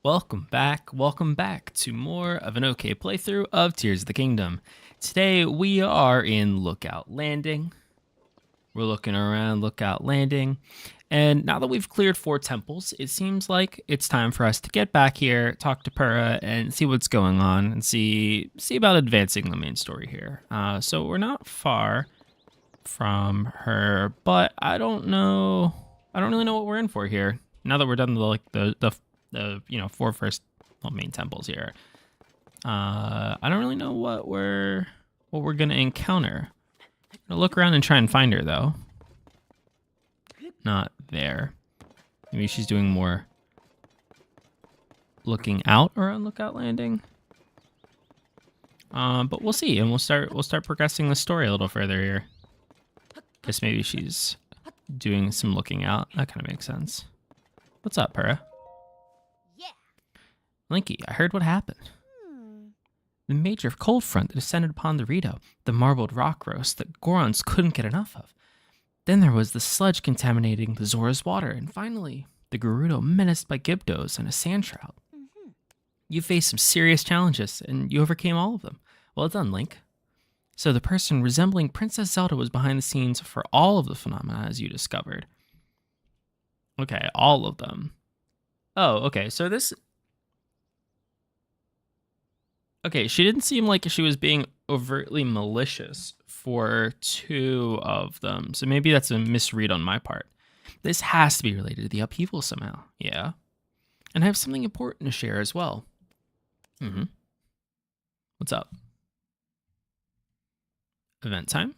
Welcome back to more of an okay playthrough of Tears of the Kingdom. Today we are in Lookout Landing. We're looking around Lookout Landing, and now that we've cleared 4 temples, it seems like it's time for us to get back here, talk to Pura, and see what's going on, and see about advancing the main story here. So we're not far from her, but I don't really know what we're in for here. Now that we're done the 4 first main temples here, I don't really know what we're gonna encounter. I'm gonna look around and try and find her though. Not there. Maybe she's doing more looking out around Lookout Landing. But we'll see, and we'll start progressing the story a little further here. Guess maybe she's doing some looking out. That kind of makes sense. What's up, Pura? Linky, I heard what happened. The major cold front that descended upon the Rito, the marbled rock roast that Gorons couldn't get enough of. Then there was the sludge contaminating the Zora's water, and finally, the Gerudo menaced by Gibdos and a sand trout. You faced some serious challenges, and you overcame all of them. Well done, Link. So the person resembling Princess Zelda was behind the scenes for all of the phenomena, as you discovered. Okay, all of them. Oh, okay, so this... Okay, she didn't seem like she was being overtly malicious for 2 of them, so maybe that's a misread on my part. This has to be related to the upheaval somehow, yeah? And I have something important to share as well. What's up? Event time?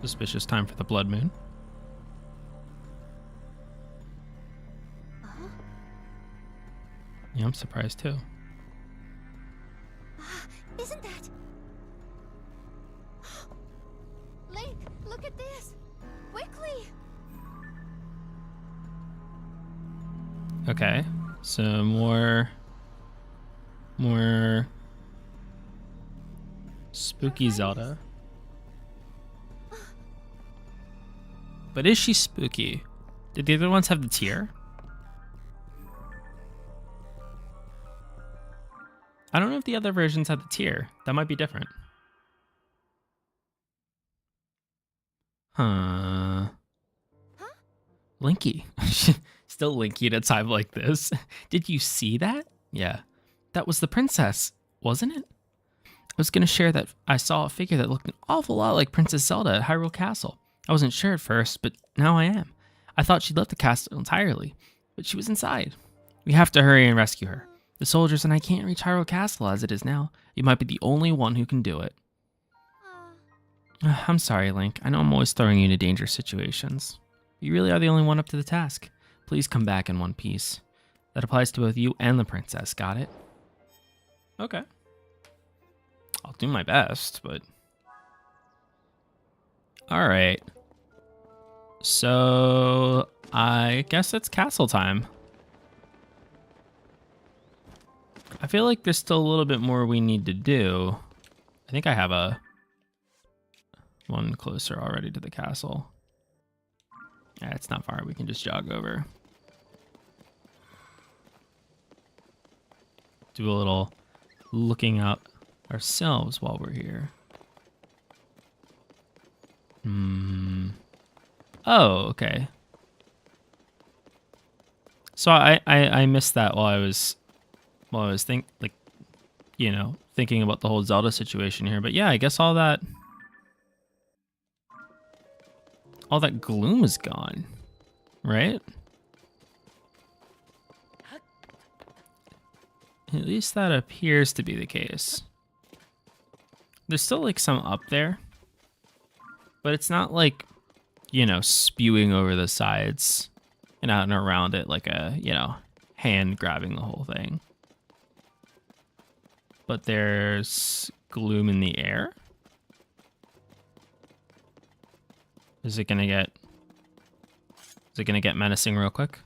Suspicious time for the blood moon. Yeah, I'm surprised too. Isn't that... Link, look at this! Quickly! Okay, so more spooky Zelda. But is she spooky? Did the other ones have the tear? I don't know if the other versions had the tear. That might be different. Huh? Linky. Still Linky at a time like this. Did you see that? Yeah. That was the princess, wasn't it? I was going to share that I saw a figure that looked an awful lot like Princess Zelda at Hyrule Castle. I wasn't sure at first, but now I am. I thought she'd left the castle entirely, but she was inside. We have to hurry and rescue her. The soldiers and I can't reach Hyrule Castle as it is now. You might be the only one who can do it. I'm sorry, Link. I know I'm always throwing you into dangerous situations. You really are the only one up to the task. Please come back in one piece. That applies to both you and the princess, got it? Okay. I'll do my best, but... Alright. So... I guess it's castle time. I feel like there's still a little bit more we need to do. I think I have one closer already to the castle. Yeah, it's not far. We can just jog over. Do a little looking out ourselves while we're here. Oh, okay. So I missed that while I was thinking about the whole Zelda situation here. But yeah, I guess all that gloom is gone, right? At least that appears to be the case. There's still like some up there, but it's not like, spewing over the sides and out and around it like a, hand grabbing the whole thing. But there's gloom in the air. Is it gonna get menacing real quick?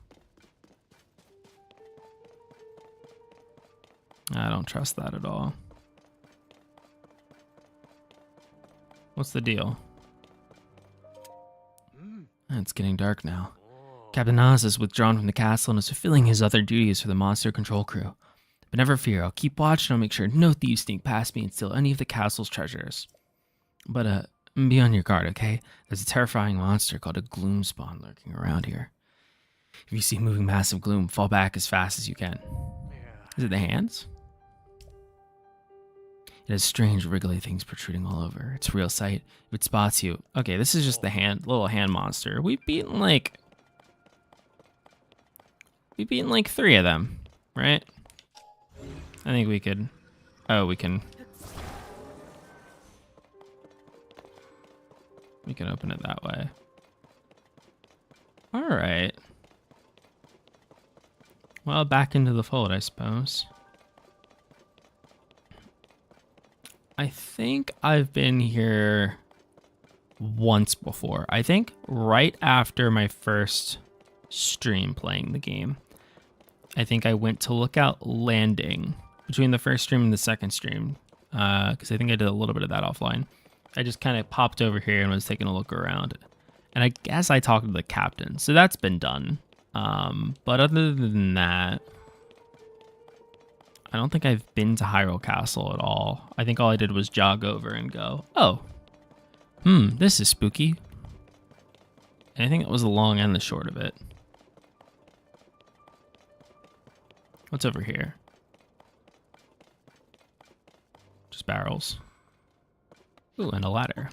I don't trust that at all. What's the deal? It's getting dark now. Captain Oz is withdrawn from the castle and is fulfilling his other duties for the monster control crew. But never fear, I'll keep watch and I'll make sure no thieves sneak past me and steal any of the castle's treasures. But, be on your guard, okay? There's a terrifying monster called a gloom spawn lurking around here. If you see moving massive gloom, fall back as fast as you can. Is it the hands? It has strange wriggly things protruding all over. It's real sight. If it spots you... Okay, this is just the little hand monster. We've beaten like 3 of them, right? I think we could... Oh, we can... We can open it that way. All right. Well, back into the fold, I suppose. I think I've been here once before. I think right after my first stream playing the game. I think I went to Lookout Landing between the first stream and the second stream. Because I think I did a little bit of that offline. I just kind of popped over here and was taking a look around. And I guess I talked to the captain. So that's been done. But other than that, I don't think I've been to Hyrule Castle at all. I think all I did was jog over and go, oh, this is spooky. And I think it was the long and the short of it. What's over here? Just barrels. Ooh, and a ladder.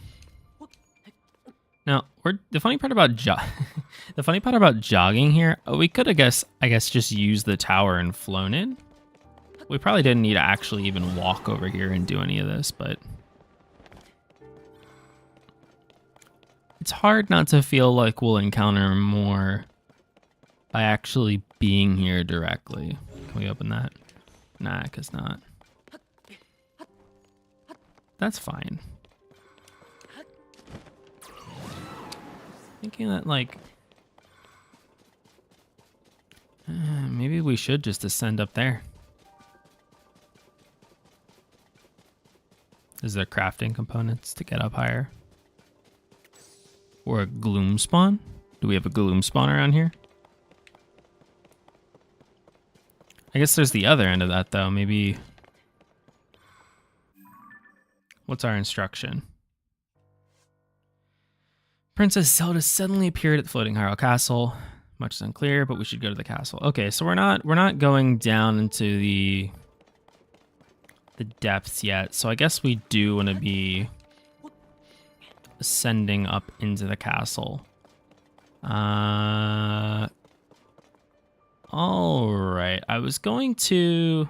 Now, the funny part about jogging here, we could I guess just use the tower and flown in. We probably didn't need to actually even walk over here and do any of this, but it's hard not to feel like we'll encounter more by actually being here directly. Can we open that? Nah, guess not. That's fine. Thinking that, like, maybe we should just ascend up there. Is there crafting components to get up higher? Or a gloom spawn? Do we have a gloom spawn around here? I guess there's the other end of that, though. Maybe... What's our instruction? Princess Zelda suddenly appeared at the floating Hyrule Castle. Much is unclear, but we should go to the castle. Okay, so we're not going down into the depths yet. So I guess we do want to be ascending up into the castle. All right. I was going to...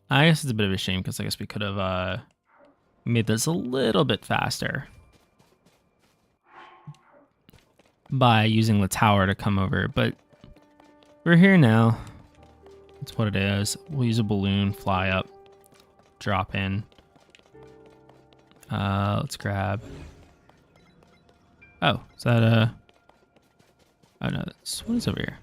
I guess it's a bit of a shame because I guess we could have made this a little bit faster by using the tower to come over, but we're here now. That's what it is. We'll use a balloon, fly up, drop in. Let's grab. Oh, is that oh no, that's what is over here.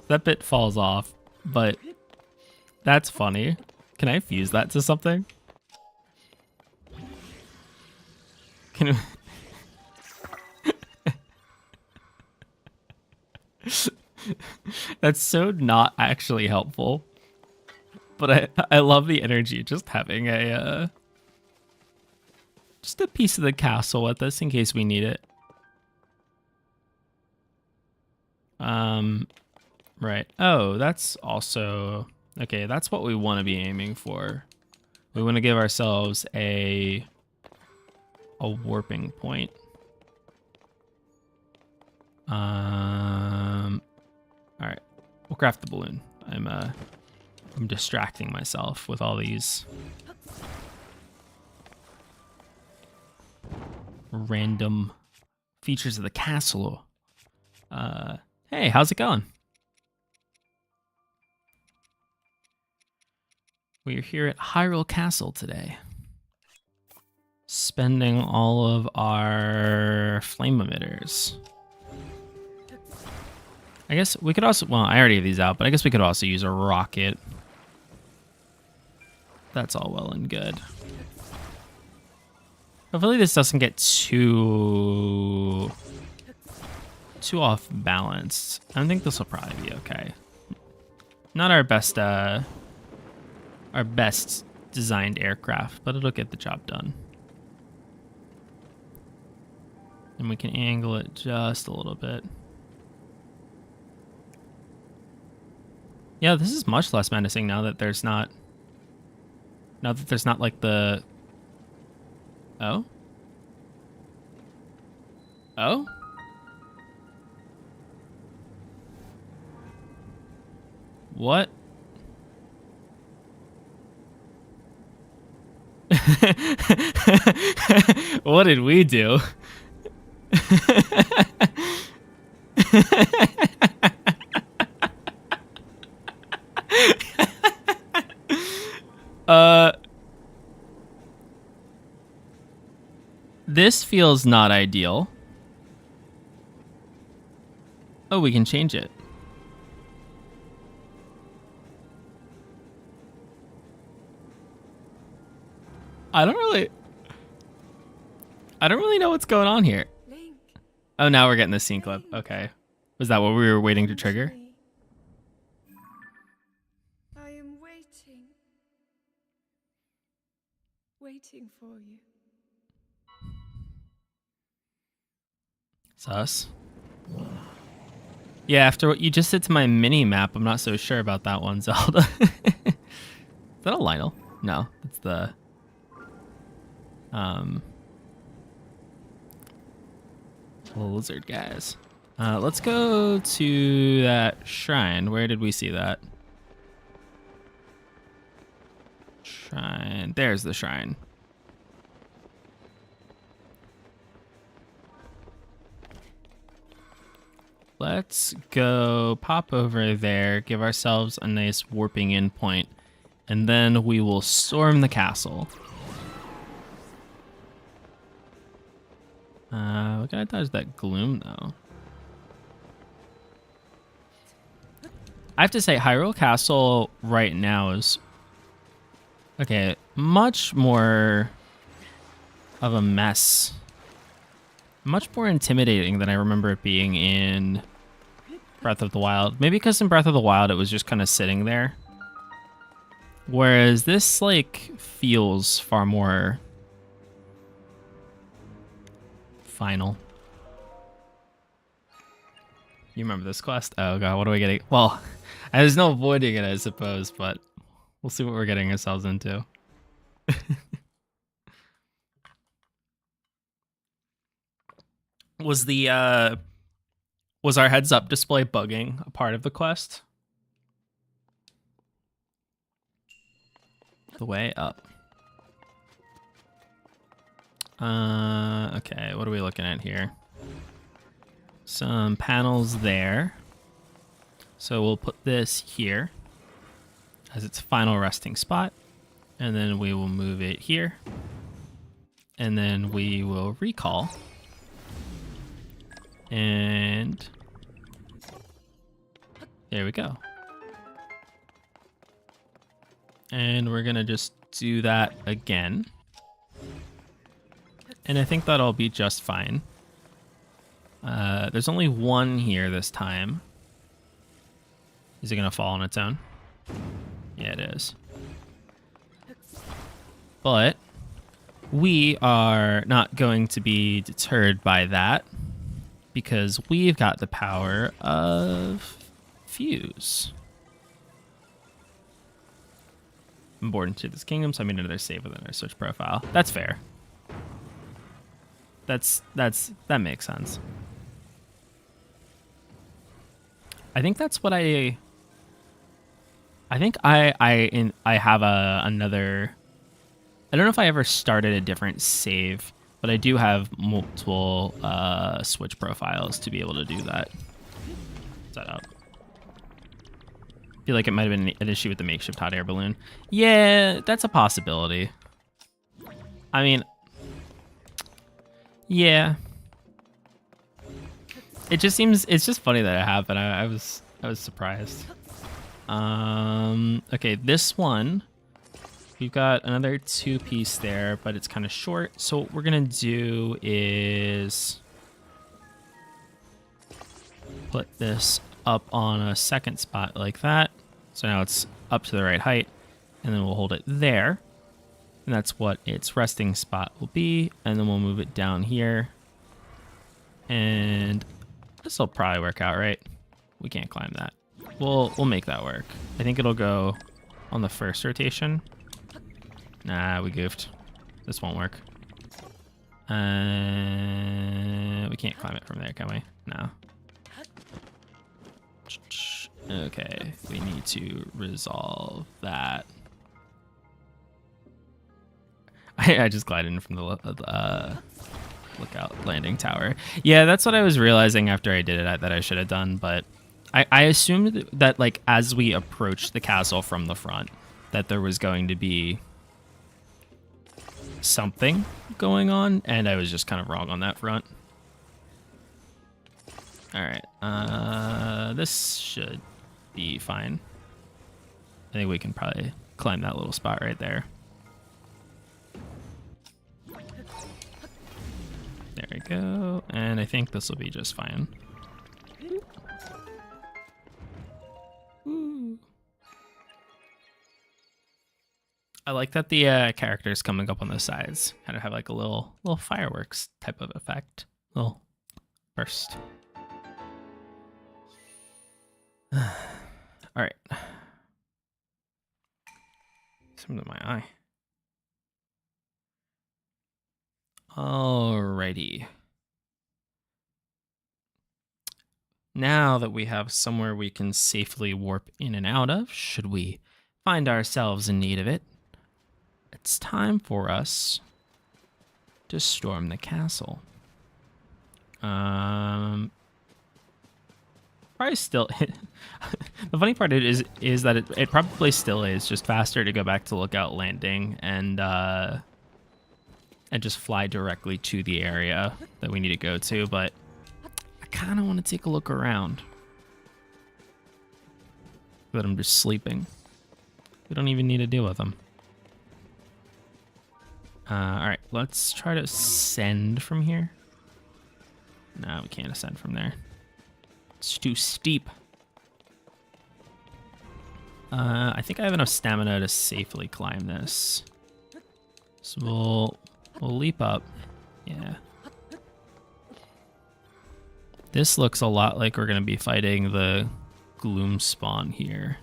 That bit falls off, but that's funny. Can I fuse that to something? Can That's so not actually helpful. But I love the energy just having a just a piece of the castle with us in case we need it. Right. Oh, that's also okay, that's what we want to be aiming for. We want to give ourselves a warping point. All right. We'll craft the balloon. I'm distracting myself with all these random features of the castle. Hey, how's it going? We're here at Hyrule Castle today. spending all of our flame emitters. I guess we could also, well, I already have these out, but I guess we could also use a rocket. That's all well and good. Hopefully this doesn't get too off balanced. I think this will probably be okay. Not our best designed aircraft, but it'll get the job done. And we can angle it just a little bit. Yeah, this is much less menacing now that there's not like the... Oh? Oh? What? What did we do? This feels not ideal. Oh, we can change it. I don't really know what's going on here. Link, Oh, now we're getting the scene clip. Okay. Was that what we were waiting to trigger? I am waiting for you. Sus. Yeah, after what you just said to my mini map, I'm not so sure about that one, Zelda. Is that a Lionel? No, it's the lizard guys. Let's go to that shrine. Where did we see that? Shrine. There's the shrine. Let's go pop over there, give ourselves a nice warping in point, and then we will storm the castle. We gotta dodge that gloom, though. I have to say, Hyrule Castle right now is... okay, much more of a mess. Much more intimidating than I remember it being in Breath of the Wild. Maybe because in Breath of the Wild it was just kind of sitting there. Whereas this, like, feels far more final. You remember this quest? Oh god, what are we getting? Well, there's no avoiding it, I suppose, but we'll see what we're getting ourselves into. Was our heads up display bugging a part of the quest? The way up. Okay, what are we looking at here? Some panels there. So we'll put this here as its final resting spot. And then we will move it here. And then we will recall. And there we go. And we're gonna just do that again. And I think that'll be just fine. There's only one here this time. Is it gonna fall on its own? Yeah, it is. But we are not going to be deterred by that, because we've got the power of Fuse. I'm born into this kingdom, so I made another save within our Switch profile. That's fair. That makes sense. I think that's what I think I have another. I don't know if I ever started a different save, but I do have multiple Switch profiles to be able to do that. Set up. I feel like it might have been an issue with the makeshift hot air balloon. Yeah, that's a possibility. I mean, Yeah. It just seems, it's just funny that it happened. I was surprised. Okay, this one, we've got another 2-piece there, but it's kind of short. So what we're gonna do is put this up on a second spot like that. So now it's up to the right height, and then we'll hold it there. And that's what its resting spot will be. And then we'll move it down here. And this will probably work out, right? We can't climb that. We'll make that work. I think it'll go on the first rotation. Nah, we goofed. This won't work. We can't climb it from there, can we? No. Okay, we need to resolve that. I just glided in from the lookout landing tower. Yeah, that's what I was realizing after I did it that I should have done, but I assumed that like as we approached the castle from the front that there was going to be something going on, and I was just kind of wrong on that front. All right, this should be fine. I think we can probably climb that little spot right there. There we go, and I think this will be just fine. Ooh. I like that the characters coming up on the sides kind of have like a little fireworks type of effect, little burst. All right, something in my eye. Alrighty. Now that we have somewhere we can safely warp in and out of, should we find ourselves in need of it, it's time for us to storm the castle. Probably still. The funny part is that it probably still is just faster to go back to Lookout Landing and just fly directly to the area that we need to go to, but I kind of want to take a look around. But I'm just sleeping. We don't even need to deal with them. All right, let's try to ascend from here. No, we can't ascend from there. It's too steep. I think I have enough stamina to safely climb this. So we'll leap up. Yeah. This looks a lot like we're going to be fighting the gloom spawn here.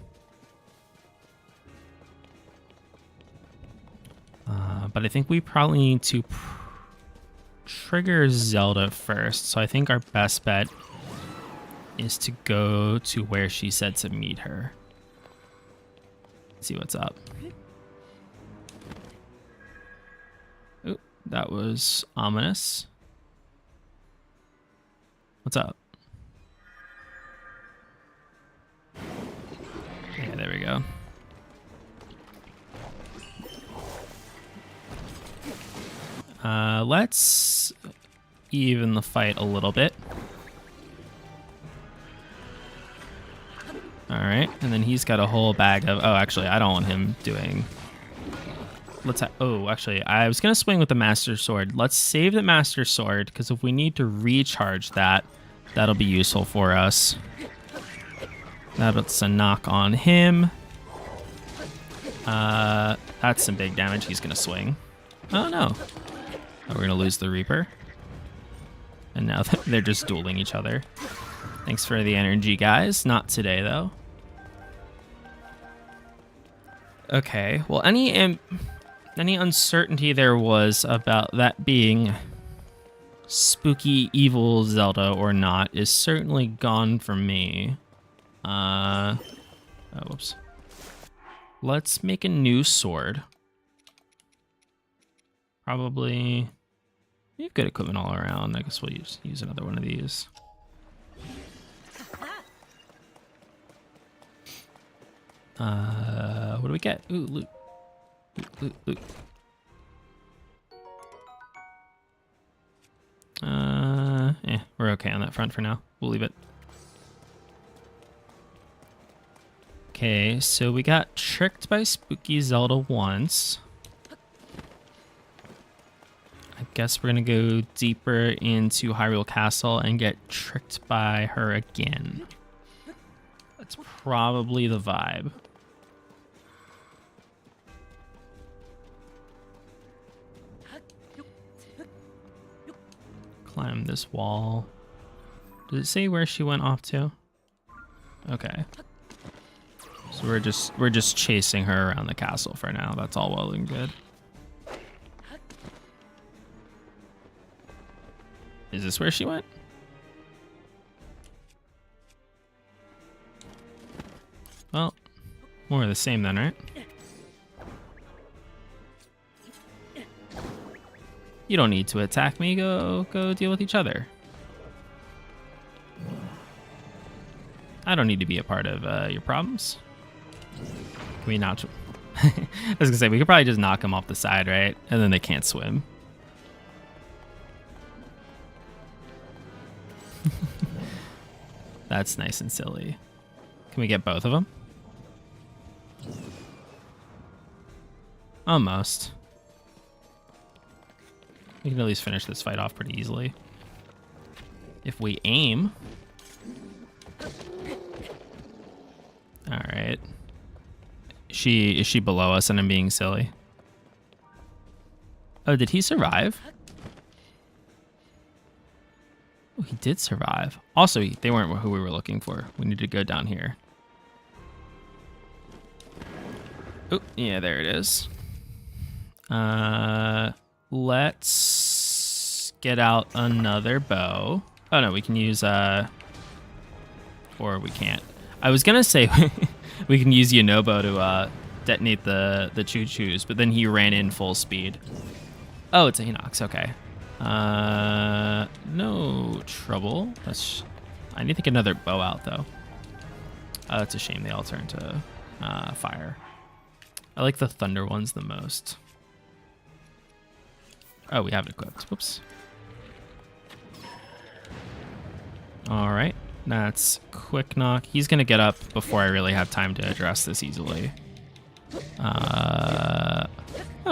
But I think we probably need to trigger Zelda first. So I think our best bet is to go to where she said to meet her. See what's up. Oop, that was ominous. What's up? Yeah, there we go. Let's even the fight a little bit. All right, and then he's got a whole bag of. Oh, actually, I don't want him doing. Oh, actually, I was gonna swing with the Master Sword. Let's save the Master Sword because if we need to recharge that, that'll be useful for us. That's a knock on him. That's some big damage. He's gonna swing. Oh no. Oh, we're gonna lose the Reaper. And now they're just dueling each other. Thanks for the energy, guys. Not today, though. Okay. Well, any uncertainty there was about that being spooky, evil Zelda or not is certainly gone from me. Oh, whoops. Let's make a new sword. Probably. We have good equipment all around. I guess we'll use another one of these. What do we get? Ooh, loot. Loot. okay on that front for now. We'll leave it. Okay, so we got tricked by Spooky Zelda once. I guess we're gonna go deeper into Hyrule Castle and get tricked by her again. That's probably the vibe. Climb this wall. Does it say where she went off to? Okay. So we're just chasing her around the castle for now. That's all well and good. Is this where she went? Well, more of the same then, right? You don't need to attack me. Go deal with each other. I don't need to be a part of your problems. Can we not? I was gonna say we could probably just knock them off the side, right? And then they can't swim. That's nice and silly. Can we get both of them? Almost. We can at least finish this fight off pretty easily. If we aim. All right. Is she below us and I'm being silly? Oh, did he survive? Oh, he did survive. Also, they weren't who we were looking for. We need to go down here. Oh, yeah, there it is. Let's get out another bow. Oh no, we can use or we can't. I was gonna say we can use Yonobo to detonate the choo-choos, but then he ran in full speed. Oh, it's a Hinox. Okay. No trouble. I need to get another bow out though. Oh, that's a shame. They all turn to fire. I like the thunder ones the most. Oh, we have it equipped. Whoops. All right. That's quick knock. He's going to get up before I really have time to address this easily. Oh,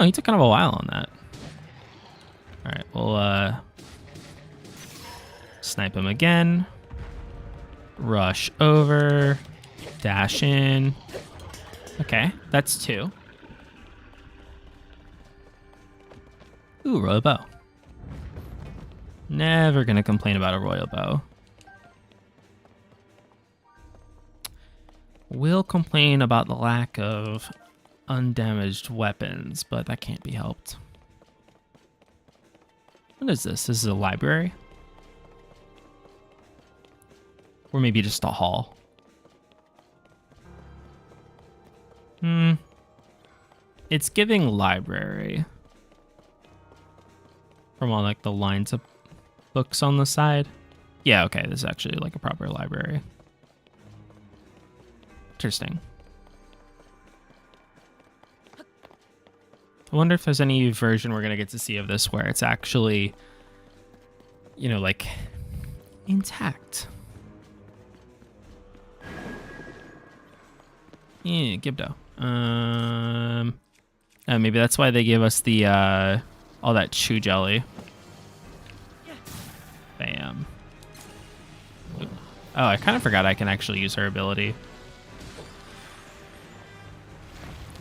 he took kind of a while on that. All right. We'll snipe him again. Rush over. Dash in. Okay. That's 2. Ooh, royal bow. Never gonna complain about a royal bow. Will complain about the lack of undamaged weapons, but that can't be helped. What is this? This is a library? Or maybe just a hall. It's giving library. From all like the lines of books on the side. Yeah, okay, this is actually like a proper library. Interesting. I wonder if there's any version we're gonna get to see of this where it's actually, you know, like intact. Yeah, Gibdo. Maybe that's why they gave us the all that chew jelly. Bam. Oh, I kind of forgot I can actually use her ability.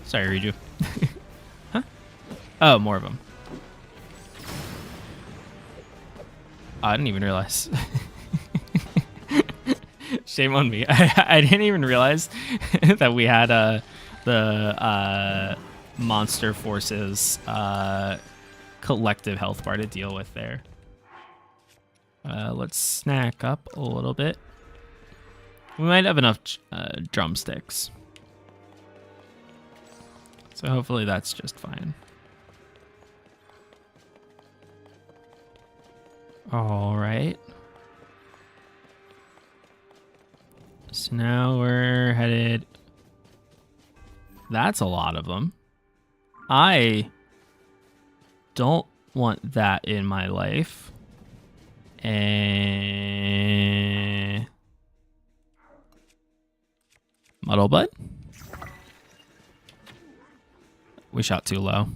Sorry, Riju. Huh? Oh, more of them. Oh, I didn't even realize. Shame on me. I didn't even realize that we had the monster forces collective health bar to deal with there. Let's snack up a little bit. We might have enough drumsticks. So hopefully that's just fine. All right. So now we're headed... That's a lot of them. I don't want that in my life. And Muddlebud. We shot too low.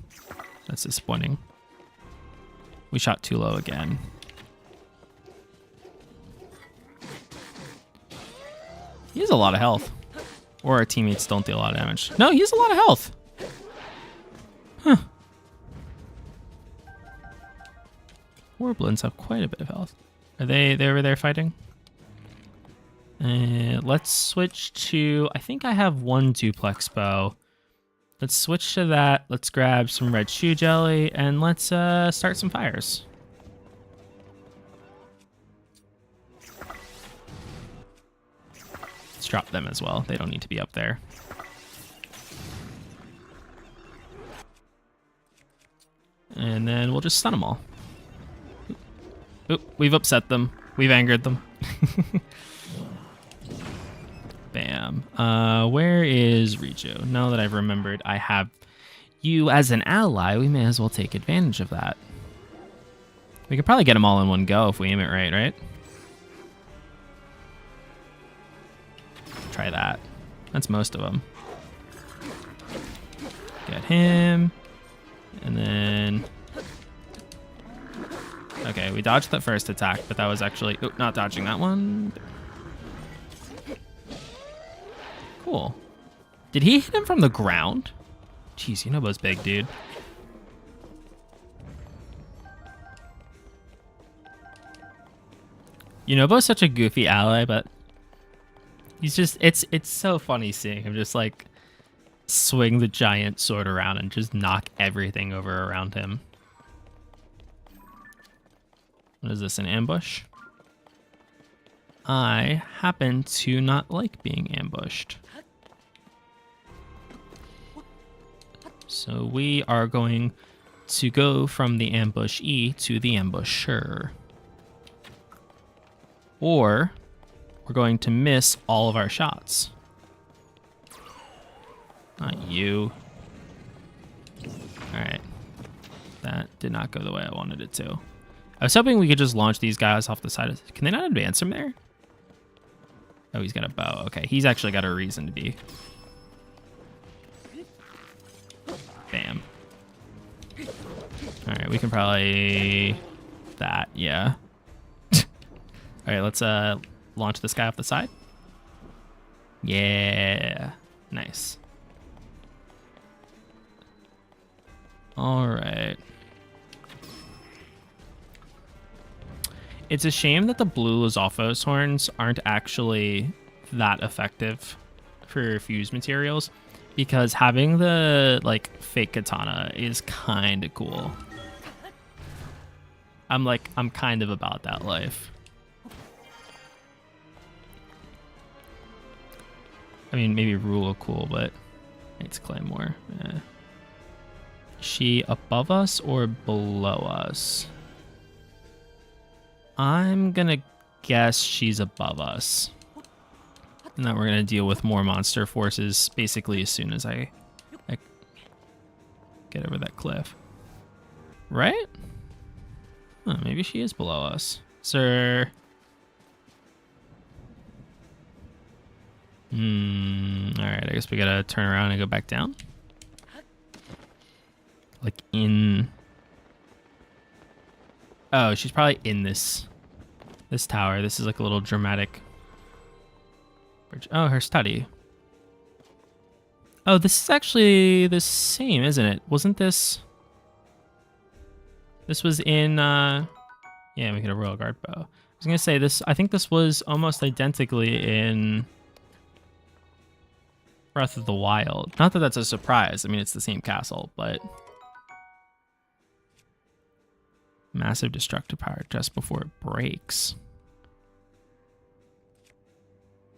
That's disappointing. We shot too low again. He has a lot of health. Or our teammates don't deal a lot of damage. No, he has a lot of health. Huh. Warblins have quite a bit of health. Are they over there fighting? Let's switch to... I think I have one duplex bow. Let's switch to that. Let's grab some red shoe jelly. And let's start some fires. Let's drop them as well. They don't need to be up there. And then we'll just stun them all. Oop, we've upset them. We've angered them. Bam. Where is Riju? Now that I've remembered I have you as an ally, we may as well take advantage of that. We could probably get them all in one go if we aim it right? Try that. That's most of them. Get him. And then... Okay, we dodged that first attack, but that was actually... Oh, not dodging that one. Cool. Did he hit him from the ground? Jeez, Yunobo's big, dude. Yunobo's such a goofy ally, but he's just... It's so funny seeing him just, like, swing the giant sword around and just knock everything over around him. What is this, an ambush? I happen to not like being ambushed. So we are going to go from the ambushee to the ambusher. Or we're going to miss all of our shots. Not you. Alright. That did not go the way I wanted it to. I was hoping we could just launch these guys off the side. Can they not advance from there? Oh, he's got a bow. Okay, he's actually got a reason to be. Bam. All right, we can probably... That, yeah. All right, let's launch this guy off the side. Yeah. Nice. All right. It's a shame that the blue Lizalfos horns aren't actually that effective for fused materials, because having the like fake katana is kind of cool. I'm kind of about that life. I mean, maybe Rula cool, but it's Claymore. Is she above us or below us? I'm gonna guess she's above us. And that we're gonna deal with more monster forces basically as soon as I get over that cliff. Right? Oh, maybe she is below us. Sir. Alright, I guess we gotta turn around and go back down. Like in... Oh, she's probably in this tower. This is like a little dramatic bridge. Oh, her study. Oh, this is actually the same, isn't it? Wasn't this... This was in... Yeah, we get a Royal Guard bow. I was going to say, this. I think this was almost identically in Breath of the Wild. Not that that's a surprise. I mean, it's the same castle, but... Massive destructive power just before it breaks.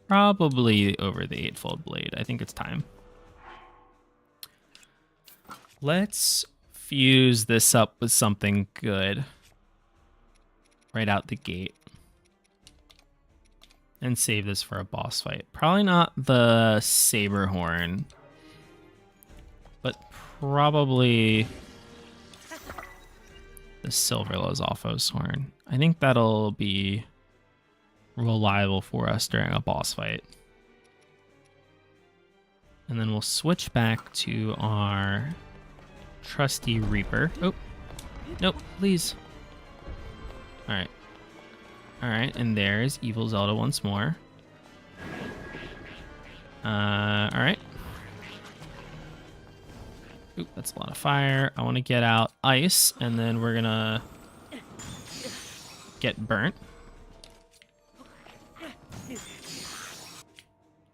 Probably over the eightfold blade. I think it's time. Let's fuse this up with something good right out the gate and save this for a boss fight. Probably not the saber horn, but probably the Silver Lozalfo's horn. I think that'll be reliable for us during a boss fight. And then we'll switch back to our trusty Reaper. Oh, nope, please. All right. All right, and there's Evil Zelda once more. All right. Oop, that's a lot of fire. I want to get out ice, and then we're gonna get burnt.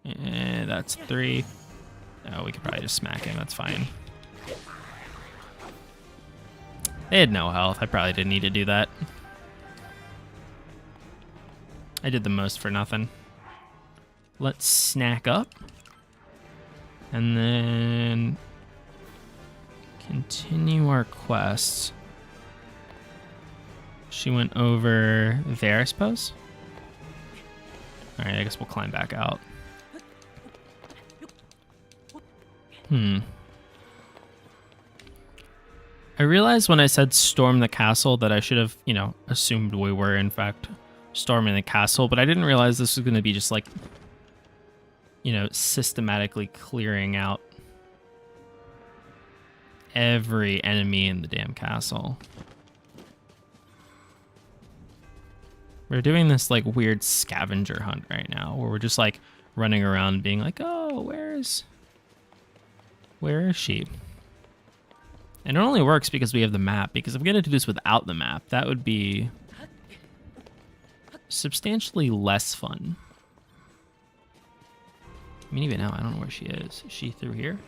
And that's 3. Oh, we could probably just smack him. That's fine. They had no health. I probably didn't need to do that. I did the most for nothing. Let's snack up. And then continue our quest. She went over there, I suppose. All right, I guess we'll climb back out. I realized when I said storm the castle that I should have, assumed we were in fact storming the castle, but I didn't realize this was going to be just like, systematically clearing out every enemy in the damn castle. We're doing this like weird scavenger hunt right now where we're just like running around being like, oh, where is she? And it only works because we have the map, because if I'm going to do this without the map, that would be substantially less fun. I mean, even now, I don't know where she is. Is she through here?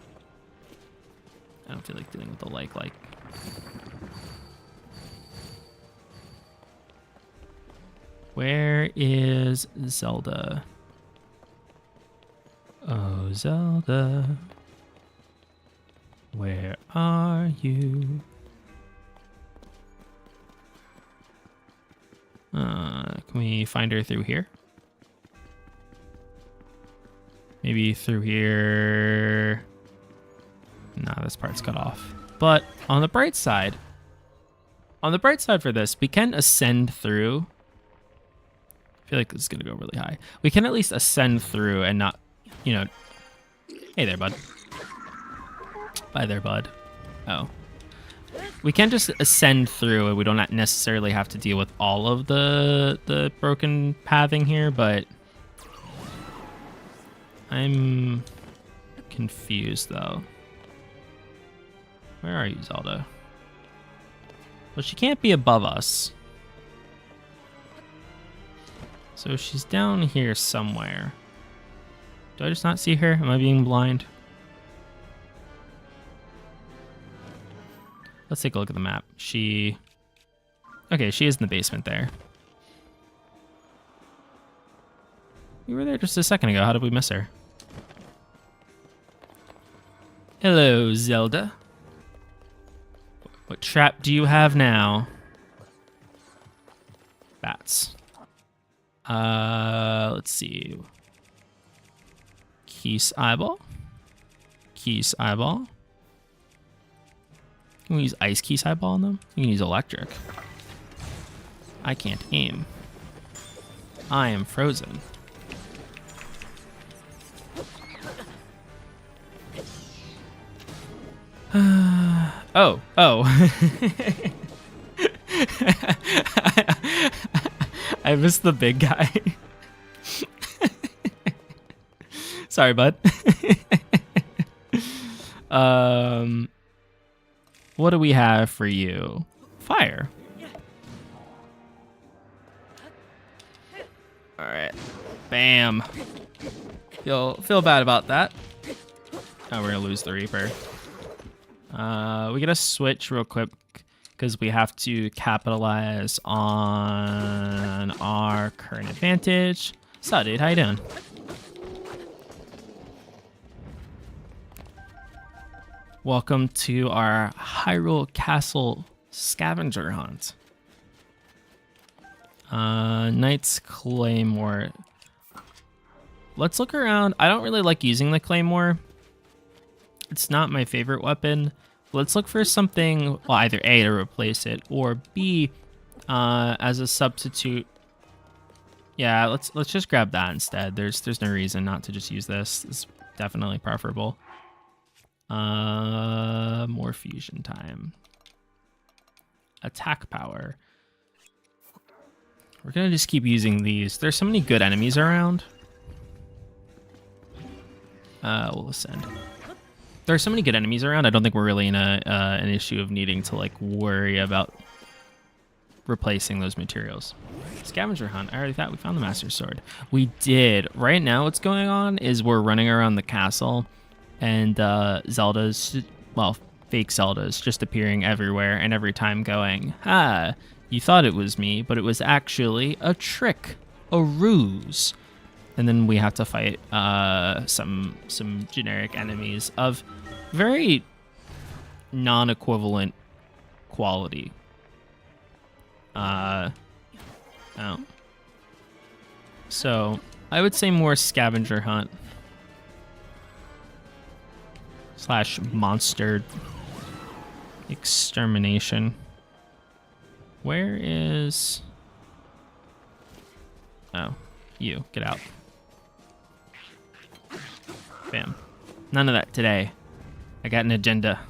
I don't feel like dealing with the like. Where is Zelda? Oh, Zelda. Where are you? Can we find her through here? Maybe through here. Nah, this part's cut off. But on the bright side for this, we can ascend through. I feel like this is gonna go really high. We can at least ascend through and not, Hey there, bud. Bye there, bud. Oh. We can just ascend through and we don't necessarily have to deal with all of the broken pathing here, but I'm confused though. Where are you, Zelda? Well, she can't be above us. So she's down here somewhere. Do I just not see her? Am I being blind? Let's take a look at the map. Okay, she is in the basement there. We were there just a second ago. How did we miss her? Hello, Zelda. What trap do you have now? Bats. Let's see. Keys eyeball. Keys eyeball. Can we use ice keys eyeball on them? You can use electric. I can't aim. I am frozen. Oh. I missed the big guy. Sorry, bud. What do we have for you? Fire. All right. Bam. Feel bad about that. Oh, we're gonna lose the Reaper. We gotta switch real quick because we have to capitalize on our current advantage. So, dude, how you doing? Welcome to our Hyrule Castle scavenger hunt. Knight's Claymore. Let's look around. I don't really like using the Claymore. It's not my favorite weapon, Let's look for something, well, either A, to replace it, or B, as a substitute. Yeah, let's just grab that instead. There's no reason not to just use this. It's definitely preferable. More fusion time. Attack power. We're gonna just keep using these. There's so many good enemies around. We'll ascend. There are so many good enemies around. I don't think we're really in an issue of needing to like worry about replacing those materials. Scavenger hunt. I already thought we found the Master Sword. We did. Right now, what's going on is we're running around the castle, and Zelda's, well, fake Zelda's just appearing everywhere, and every time going, "Ah, you thought it was me, but it was actually a trick, a ruse." And then we have to fight some generic enemies of very non-equivalent quality. Oh. So I would say more scavenger hunt / monster extermination. Where is... Oh, you, get out. Bam. None of that today. I got an agenda.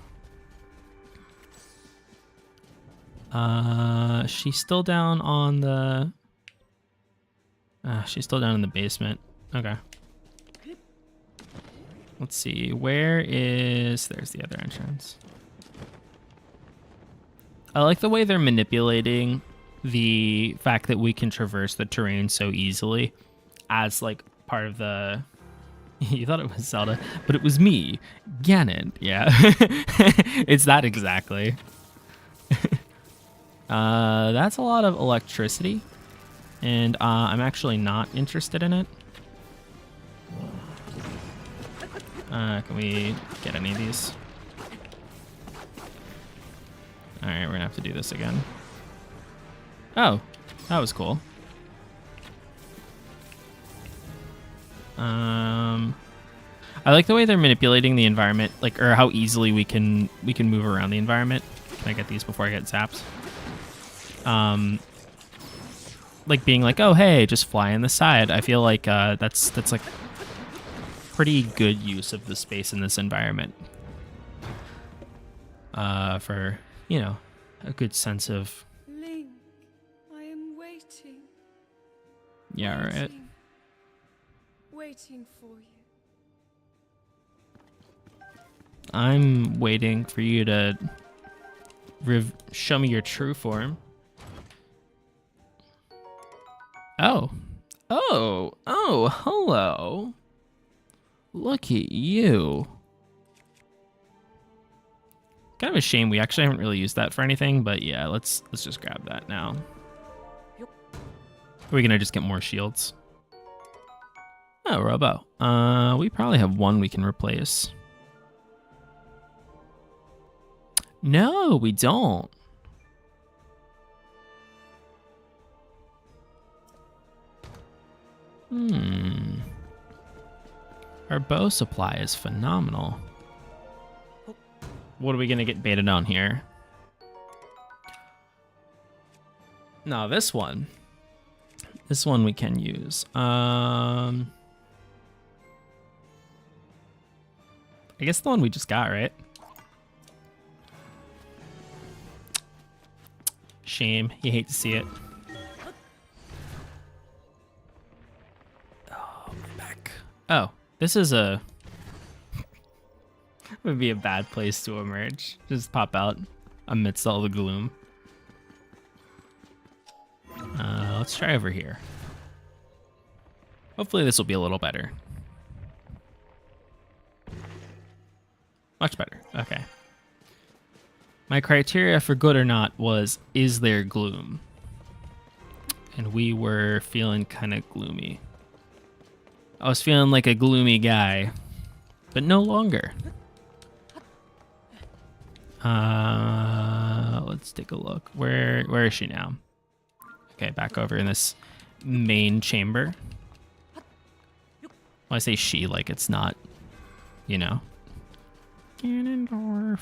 She's still down on the... she's still down in the basement. Okay. Let's see. Where is... There's the other entrance. I like the way they're manipulating the fact that we can traverse the terrain so easily as, like, part of the... You thought it was Zelda, but it was me, Ganon. Yeah. It's that exactly. That's a lot of electricity, and I'm actually not interested in it. Can we get any of these? Alright, we're gonna have to do this again. Oh, that was cool. I like the way they're manipulating the environment, like, or how easily we can move around the environment. Can I get these before I get zapped? Like being like, oh hey, just fly on the side. I feel like that's like pretty good use of the space in this environment. For, you know, a good sense of... Link, I am waiting. Yeah, all right. Waiting for you. I'm waiting for you to show me your true form. Oh. Oh. Oh, hello. Look at you. Kind of a shame we actually haven't really used that for anything, but yeah, let's just grab that now. Are we gonna just get more shields? Oh, Robo. We probably have one we can replace. No, we don't. Our bow supply is phenomenal. What are we gonna get baited on here? No, this one. This one we can use. I guess the one we just got, right? Shame. You hate to see it. Oh, my back. Oh, this is a... would be a bad place to emerge. Just pop out amidst all the gloom. Let's try over here. Hopefully this will be a little better. Much better. Okay. My criteria for good or not was, is there gloom? And we were feeling kind of gloomy. I was feeling like a gloomy guy, but no longer. Let's take a look. Where is she now? Okay, back over in this main chamber. Well, I say she like it's not, you know. Ganondorf.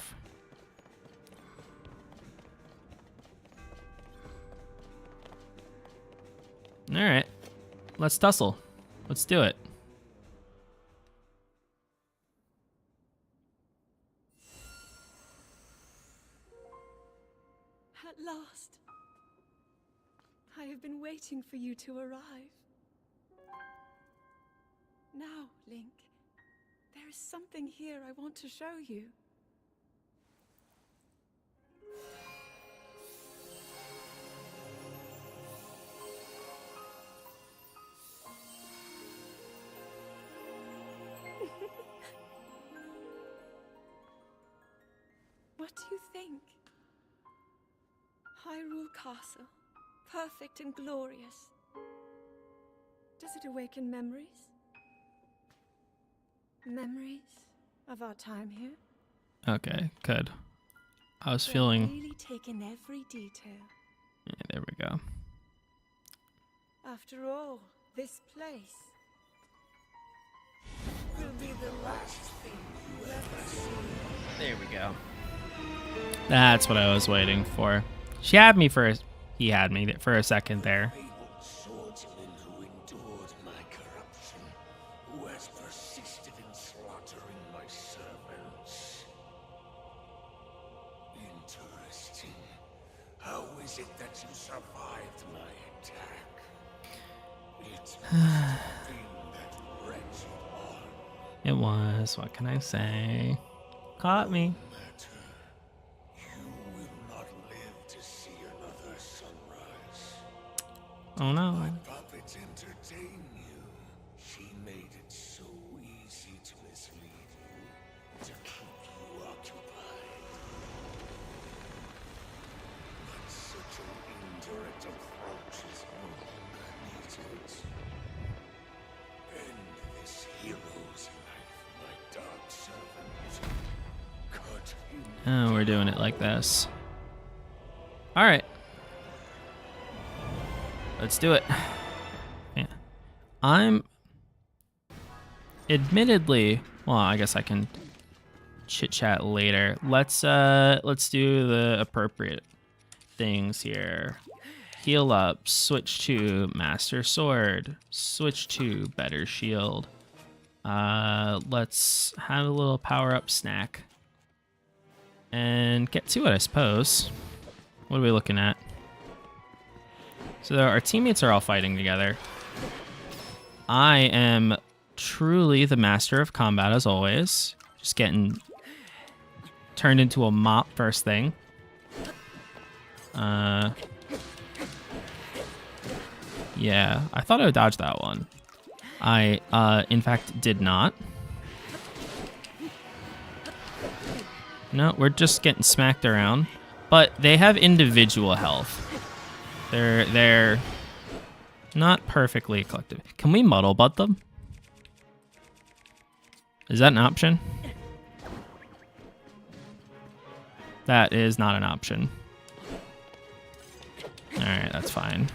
All right. Let's tussle. Let's do it. At last. I have been waiting for you to arrive. Now, Link, there is something here I want to show you. What do you think? Hyrule Castle, perfect and glorious. Does it awaken memories? Memories of our time here? Okay, good. I was They've feeling... really taken every detail. Yeah, there we go. After all, this place will be the last thing you ever see. There we go. That's what I was waiting for. She had me for... He had me for a second there. Swordsman who endured my corruption, who has persisted in slaughtering my servants. Interesting. How is it that you survived my attack? It must have been that wretched arm. It was. What can I say? Caught me. You will not live to see another sunrise. Oh no. My puppets entertain you. She made it so easy to mislead you, to keep you occupied. But such an indirect approach is no longer needed. End this hero's life, my dark servant. Cut him. Oh, we're doing it like this. All right. Let's do it. Yeah. I'm admittedly, well, I guess I can chit chat later. Let's do the appropriate things here. Heal up, switch to Master Sword, switch to Better Shield. Let's have a little power up snack and get to it, I suppose. What are we looking at? So our teammates are all fighting together. I am truly the master of combat as always. Just getting turned into a mop first thing. Yeah, I thought I would dodge that one. I, in fact, did not. No, we're just getting smacked around. But they have individual health. They're not perfectly collective. Can we muddle butt them? Is that an option? That is not an option. All right, that's fine.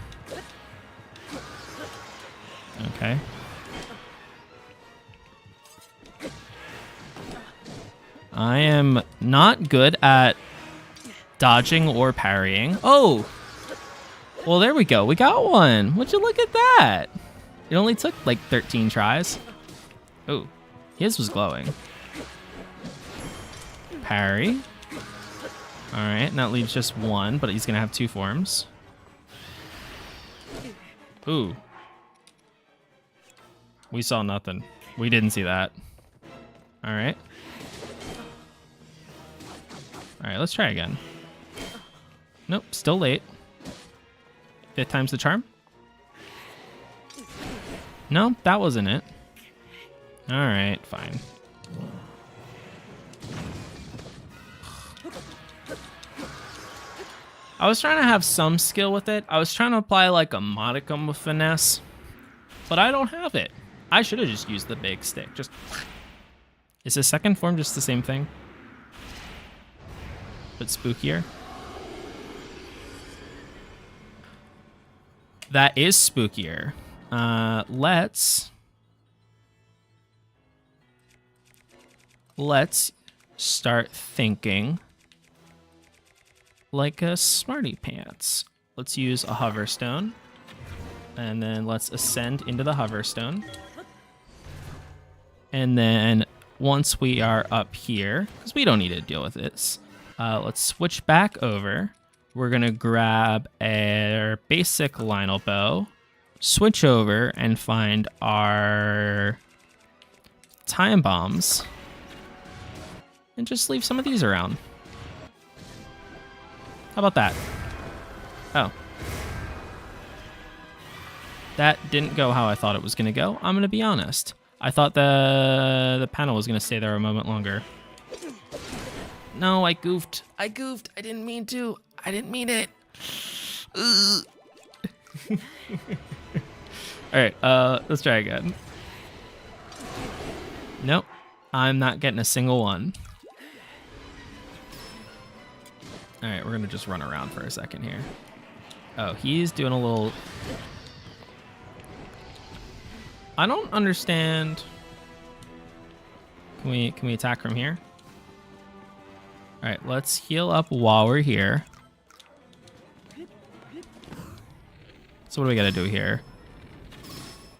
Okay. I am not good at dodging or parrying. Oh! Well, there we go. We got one. Would you look at that? It only took like 13 tries. Oh, his was glowing. Parry. All right, and that leaves just one, but he's going to have two forms. Ooh. We saw nothing. We didn't see that. All right. All right, let's try again. Nope, still late. Fifth time's the charm? No, that wasn't it. All right, fine. I was trying to have some skill with it. I was trying to apply like a modicum of finesse, but I don't have it. I should have just used the big stick. Just is the second form just the same thing, but spookier? That is spookier. Let's start thinking like a smarty pants. Let's use a hover stone. And then let's ascend into the Hoverstone. And then once we are up here, because we don't need to deal with this, let's switch back over. We're going to grab our basic Lionel bow, switch over, and find our time bombs. And just leave some of these around. How about that? Oh. That didn't go how I thought it was going to go. I'm going to be honest. I thought the panel was going to stay there a moment longer. No, I goofed. I didn't mean to. I didn't mean it. All right, let's try again. Nope. I'm not getting a single one. All right, we're going to just run around for a second here. Oh, he's doing a little... I don't understand. Can we attack from here? All right, let's heal up while we're here. So what do we got to do here?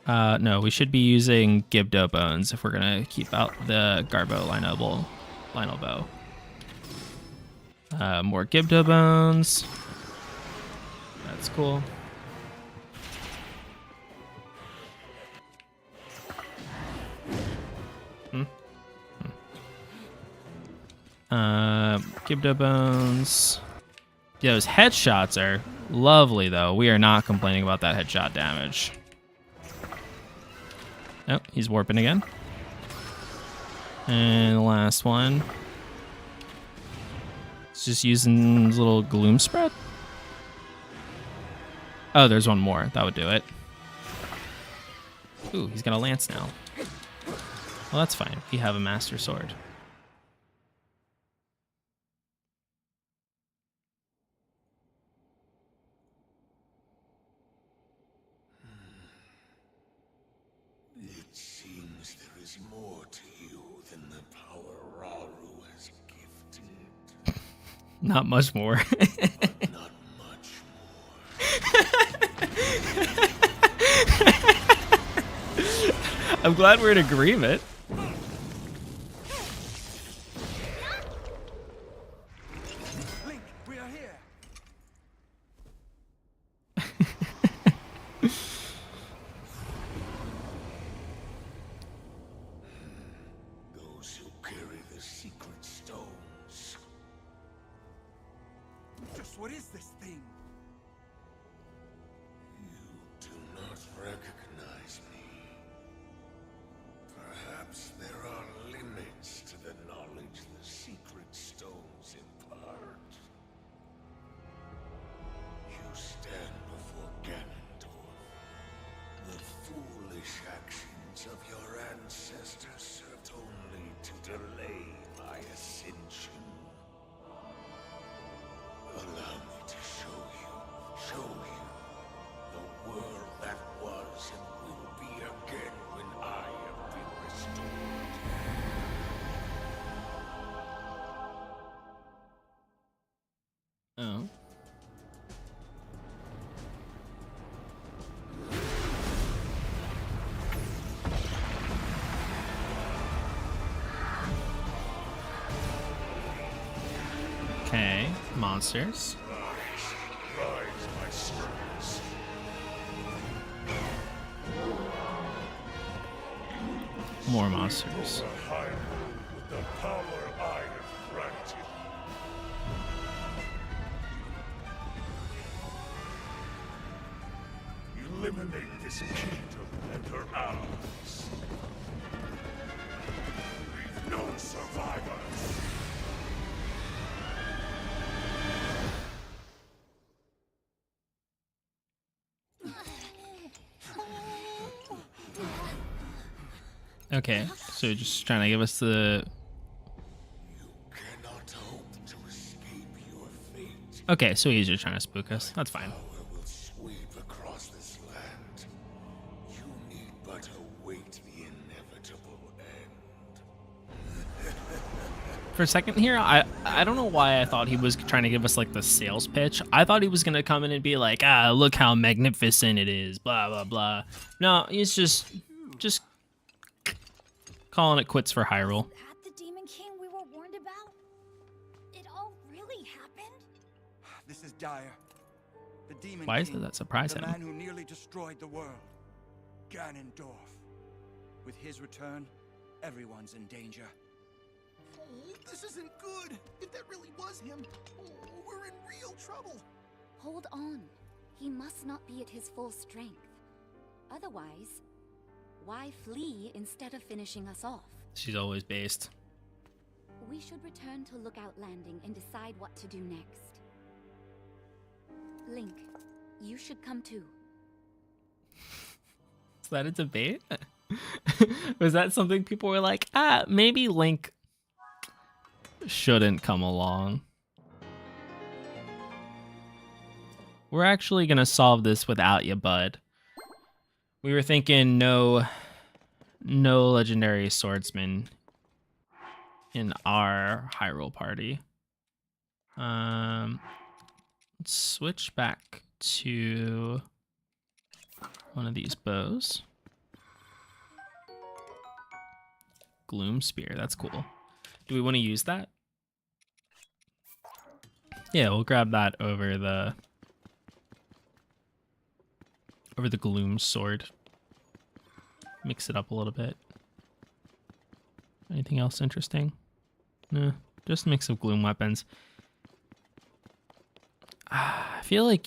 No, we should be using Gibdo bones if we're gonna keep out the Garbo Lionel bow. More Gibdo bones. That's cool. Gibdo bones. Yeah, those headshots are lovely, though. We are not complaining about that headshot damage. Oh, he's warping again. And the last one. It's just using his little gloom spread. Oh, there's one more. That would do it. Ooh, he's got a lance now. Well, that's fine. We have a master sword. It seems there is more to you than the power Rauru has gifted. Not much more. Not much more. I'm glad we're in agreement. Link, we are here. Those who carry the secret stones. Just what is this thing? You do not recognize me. Perhaps there are limits to the knowledge the secret stones impart. You stand before Ganondorf. The foolish actions of your ancestors served only to delay my ascension. Allow me to show you the world that was and will be again when I have been restored. Oh. Okay, monsters. Rise, my servants. More monsters. The high moon with the power I have granted. Eliminate this kingdom and her allies. Leave no survivors. Okay, so just trying to give us the... You cannot hope to escape your fate. Okay, so he's just trying to spook us. That's fine. Power will sweep across this land. You need but await the inevitable end. For a second here, I don't know why I thought he was trying to give us like the sales pitch. I thought he was gonna come in and be like, ah, look how magnificent it is, blah blah blah. No, he's just calling it quits for Hyrule. That the Demon King we were warned about? It all really happened? This is dire. The Demon Why King, that surprise the him? man who nearly destroyed the world. Ganondorf. With his return, everyone's in danger. Oh, this isn't good. If that really was him, we're in real trouble. Hold on. He must not be at his full strength. Otherwise, why flee instead of finishing us off? She's always based. We should return to Lookout Landing and decide what to do next. Link, you should come too. Is that a debate? Was that something people were like, ah, maybe Link shouldn't come along? We're actually gonna solve this without you, bud. We were thinking no legendary swordsman in our Hyrule party. Let's switch back to one of these bows. Gloom Spear, that's cool. Do we want to use that? Yeah, we'll grab that over the Gloom Sword. Mix it up a little bit. Anything else interesting? No, just a mix of Gloom weapons. I feel like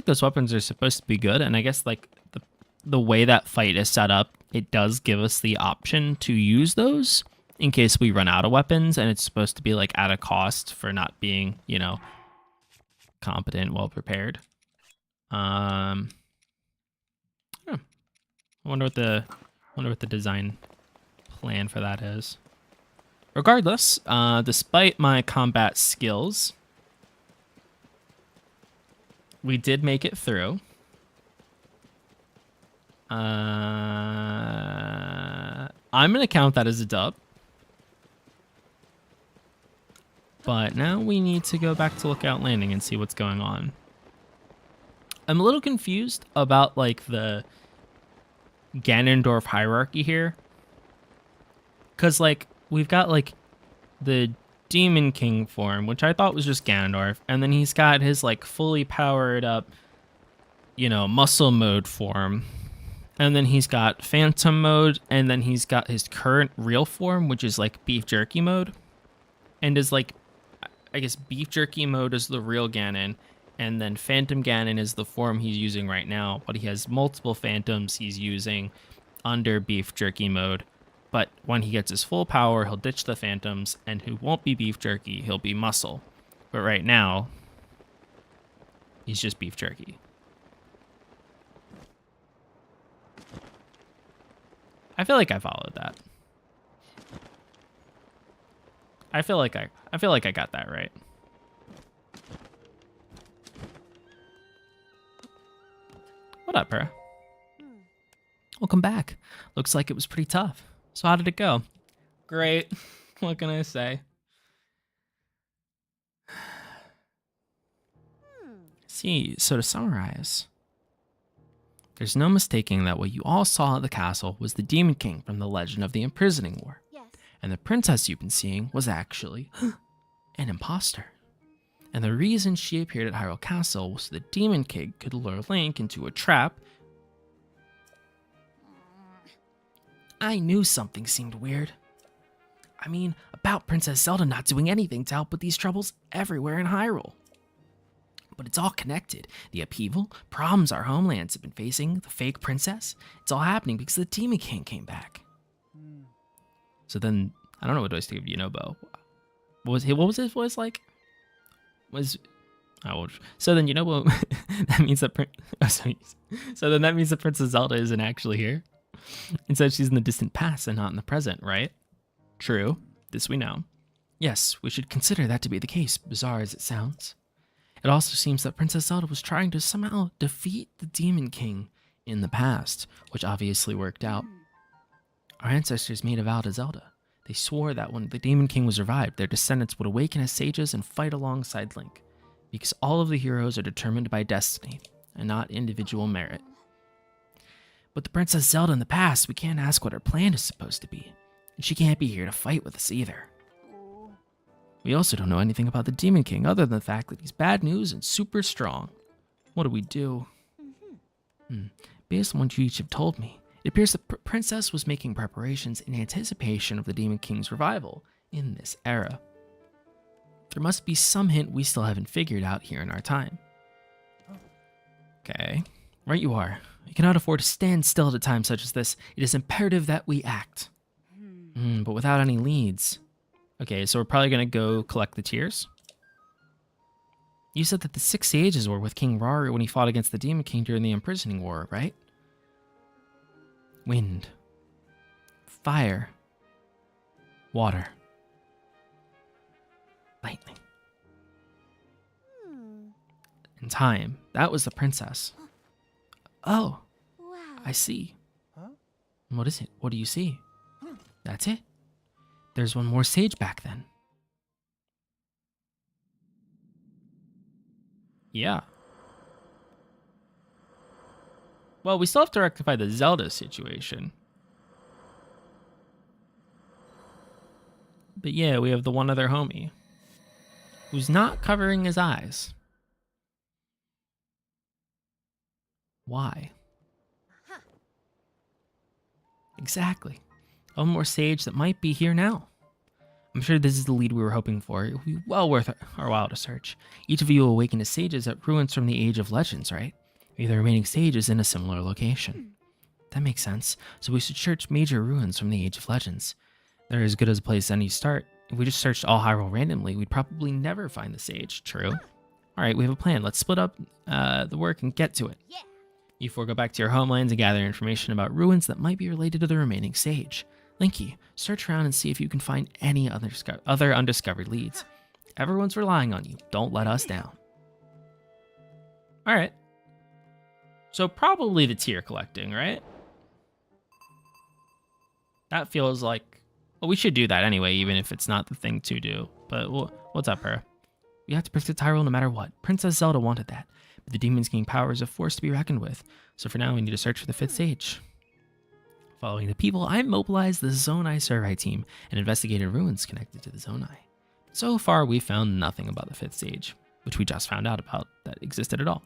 those weapons are supposed to be good, and I guess like the way that fight is set up, it does give us the option to use those in case we run out of weapons, and it's supposed to be like at a cost for not being, you know, competent, well prepared. Yeah. I wonder what the design plan for that is. Regardless, despite my combat skills, we did make it through. I'm gonna count that as a dub. But now we need to go back to Lookout Landing and see what's going on. I'm a little confused about like the Ganondorf hierarchy here. Cause like we've got like the Demon King form, which I thought was just Ganondorf, and then he's got his like fully powered up, you know, muscle mode form. And then he's got Phantom mode, and then he's got his current real form, which is like Beef Jerky mode. And is like, I guess Beef Jerky mode is the real Ganon, and then Phantom Ganon is the form he's using right now, but he has multiple Phantoms he's using under Beef Jerky mode. But when he gets his full power, he'll ditch the Phantoms, and he won't be Beef Jerky, he'll be Muscle. But right now, he's just Beef Jerky. I feel like I followed that. I feel like I got that right. What up, bro? Welcome back. Looks like it was pretty tough. So how did it go? Great. What can I say? See, so to summarize, there's no mistaking that what you all saw at the castle was the Demon King from the Legend of the Imprisoning War. Yes. And the princess you've been seeing was actually an imposter. And the reason she appeared at Hyrule Castle was so the Demon King could lure Link into a trap. I knew something seemed weird. I mean, about Princess Zelda not doing anything to help with these troubles everywhere in Hyrule. But it's all connected. The upheaval, problems our homelands have been facing, the fake princess, it's all happening because the Demon King came back. So then, I don't know what voice to give Yunobo. What was his voice like? So then Yunobo, that means that so then that means that Princess Zelda isn't actually here. Instead, she's in the distant past and not in the present, right? True. This we know. Yes, we should consider that to be the case, bizarre as it sounds. It also seems that Princess Zelda was trying to somehow defeat the Demon King in the past, which obviously worked out. Our ancestors made a vow to Zelda. They swore that when the Demon King was revived, their descendants would awaken as sages and fight alongside Link, because all of the heroes are determined by destiny and not individual merit. But the Princess Zelda in the past, we can't ask what her plan is supposed to be, and she can't be here to fight with us either. We also don't know anything about the Demon King other than the fact that he's bad news and super strong. What do we do? Based on what you each have told me, it appears the princess was making preparations in anticipation of the Demon King's revival in this era. There must be some hint we still haven't figured out here in our time. Okay, right you are. We cannot afford to stand still at a time such as this. It is imperative that we act. But without any leads. Okay, so we're probably going to go collect the tears. You said that the 6 sages were with King Raru when he fought against the Demon King during the imprisoning war, right? Wind, fire, water, lightning, and time. That was the princess. Oh, Wow. I see. Huh? What is it? What do you see? That's it. There's one more sage back then. Yeah. Well, we still have to rectify the Zelda situation. But yeah, we have the one other homie who's not covering his eyes. Why? Exactly. One more sage that might be here now. I'm sure this is the lead we were hoping for. It will be well worth our while to search. Each of you will awaken as sages at ruins from the Age of Legends, right? Maybe the remaining sage is in a similar location. That makes sense. So we should search major ruins from the Age of Legends. They're as good as a place as any start. If we just searched all Hyrule randomly, we'd probably never find the sage. True. All right, we have a plan. Let's split up the work and get to it. Yeah. You four go back to your homelands and gather information about ruins that might be related to the remaining sage. Linky, search around and see if you can find any other undiscovered leads. Everyone's relying on you. Don't let us down. All right. So probably the tier collecting, right? That feels like... Well, we should do that anyway, even if it's not the thing to do. But what's up, her? We have to protect Hyrule no matter what. Princess Zelda wanted that. But the Demon King's power is a force to be reckoned with. So for now, we need to search for the 5th sage. Following the people, I mobilized the Zonai survey team and investigated ruins connected to the Zonai. So far, we found nothing about the 5th sage, which we just found out about that existed at all.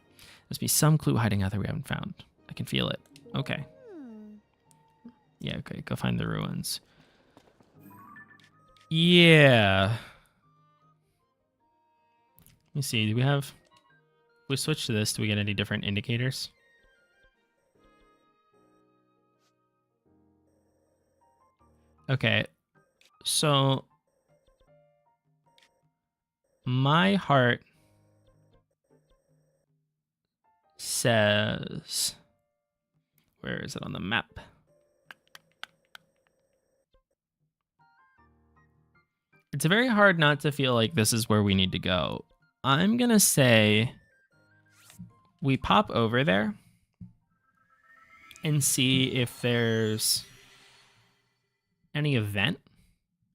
Must be some clue hiding out there we haven't found. I can feel it. Okay. Yeah, okay, go find the ruins. Yeah. Let me see, do we have... If we switch to this, do we get any different indicators? Okay, so my heart says, where is it on the map? It's very hard not to feel like this is where we need to go. I'm gonna say we pop over there and see if there's any event,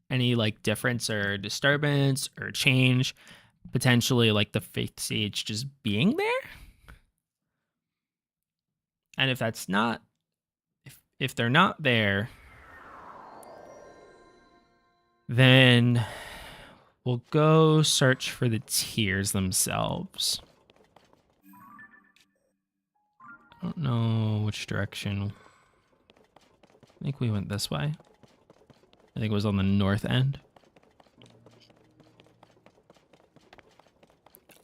any like difference or disturbance or change, potentially like the 5th sage just being there. And if that's not, if they're not there, then we'll go search for the tiers themselves. I don't know which direction. I think we went this way. I think it was on the north end.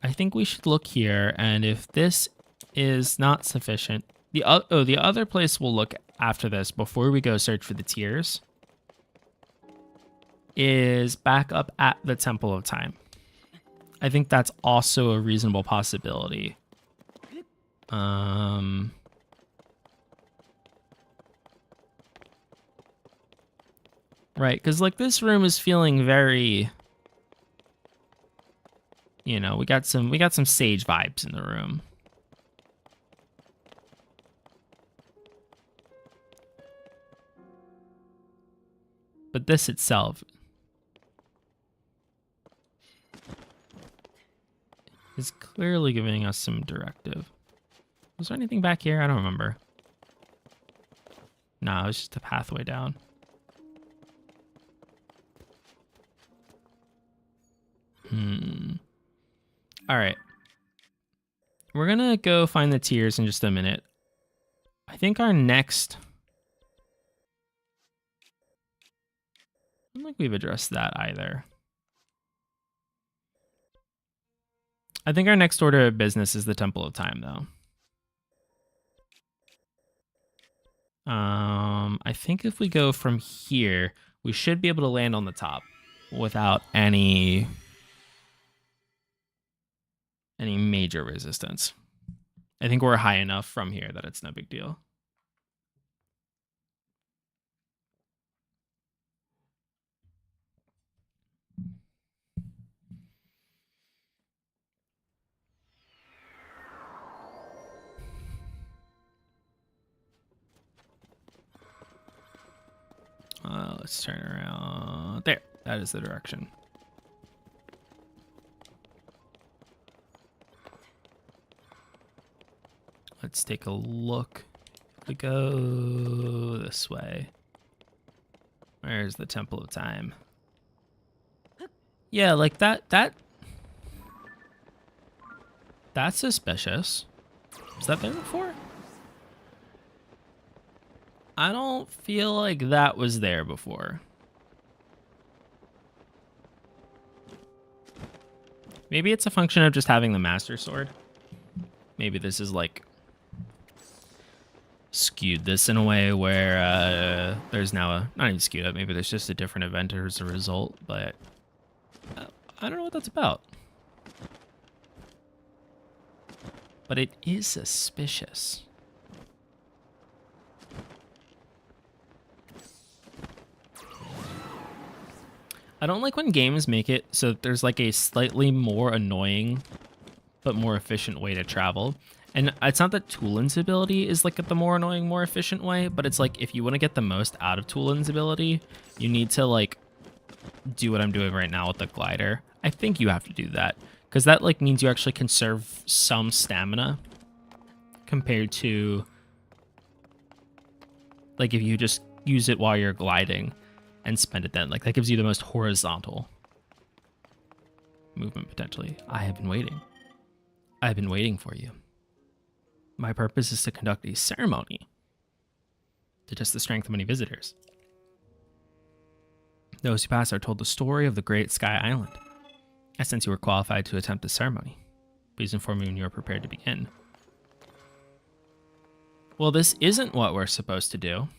I think we should look here, and if this is not sufficient, the other place we'll look after this before we go search for the tiers is back up at the Temple of Time. I think that's also a reasonable possibility. Right, because like this room is feeling very, you know, we got some sage vibes in the room. But this itself is clearly giving us some directive. Was there anything back here? I don't remember. No, it's just a pathway down. All right. We're going to go find the tears in just a minute. I think our next... I don't think we've addressed that either. I think our next order of business is the Temple of Time, though. I think if we go from here, we should be able to land on the top without any major resistance. I think we're high enough from here that it's no big deal. Let's turn around. There. That is the direction. Let's take a look. We go this way. Where's the Temple of Time? Yeah, like that's suspicious. Was that there before? I don't feel like that was there before. Maybe it's a function of just having the Master Sword. Maybe this is like skewed this in a way where there's now a, not even skewed up, maybe there's just a different event as a result, but I don't know what that's about. But it is suspicious. I don't like when games make it so that there's like a slightly more annoying but more efficient way to travel. And it's not that Tulin's ability is like the more annoying, more efficient way, but it's like if you want to get the most out of Tulin's ability, you need to like do what I'm doing right now with the glider. I think you have to do that because that like means you actually conserve some stamina compared to like if you just use it while you're gliding and spend it then. Like that gives you the most horizontal movement potentially. I have been waiting. I've been waiting for you. My purpose is to conduct a ceremony to test the strength of many visitors. Those who pass are told the story of the Great Sky Island. And since you were qualified to attempt the ceremony, please inform me when you are prepared to begin. Well, this isn't what we're supposed to do.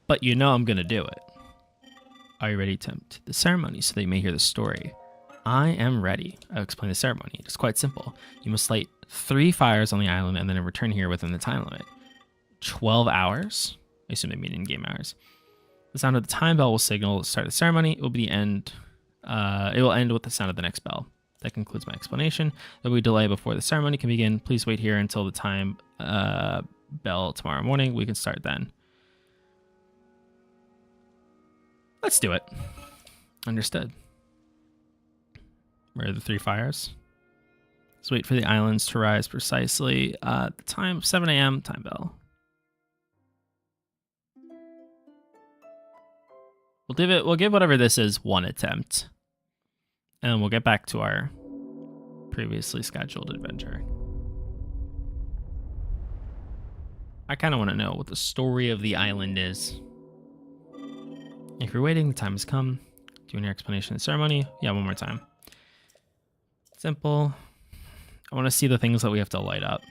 But you know I'm going to do it. Are you ready to attempt the ceremony so that you may hear the story? I am ready. I'll explain the ceremony. It's quite simple. You must light 3 fires on the island and then return here within the time limit. 12 hours? I assume they mean in-game hours. The sound of the time bell will signal the start of the ceremony. It will be the end. It will end with the sound of the next bell. That concludes my explanation. There will be a delay before the ceremony can begin. Please wait here until the time bell tomorrow morning. We can start then. Let's do it. Understood. Where are the 3 fires? Let's wait for the islands to rise precisely at the time of 7 a.m. time bell. We'll give whatever this is 1 attempt. And we'll get back to our previously scheduled adventure. I kind of want to know what the story of the island is. If you're waiting, the time has come. Doing your explanation of the ceremony. Yeah, one more time. Simple. I want to see the things that we have to light up.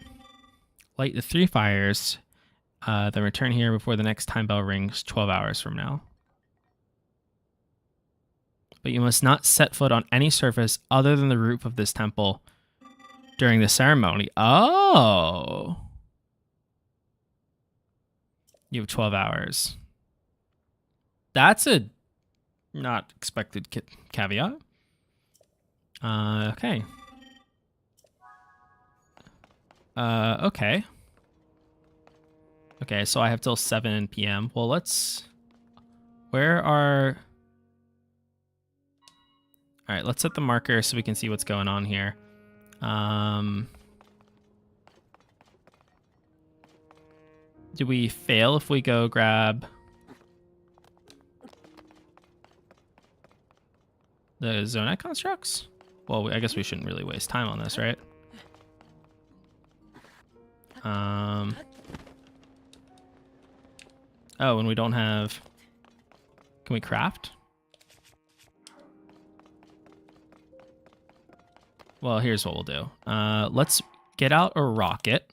Light the 3 fires, then return here before the next time bell rings 12 hours from now. But you must not set foot on any surface other than the roof of this temple during the ceremony. Oh! You have 12 hours. That's a not expected caveat. Okay. Okay. Okay, so I have till 7 p.m. Well, where are... All right, let's set the marker so we can see what's going on here. Do we fail if we go grab the Zonite constructs? Well, I guess we shouldn't really waste time on this, right? Oh, and we don't have... Can we craft? Well, here's what we'll do. Let's get out a rocket.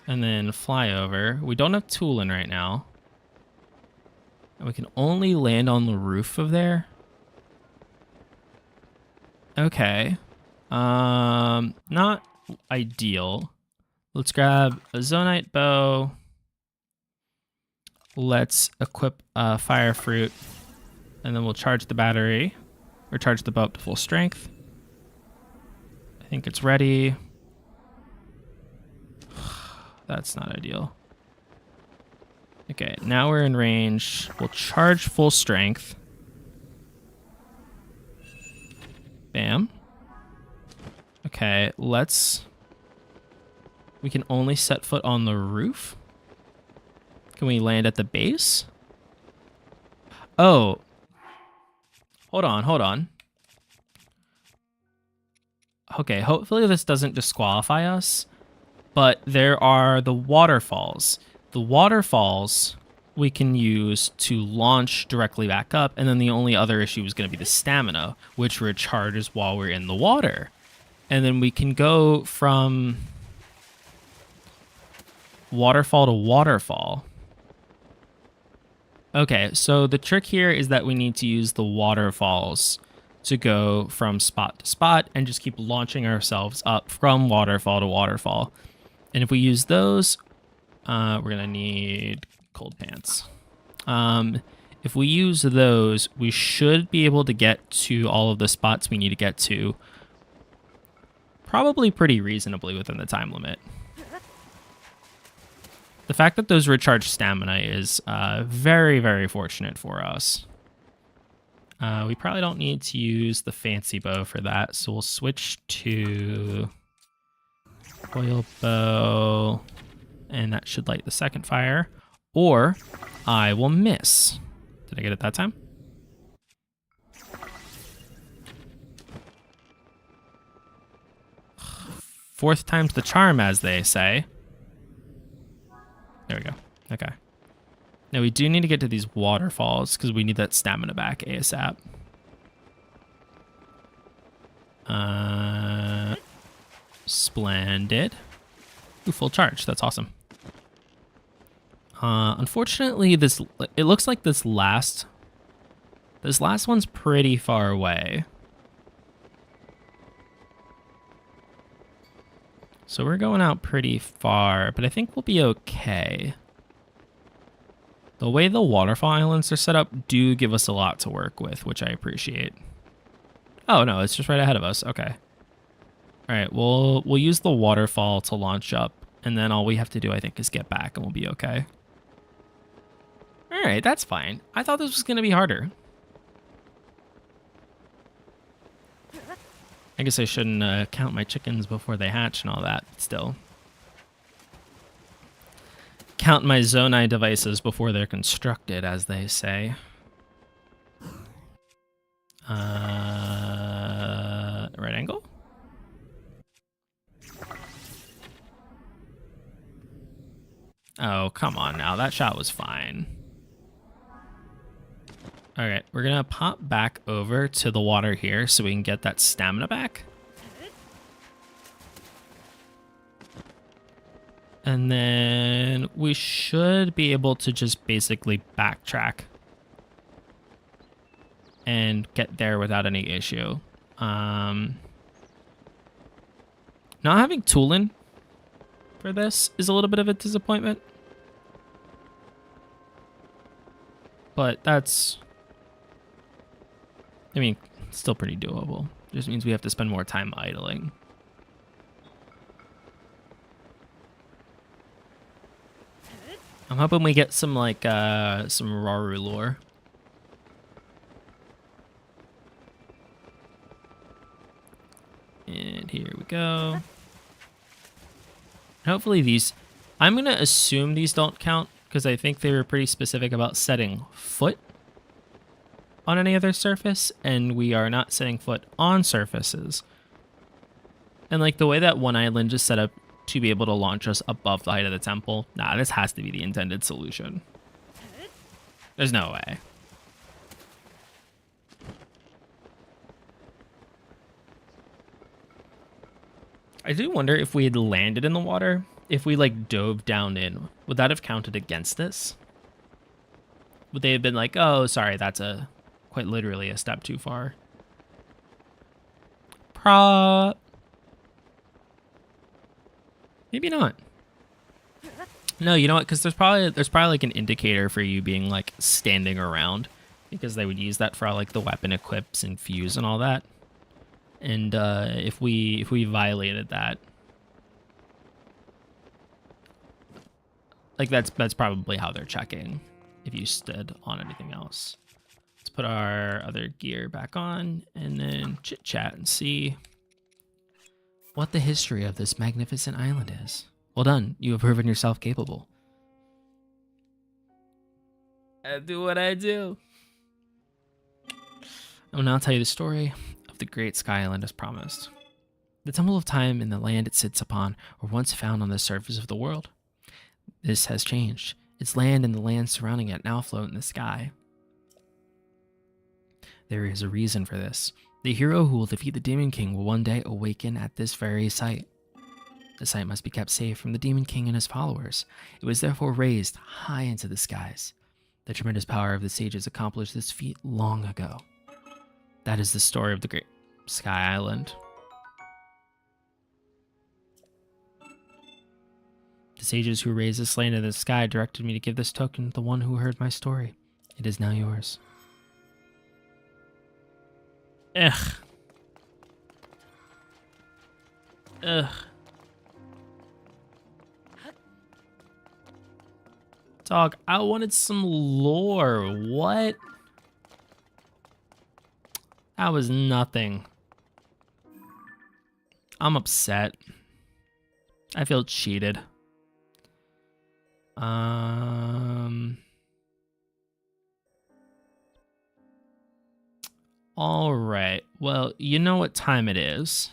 And then fly over. We don't have Titular right now. And we can only land on the roof of there. Okay. Not ideal. Let's grab a Zonite bow. Let's equip a fire fruit. And then we'll charge the battery. Or charge the bow up to full strength. I think it's ready. That's not ideal. Okay, now we're in range. We'll charge full strength. Bam. Okay, we can only set foot on the roof. Can we land at the base? Oh. Hold on. Okay, hopefully this doesn't disqualify us. But there are the waterfalls. The waterfalls we can use to launch directly back up. And then the only other issue is going to be the stamina, which recharges while we're in the water. And then we can go from waterfall to waterfall. Okay, so the trick here is that we need to use the waterfalls to go from spot to spot and just keep launching ourselves up from waterfall to waterfall. And if we use those, we're going to need cold pants. If we use those, we should be able to get to all of the spots we need to get to probably pretty reasonably within the time limit. The fact that those recharge stamina is very, very fortunate for us. We probably don't need to use the fancy bow for that, so we'll switch to coil bow, and that should light the second fire, or I will miss. Did I get it that time? Fourth time's the charm, as they say. There we go. Okay. Now we do need to get to these waterfalls because we need that stamina back ASAP. Splendid. Ooh, full charge. That's awesome. Unfortunately, it looks like this last one's pretty far away. So we're going out pretty far, but I think we'll be okay. The way the waterfall islands are set up do give us a lot to work with, which I appreciate. Oh no, it's just right ahead of us. Okay. All right, we'll use the waterfall to launch up, and then all we have to do, I think, is get back, and we'll be okay. All right, that's fine. I thought this was going to be harder. I guess I shouldn't count my chickens before they hatch and all that, but still. Count my Zonai devices before they're constructed, as they say. Right angle? Oh, come on now. That shot was fine. All right, we're going to pop back over to the water here so we can get that stamina back. And then we should be able to just basically backtrack and get there without any issue. Not having Tulin for this is a little bit of a disappointment. But that's, I mean, still pretty doable. Just means we have to spend more time idling. I'm hoping we get some like some Raru lore. And here we go. Hopefully these, I'm gonna assume these don't count because I think they were pretty specific about setting foot on any other surface, and we are not setting foot on surfaces. And like the way that one island is set up to be able to launch us above the height of the temple, nah, this has to be the intended solution. There's no way. I do wonder if we had landed in the water, if we like dove down in, would that have counted against this? Would they have been like, oh, sorry, that's quite literally a step too far? Maybe not. No, you know what? Because there's probably like an indicator for you being like standing around, because they would use that for like the weapon equips and fuse and all that. And if we violated that, like that's probably how they're checking if you stood on anything else. Let's put our other gear back on and then chit chat and see what the history of this magnificent island is. Well done, you have proven yourself capable. I do what I do. I will now tell you the story of the great Sky Island as promised. The Temple of Time and the land it sits upon were once found on the surface of the world. This has changed. Its land and the land surrounding it now float in the sky. There is a reason for this. The hero who will defeat the Demon King will one day awaken at this very site. The site must be kept safe from the Demon King and his followers. It was therefore raised high into the skies. The tremendous power of the sages accomplished this feat long ago. That is the story of the great Sky Island. The sages who raised this land in the sky directed me to give this token to the one who heard my story. It is now yours. Ugh. Ugh. Dog, I wanted some lore. What? That was nothing. I'm upset. I feel cheated. All right. Well, you know what time it is.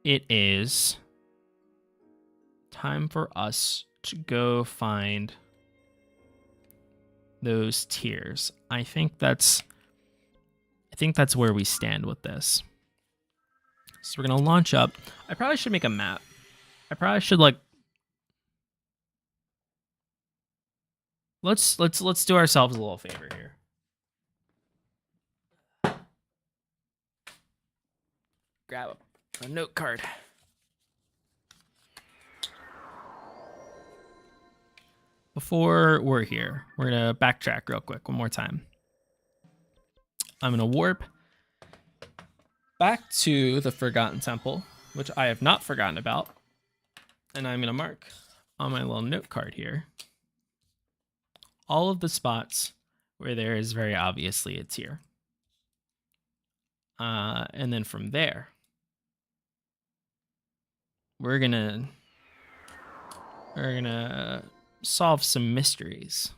It is time for us to go find those tiers. I think that's where we stand with this. So we're gonna launch up. I probably should make a map. I probably should like let's do ourselves a little favor here. Grab a note card. Before we're here, we're gonna backtrack real quick one more time. I'm gonna warp back to the Forgotten Temple, which I have not forgotten about. And I'm gonna mark on my little note card here all of the spots where there is very obviously a tier. And then from there, we're gonna solve some mysteries.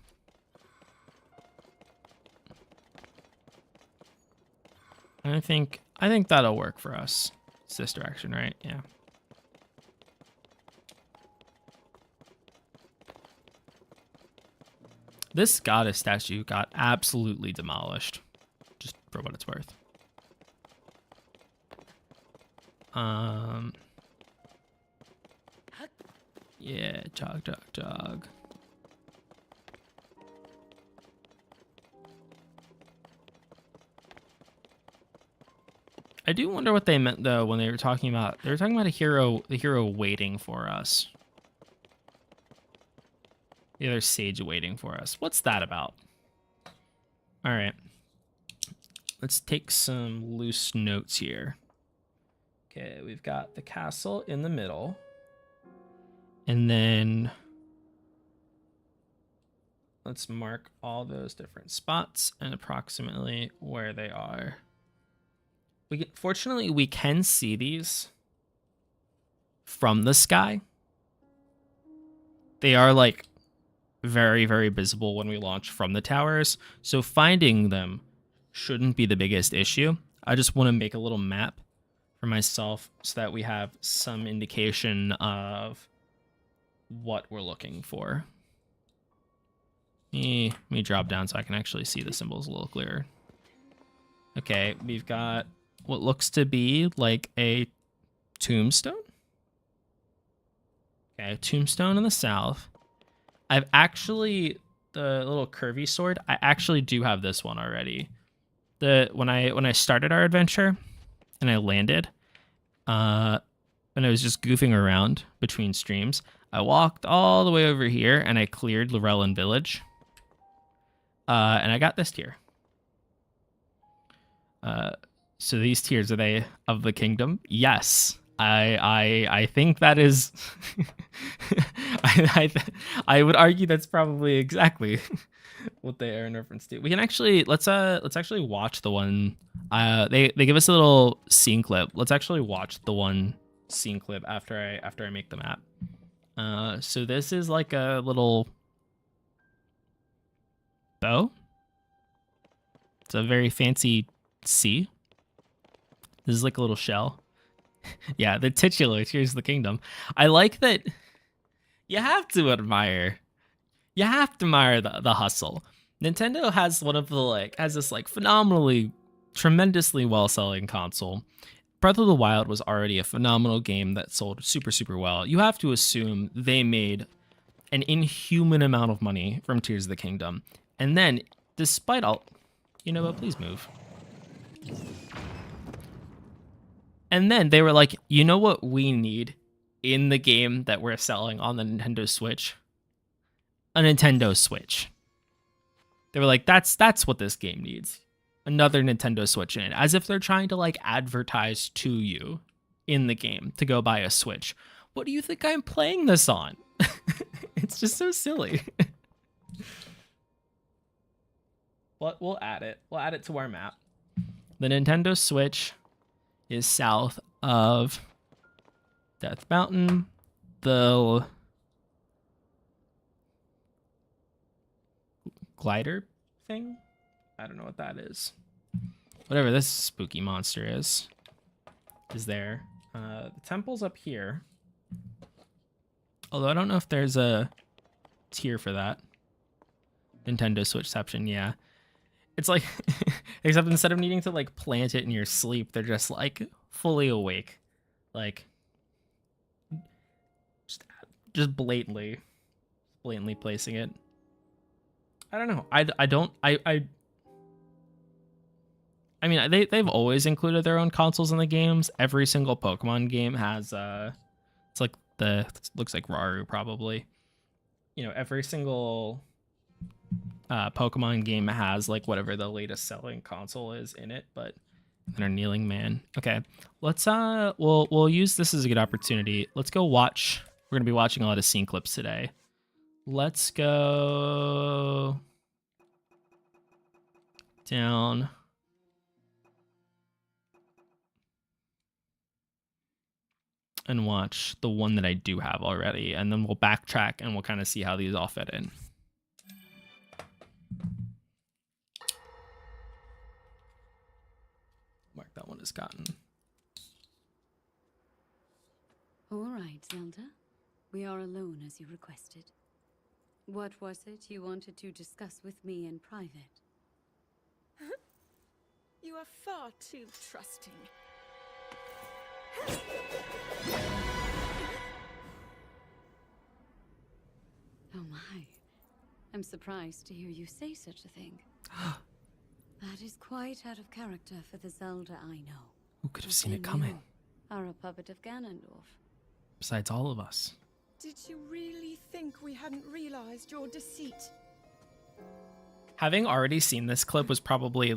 And I think that'll work for us. It's this direction, right? Yeah. This goddess statue got absolutely demolished, just for what it's worth. Yeah, jog. I do wonder what they meant though when they were talking about a hero, the hero waiting for us. The other sage waiting for us. What's that about? All right. let's take some loose notes here. Okay, we've got the castle in the middle. And then let's mark all those different spots and approximately where they are. Fortunately, we can see these from the sky. They are like very, very visible when we launch from the towers. So finding them shouldn't be the biggest issue. I just want to make a little map for myself so that we have some indication of what we're looking for. Let me drop down so I can actually see the symbols a little clearer. Okay, we've got what looks to be like a tombstone. Okay, a tombstone in the south. I've actually, the little curvy sword, I actually do have this one already. When I started our adventure and I landed, and I was just goofing around between streams, I walked all the way over here and I cleared Lorellan Village. And I got this tier. So these tiers, are they of the kingdom? Yes. I think that is I would argue that's probably exactly what they are in reference to. We can actually let's actually watch the one they give us a little scene clip. Let's actually watch the one scene clip after I make the map. So this is like a little bow. It's a very fancy C. This is like a little shell. Yeah, the titular, here's the kingdom. I like that you have to admire the hustle. Nintendo has one of the has this phenomenally, tremendously well-selling console. Breath of the Wild was already a phenomenal game that sold super, super well. You have to assume they made an inhuman amount of money from Tears of the Kingdom. And then, despite all... You know what? Please move. And then they were like, you know what we need in the game that we're selling on the Nintendo Switch? A Nintendo Switch. They were like, that's what this game needs. Another Nintendo Switch in it. As if they're trying to advertise to you in the game to go buy a Switch. What do you think I'm playing this on? It's just so silly. But we'll add it. We'll add it to our map. The Nintendo Switch is south of Death Mountain. The glider thing? I don't know what that is. Whatever this spooky monster is there. The temple's up here. Although I don't know if there's a tier for that. Nintendo Switchception, yeah. It's like, except instead of needing to plant it in your sleep, they're just fully awake. Just blatantly placing it. I don't know. I mean, they've always included their own consoles in the games. Every single Pokemon game has it's looks like Raru probably. You know, every single Pokemon game has whatever the latest selling console is in it, but then our kneeling man. Okay, let's we'll use this as a good opportunity. Let's go watch. We're gonna be watching a lot of scene clips today. Let's go down. And watch the one that I do have already, and then we'll backtrack and we'll kind of see how these all fit in. Mark that one as gotten. All right, Zelda. We are alone as you requested. What was it you wanted to discuss with me in private? You are far too trusting. Oh my. I'm surprised to hear you say such a thing. That is quite out of character for the Zelda I know. Who could have seen it coming? Are a puppet of Ganondorf. Besides all of us. Did you really think we hadn't realized your deceit? Having already seen this clip was probably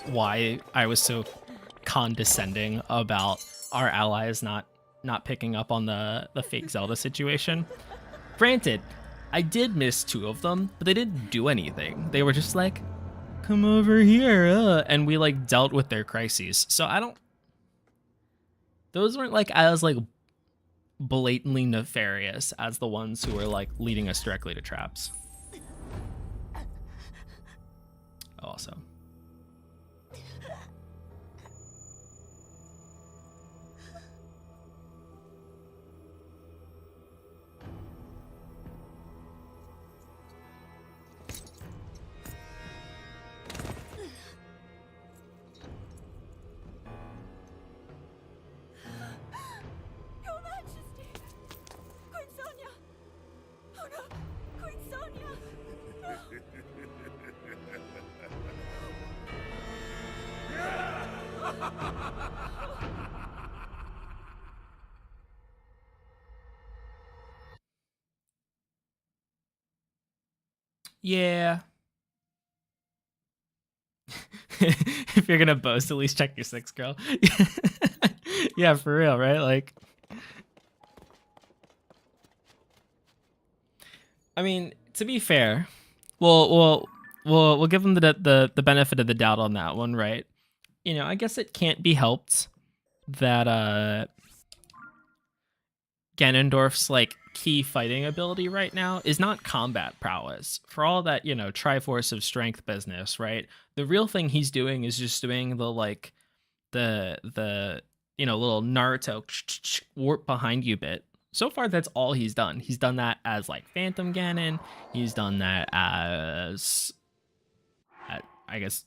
why I was so condescending about our allies not picking up on the fake Zelda situation. Granted, I did miss 2 of them, but they didn't do anything. They were just like, come over here, and we like dealt with their crises. So I don't. Those weren't like as like blatantly nefarious as the ones who were like leading us directly to traps. Also. Your Majesty! Queen Sonia! Oh no! Queen Sonia! Yeah. If you're gonna boast, at least check your 6, girl. Yeah, for real, right? Like, I mean, to be fair, we'll give them the benefit of the doubt on that one, right? You know, I guess it can't be helped that Ganondorf's like key fighting ability right now is not combat prowess. For all that, you know, Triforce of Strength business, right? The real thing he's doing is just doing the like the you know, little Naruto warp behind you bit. So far that's all he's done. He's done that as like Phantom Ganon. He's done that as I guess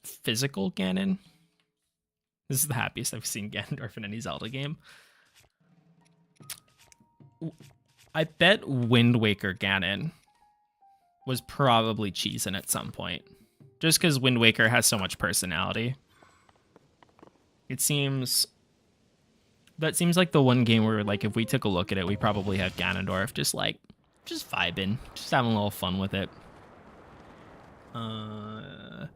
physical Ganon. This is the happiest I've seen Ganondorf in any Zelda game. I bet Wind Waker Ganon was probably cheesing at some point. Just because Wind Waker has so much personality. It seems... That seems like the one game where, like, if we took a look at it, we probably have Ganondorf just, like, just vibing. Just having a little fun with it. Alright.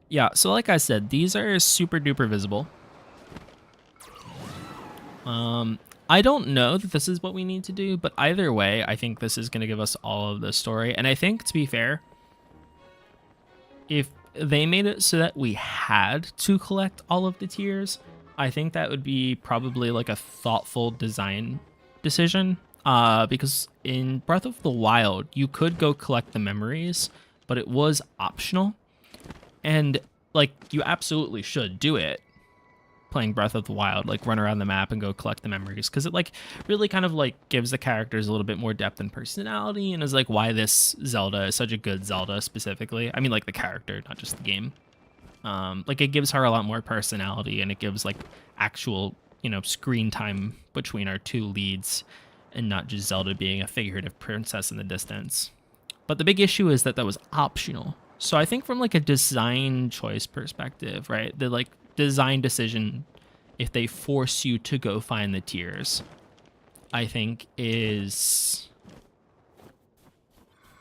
Yeah, so like I said, these are super duper visible. I don't know that this is what we need to do, but either way, I think this is going to give us all of the story. And I think, to be fair, if they made it so that we had to collect all of the tiers, I think that would be probably like a thoughtful design decision. Because in Breath of the Wild, you could go collect the memories, but it was optional. And, like, you absolutely should do it. Playing Breath of the Wild, like run around the map and go collect the memories, because it like really kind of like gives the characters a little bit more depth and personality, and is like why this Zelda is such a good Zelda specifically. I mean, like the character, not just the game. Like it gives her a lot more personality, and it gives like actual, you know, screen time between our 2 leads, and not just Zelda being a figurative princess in the distance. But the big issue is that that was optional. So I think from like a design choice perspective, right, the like design decision, if they force you to go find the tiers, I think is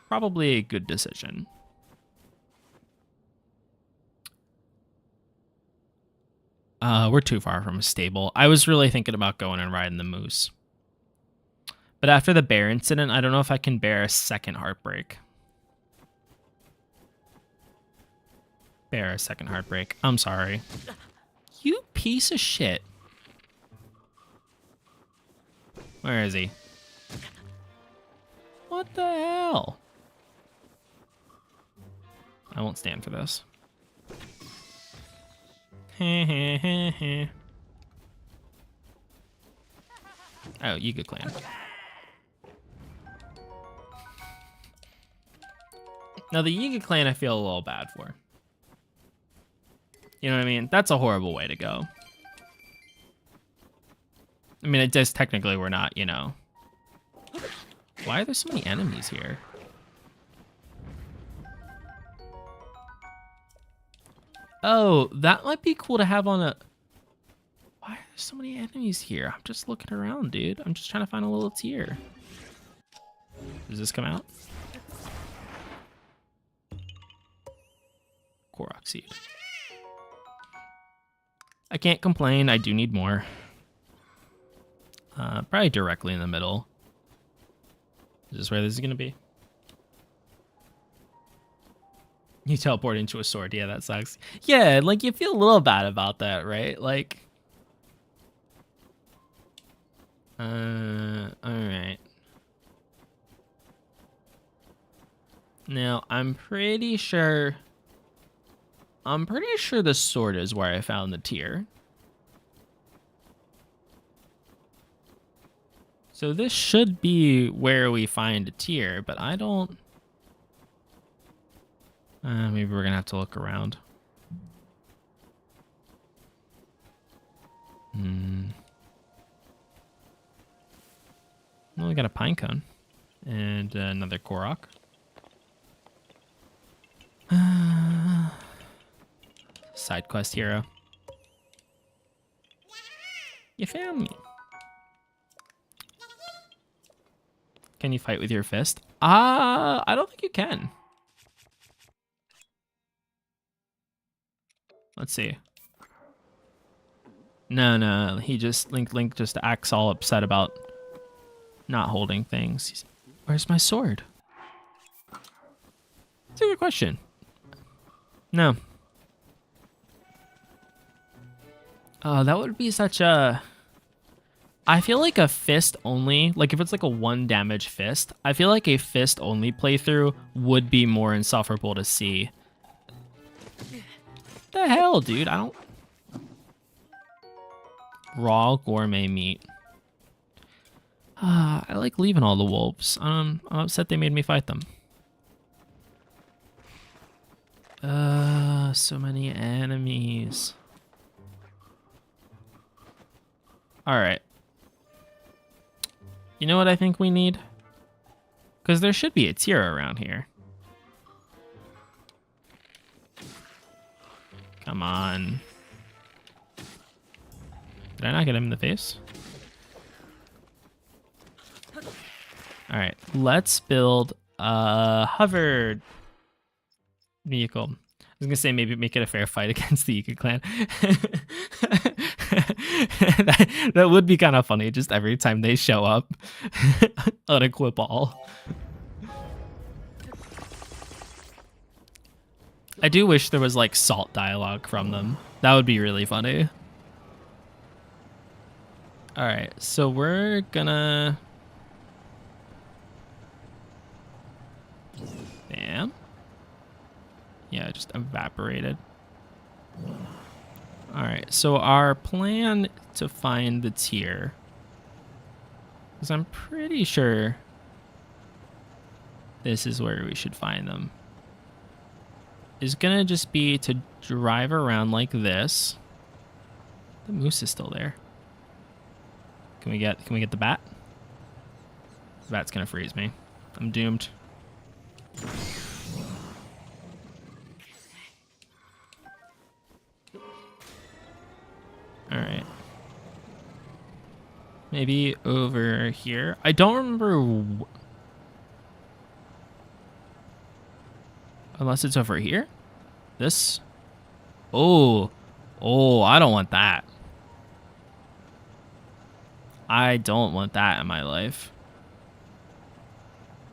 probably a good decision. We're too far from a stable. I was really thinking about going and riding the moose. But after the bear incident, I don't know if I can bear a second heartbreak. Bear a second heartbreak. I'm sorry. You piece of shit. Where is he? What the hell? I won't stand for this. Oh, Yiga clan. Now the Yiga clan I feel a little bad for. You know what I mean? That's a horrible way to go. I mean, it does technically, we're not, you know. Why are there so many enemies here? Oh, that might be cool to have on a... Why are there so many enemies here? I'm just looking around, dude. I'm just trying to find a little tier. Does this come out? Succeed. I can't complain. I do need more. Probably directly in the middle. Is this where this is going to be? You teleport into a sword. Yeah, that sucks. Yeah, like, you feel a little bad about that, right? Like... alright. Now, I'm pretty sure the sword is where I found the tier. So this should be where we find a tier, but I don't... maybe we're gonna have to look around. Well, we got a pine cone. And another Korok. Side quest hero. You found me. Can you fight with your fist? I don't think you can. Let's see. No, he just Link just acts all upset about not holding things. Where's my sword? That's a good question. No. Oh, that would be such a... I feel like a fist only, like if it's like a 1 damage fist, I feel like a fist only playthrough would be more insufferable to see. The hell, dude? I don't... Raw gourmet meat. I like leaving all the wolves. I'm upset they made me fight them. So many enemies. Alright. You know what I think we need? Because there should be a tier around here. Come on. Did I not get him in the face? Alright, let's build a hover vehicle. I was gonna say maybe make it a fair fight against the Ika clan. that would be kind of funny, just every time they show up. Unequip all. I do wish there was like salt dialogue from them. That would be really funny. Alright, so we're gonna... Bam. Yeah, just evaporated. Alright, so our plan to find the tier, because I'm pretty sure this is where we should find them, is gonna just be to drive around like this. The moose is still there. Can we get the bat? The bat's gonna freeze me. I'm doomed. Alright. Maybe over here. I don't remember... Unless it's over here? This? Oh. Oh, I don't want that. I don't want that in my life.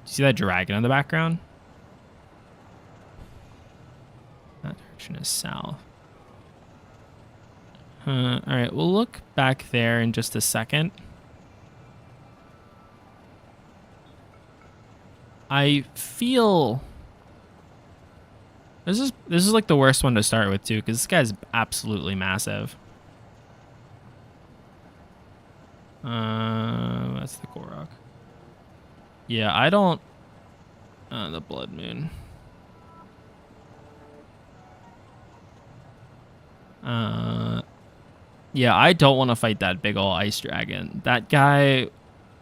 Do you see that dragon in the background? That direction is south. Alright, we'll look back there in just a second. I feel... This is like the worst one to start with too, because this guy's absolutely massive. That's the Korok. Yeah, I don't... the Blood Moon. Yeah, I don't want to fight that big ol' ice dragon. That guy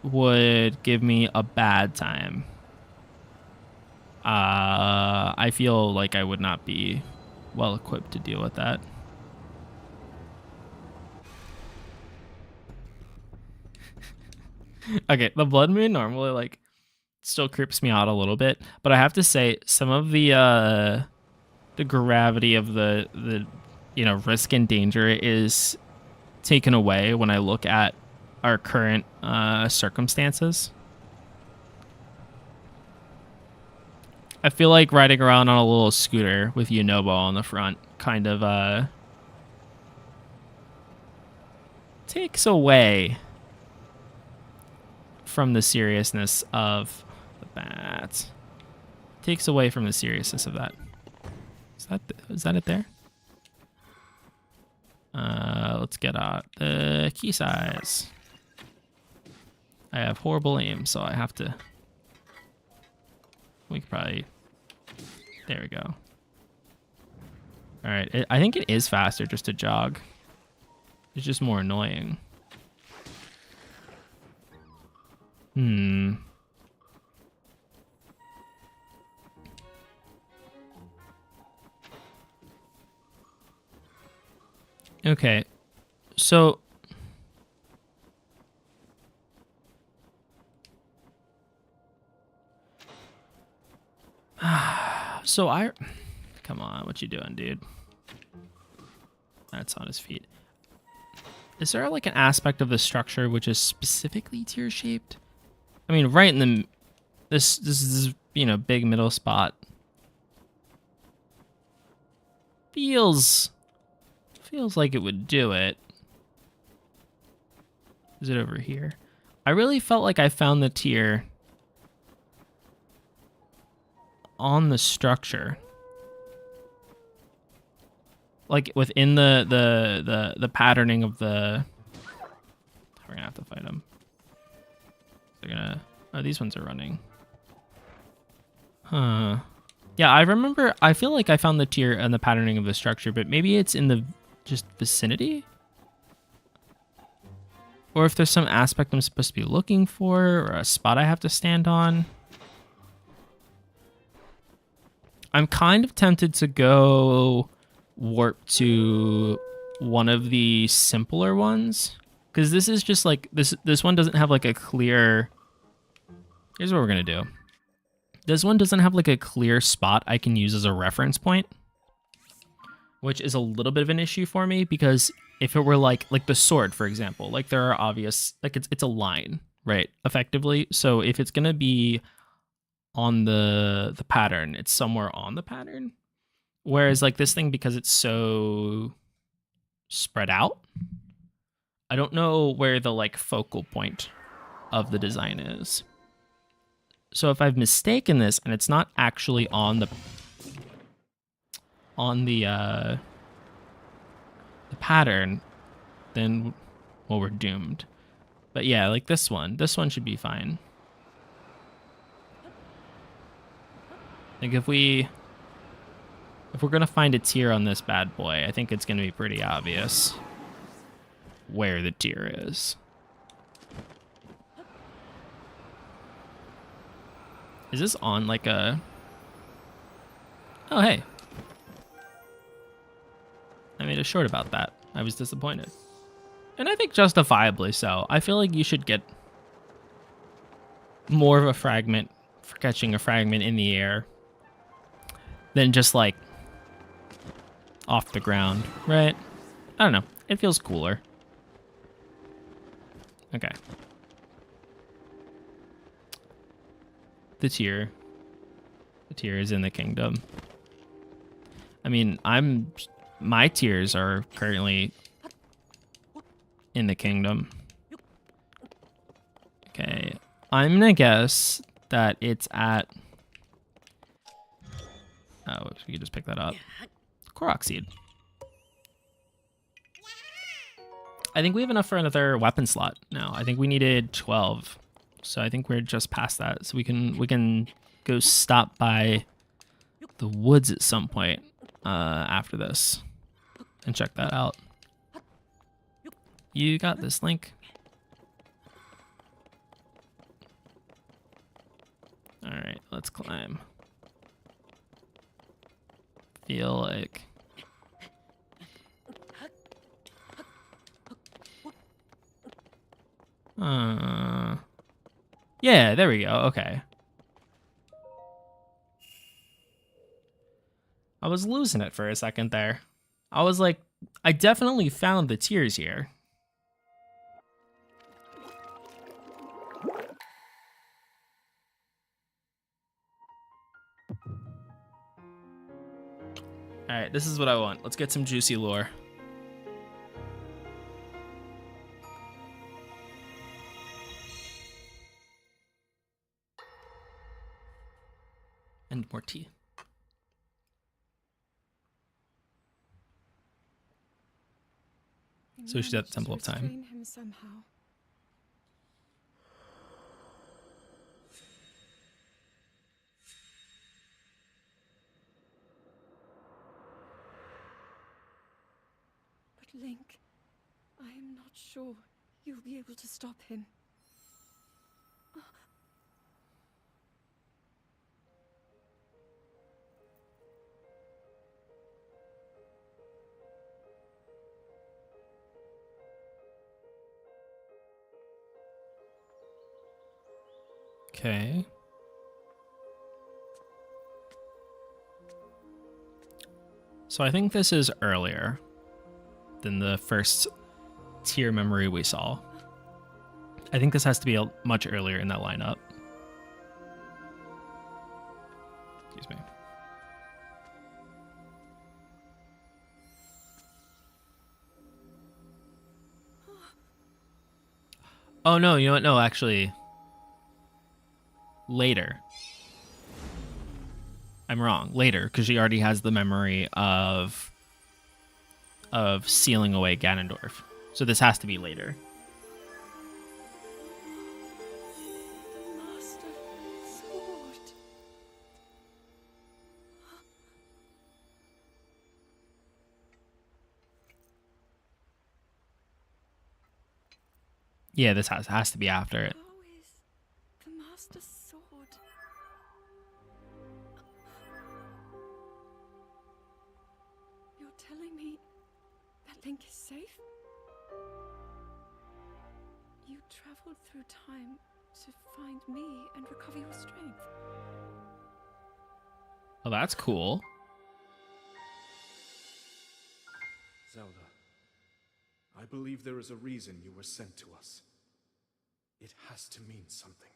would give me a bad time. I feel like I would not be well equipped to deal with that. Okay, the Blood Moon normally like still creeps me out a little bit, but I have to say some of the gravity of the risk and danger is taken away when I look at our current circumstances. I feel like riding around on a little scooter with Yunobo on the front kind of takes away from the seriousness of the bat. Takes away from the seriousness of that. Is that it there? Let's get out the key size. I have horrible aim, so I have to... We could probably... There we go. Alright, I think it is faster just to jog. It's just more annoying. Okay, so... Come on, what you doing, dude? That's on his feet. Is there like an aspect of the structure which is specifically tier shaped? I mean, right in the... This is, big middle spot. Feels like it would do it. Is it over here? I really felt like I found the tier on the structure. Like within the patterning of the... We're gonna have to fight them. They're gonna... Oh, these ones are running. Huh. Yeah, I feel like I found the tier and the patterning of the structure, but maybe it's in the just vicinity? Or if there's some aspect I'm supposed to be looking for, or a spot I have to stand on. I'm kind of tempted to go warp to one of the simpler ones, because this is just like this one doesn't have like a clear... Here's what we're gonna do. This one doesn't have like a clear spot I can use as a reference point, which is a little bit of an issue for me, because if it were like the sword, for example, like there are obvious, like it's a line, right? Effectively. So if it's gonna be on the pattern, it's somewhere on the pattern. Whereas like this thing, because it's so spread out, I don't know where the like focal point of the design is. So if I've mistaken this and it's not actually on the pattern, then, well, we're doomed. But yeah, like this one should be fine. Like if we're gonna find a tier on this bad boy, I think it's gonna be pretty obvious where the tier is. Is this on like a... Oh, hey. I made a short about that. I was disappointed. And I think justifiably so. I feel like you should get more of a fragment for catching a fragment in the air than just like off the ground, right? I don't know. It feels cooler. Okay. The tier is in the kingdom. I mean, my tiers are currently in the kingdom. Okay, I'm gonna guess that it's at... Oh, we could just pick that up. Korok seed. I think we have enough for another weapon slot now. I think we needed 12. So I think we're just past that. So we can go stop by the woods at some point after this and check that out. You got this, Link. All right, let's climb. Feel like... Yeah, there we go. Okay. I was losing it for a second there. I was like, I definitely found the tears here. All right, this is what I want. Let's get some juicy lore. And more tea. So she's at the Temple of Time. Restrain him somehow. But Link, I am not sure you'll be able to stop him. Okay. So I think this is earlier than the first tier memory we saw. I think this has to be much earlier in that lineup. Excuse me. Oh, no, you know what? No, actually. Later. I'm wrong. Later, because she already has the memory of sealing away Ganondorf. So this has to be later. The Master Sword. Yeah, this has to be after it. How is the Master Sword? You're telling me that Link is safe? You traveled through time to find me and recover your strength. Oh, that's cool. Zelda, I believe there is a reason you were sent to us. It has to mean something.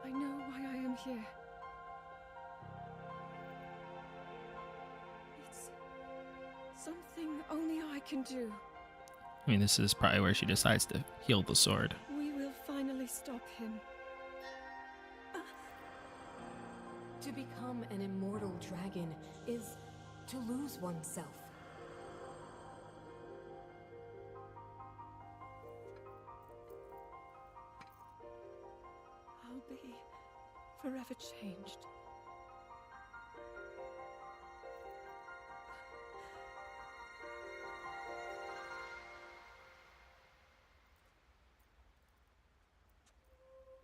I know why I am here. It's something only I can do. I mean, this is probably where she decides to heal the sword. We will finally stop him. To become an immortal dragon is to lose oneself. I'll be forever changed.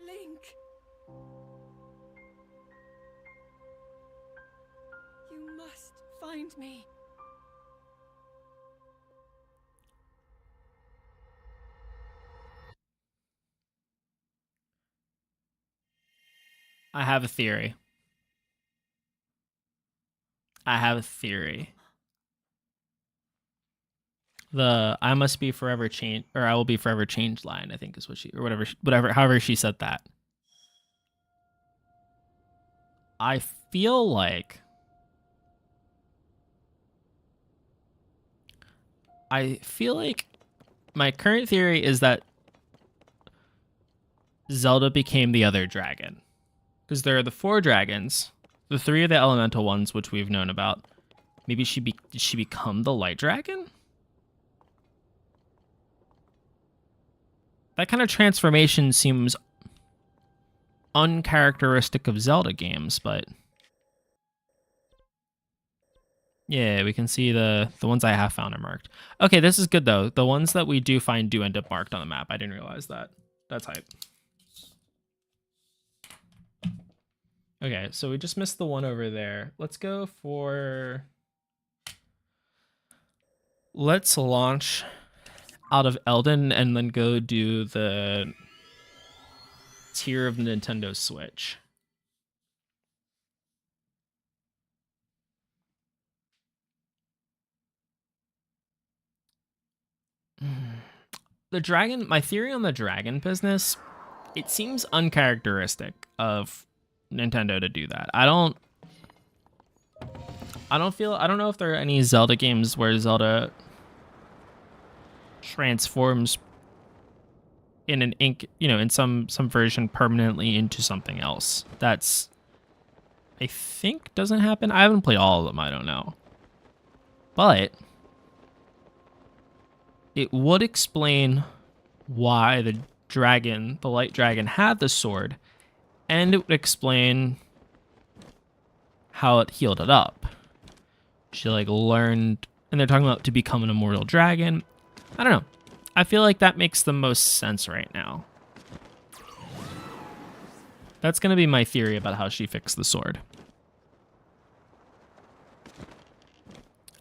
Link! You must find me. I have a theory. The "I must be forever changed" or "I will be forever changed" line, I think, is what she, or whatever, however she said that. I feel like my current theory is that Zelda became the other dragon. Because there are the 4 dragons, the 3 are the elemental ones, which we've known about. Maybe did she become the light dragon? That kind of transformation seems uncharacteristic of Zelda games, but yeah, we can see the ones I have found are marked. Okay, this is good though. The ones that we do find do end up marked on the map. I didn't realize that. That's hype. Okay, so we just missed the one over there. Let's go for... Let's launch out of Eldin and then go do the tier of the Nintendo Switch. The dragon, my theory on the dragon business, it seems uncharacteristic of Nintendo to do that. I don't know if there are any Zelda games where Zelda transforms in an in some version permanently into something else. That's, I think, doesn't happen. I haven't played all of them, I don't know. But it would explain why the light dragon had the sword, and it would explain how it healed it up. She like learned, and they're talking about to become an immortal dragon. I don't know. I feel like that makes the most sense right now. That's going to be my theory about how she fixed the sword.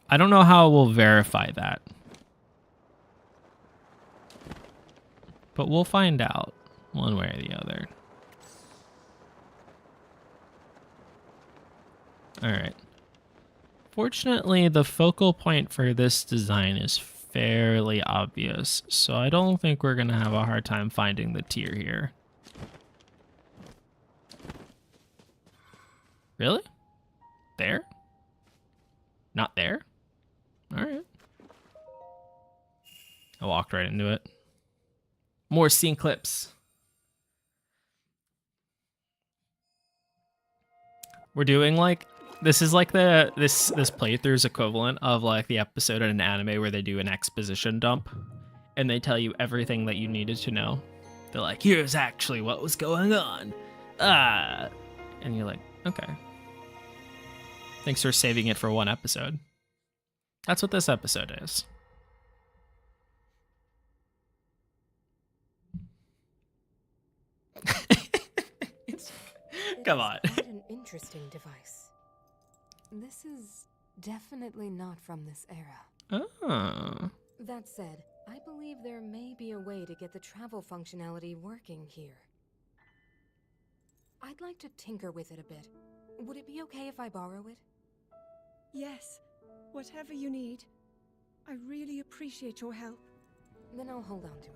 I don't know how we'll verify that, but we'll find out one way or the other. All right. Fortunately, the focal point for this design is fairly obvious, so I don't think we're going to have a hard time finding the tier here. Really? There? Not there? All right. I walked right into it. More scene clips. We're doing like, this is like this playthrough's equivalent of like the episode in an anime where they do an exposition dump and they tell you everything that you needed to know. They're like, here's actually what was going on. And you're like, okay. Thanks for saving it for one episode. That's what this episode is. Come on. Quite an interesting device. This is definitely not from this era. Oh. That said, I believe there may be a way to get the travel functionality working here. I'd like to tinker with it a bit. Would it be okay if I borrow it? Yes, whatever you need. I really appreciate your help. Then I'll hold on to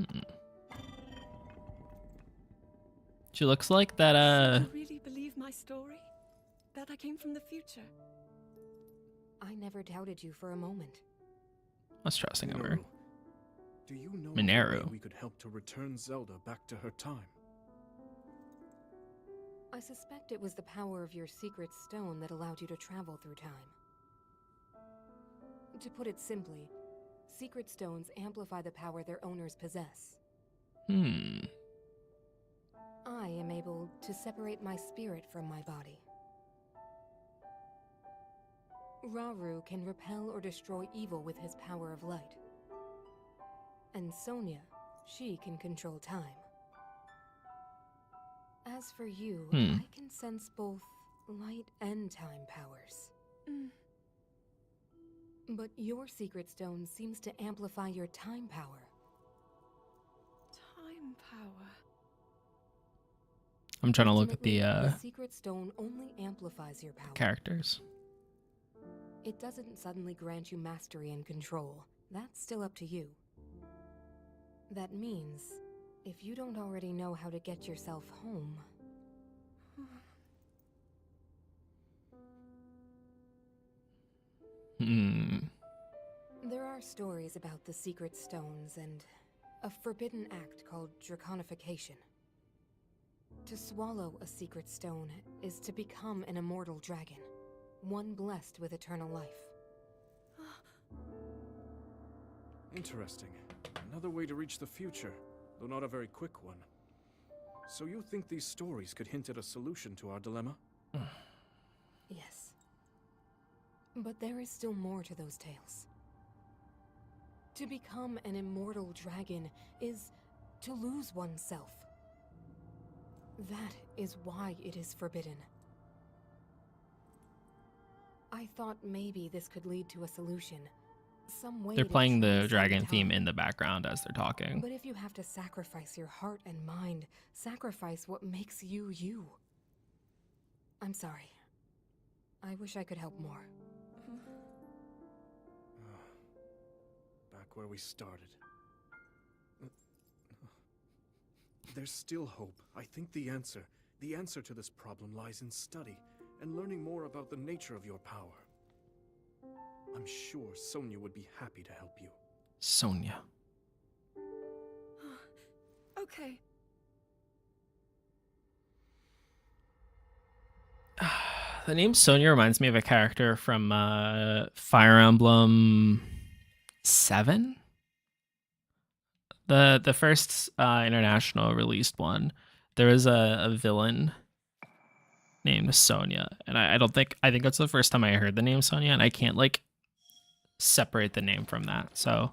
it. She looks like that, Do you really believe my story? That I came from the future? I never doubted you for a moment. What's trusting of her? Do you know Mineru. a way we could help to return Zelda back to her time? I suspect it was the power of your secret stone that allowed you to travel through time. To put it simply, secret stones amplify the power their owners possess. I am able to separate my spirit from my body. Rauru can repel or destroy evil with his power of light. And Sonia, she can control time. As for you, I can sense both light and time powers. But your secret stone seems to amplify your time power. Time power. I'm trying to look at the secret stone only amplifies your power. characters. It doesn't suddenly grant you mastery and control. That's still up to you. That means, if you don't already know how to get yourself home... There are stories about the secret stones and a forbidden act called draconification. To swallow a secret stone is to become an immortal dragon, one blessed with eternal life. Interesting. Another way to reach the future, though not a very quick one. So you think these stories could hint at a solution to our dilemma? Yes. But there is still more to those tales. To become an immortal dragon is to lose oneself. That is why it is forbidden. I thought maybe this could lead to a solution. some way They're to playing the truly dragon save theme time. in the background as they're talking. But if you have to sacrifice your heart and mind, sacrifice what makes you you. I'm sorry. I wish I could help more. Back where we started. There's still hope. I think the answer to this problem lies in study and learning more about the nature of your power. I'm sure Sonia would be happy to help you. Sonia. Okay. The name Sonia reminds me of a character from Fire Emblem 7? The first international released one. There was a villain named Sonia, and I think that's the first time I heard the name Sonia, and I can't like separate the name from that. So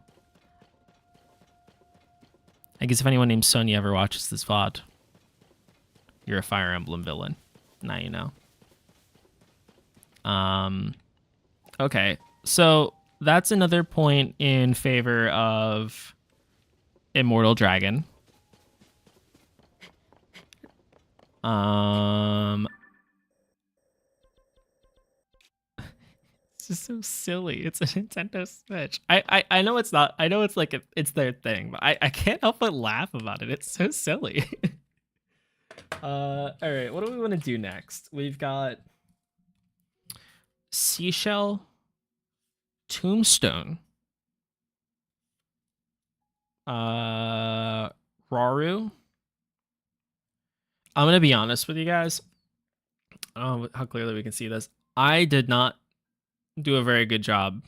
I guess if anyone named Sonia ever watches this VOD, you're a Fire Emblem villain. Now you know. Okay, so that's another point in favor of Immortal Dragon. It's just so silly. It's a Nintendo Switch. I know it's not. I know it's like it's their thing, but I can't help but laugh about it. It's so silly. All right, what do we want to do next? We've got Seashell, Tombstone, Raru. I'm gonna be honest with you guys. I don't know how clearly we can see this. I did not do a very good job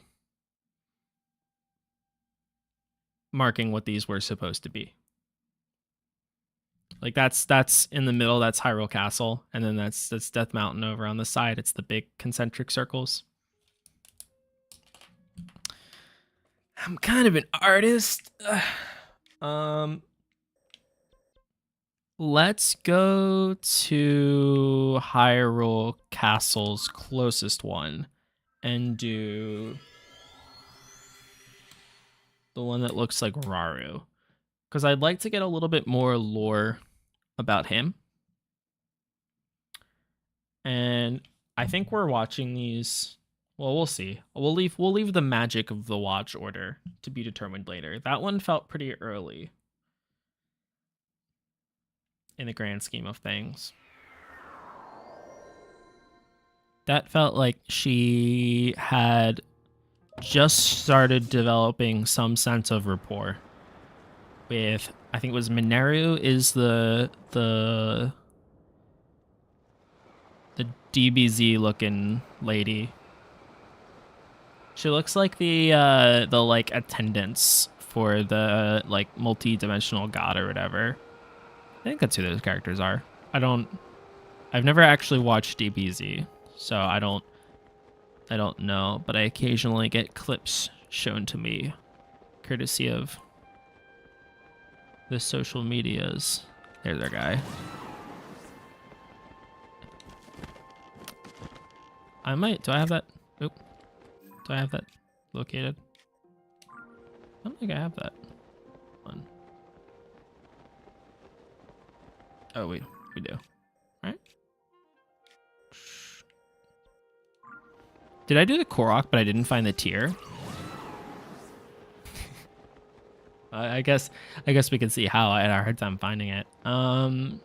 marking what these were supposed to be. Like that's in the middle, that's Hyrule Castle, and then that's Death Mountain over on the side. It's the big concentric circles. I'm kind of an artist. Let's go to Hyrule Castle's closest one and do the one that looks like Raru, because I'd like to get a little bit more lore about him. And I think we're watching these. Well, we'll see. We'll leave the magic of the watch order to be determined later. That one felt pretty early in the grand scheme of things. That felt like she had just started developing some sense of rapport with, I think it was Mineru is the DBZ looking lady. She looks like the like attendants for the like multi-dimensional god or whatever. I think that's who those characters are. I've never actually watched DBZ, so I don't know, but I occasionally get clips shown to me courtesy of the social medias. There's our guy. Do I have that? Oop. Do I have that located? I don't think I have that one. Oh, wait, we do. All right. Did I do the Korok, but I didn't find the tier? I guess we can see how I had a hard time finding it. On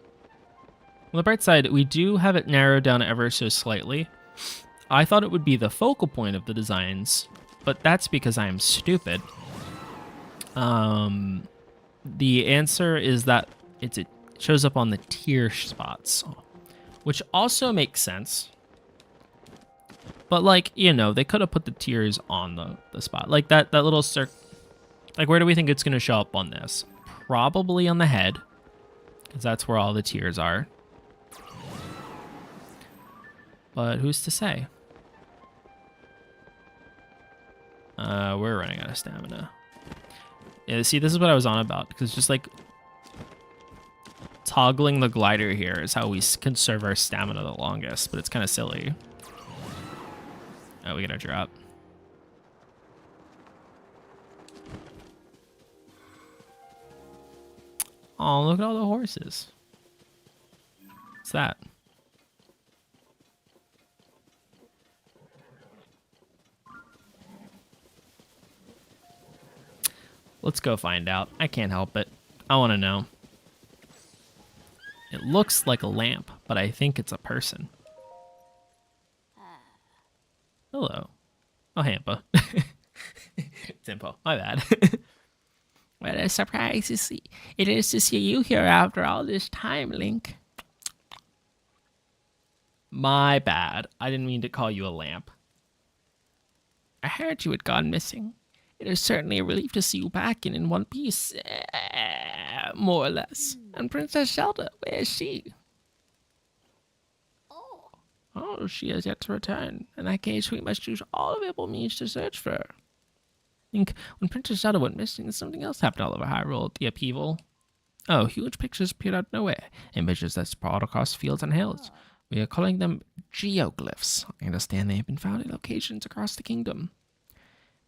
the bright side, we do have it narrowed down ever so slightly. I thought it would be the focal point of the designs, but that's because I'm stupid. The answer is that it shows up on the tier spots, which also makes sense. But like, you know, they could have put the tiers on the spot. Like that little circle. Like, where do we think it's going to show up on this? Probably on the head, because that's where all the tiers are. But who's to say? We're running out of stamina. Yeah, see, this is what I was on about, because just like toggling the glider here is how we conserve our stamina the longest, but it's kind of silly. Oh, we gotta drop. Oh, look at all the horses. What's that? Let's go find out. I can't help it. I want to know. It looks like a lamp, but I think it's a person. Hello. Oh, Hampa. Tempo. My bad. What a surprise to see. It is to see you here after all this time, Link. My bad. I didn't mean to call you a lamp. I heard you had gone missing. It is certainly a relief to see you back and in one piece, more or less. And Princess Zelda, where is she? Oh, she has yet to return. In that case, we must use all available means to search for her. I think when Princess Zelda went missing, something else happened all over Hyrule. The upheaval. Oh, huge pictures appeared out of nowhere. Images that sprawled across fields and hills. We are calling them geoglyphs. I understand they have been found in locations across the kingdom.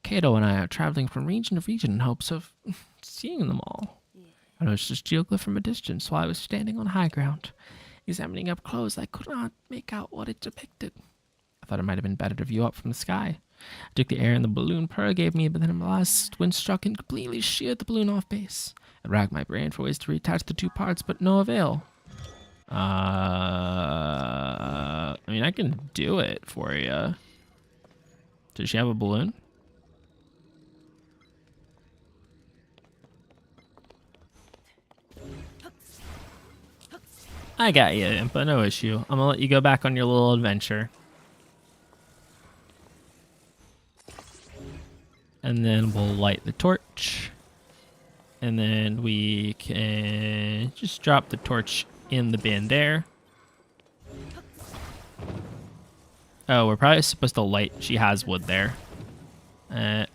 Kato and I are traveling from region to region in hopes of seeing them all. I noticed this geoglyph from a distance while I was standing on high ground. Examining up close, I could not make out what it depicted. I thought it might have been better to view up from the sky. I took the air and the balloon Purr gave me, but then a blast wind struck and completely sheared the balloon off base. I racked my brain for ways to reattach the two parts, but no avail. I mean, I can do it for you. Does she have a balloon? I got you, Impa, no issue. I'm gonna let you go back on your little adventure. And then we'll light the torch. And then we can just drop the torch in the bin there. Oh, we're probably supposed to light. She has wood there. Alright.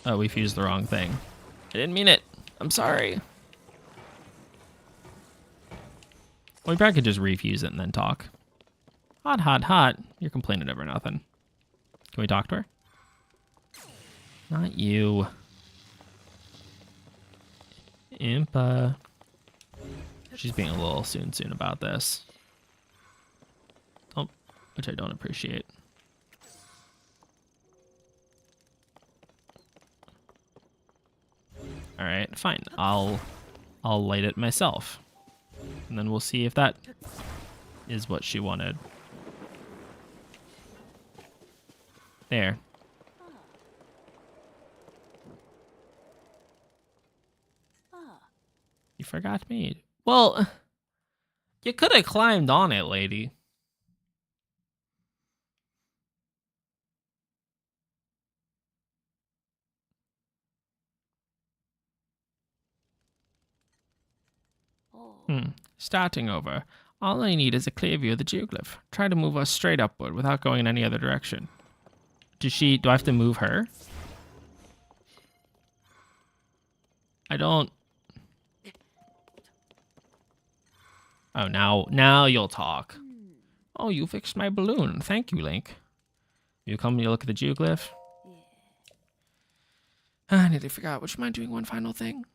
Oh, we fused the wrong thing. I didn't mean it. I'm sorry. We probably could just refuse it and then talk. Hot, hot, hot. You're complaining over nothing. Can we talk to her? Not you. Impa. She's being a little soon about this. Oh, which I don't appreciate. All right, fine. I'll light it myself. And then we'll see if that is what she wanted. There. You forgot me. Well, you could have climbed on it, lady. Starting over. All I need is a clear view of the geoglyph. Try to move us straight upward without going in any other direction. Do I have to move her? I don't. Oh, now you'll talk. Oh, you fixed my balloon. Thank you, Link. You come to look at the geoglyph? I nearly forgot. Would you mind doing one final thing?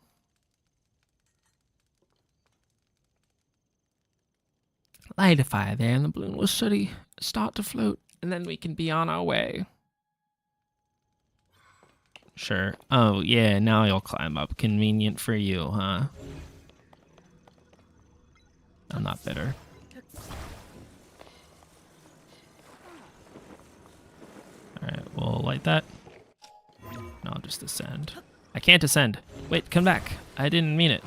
Light a fire there, and the balloon will surely start to float, and then we can be on our way. Sure. Oh, yeah, now you'll climb up. Convenient for you, huh? I'm not bitter. Alright, we'll light that. No, I'll just ascend. I can't ascend. Wait, come back. I didn't mean it.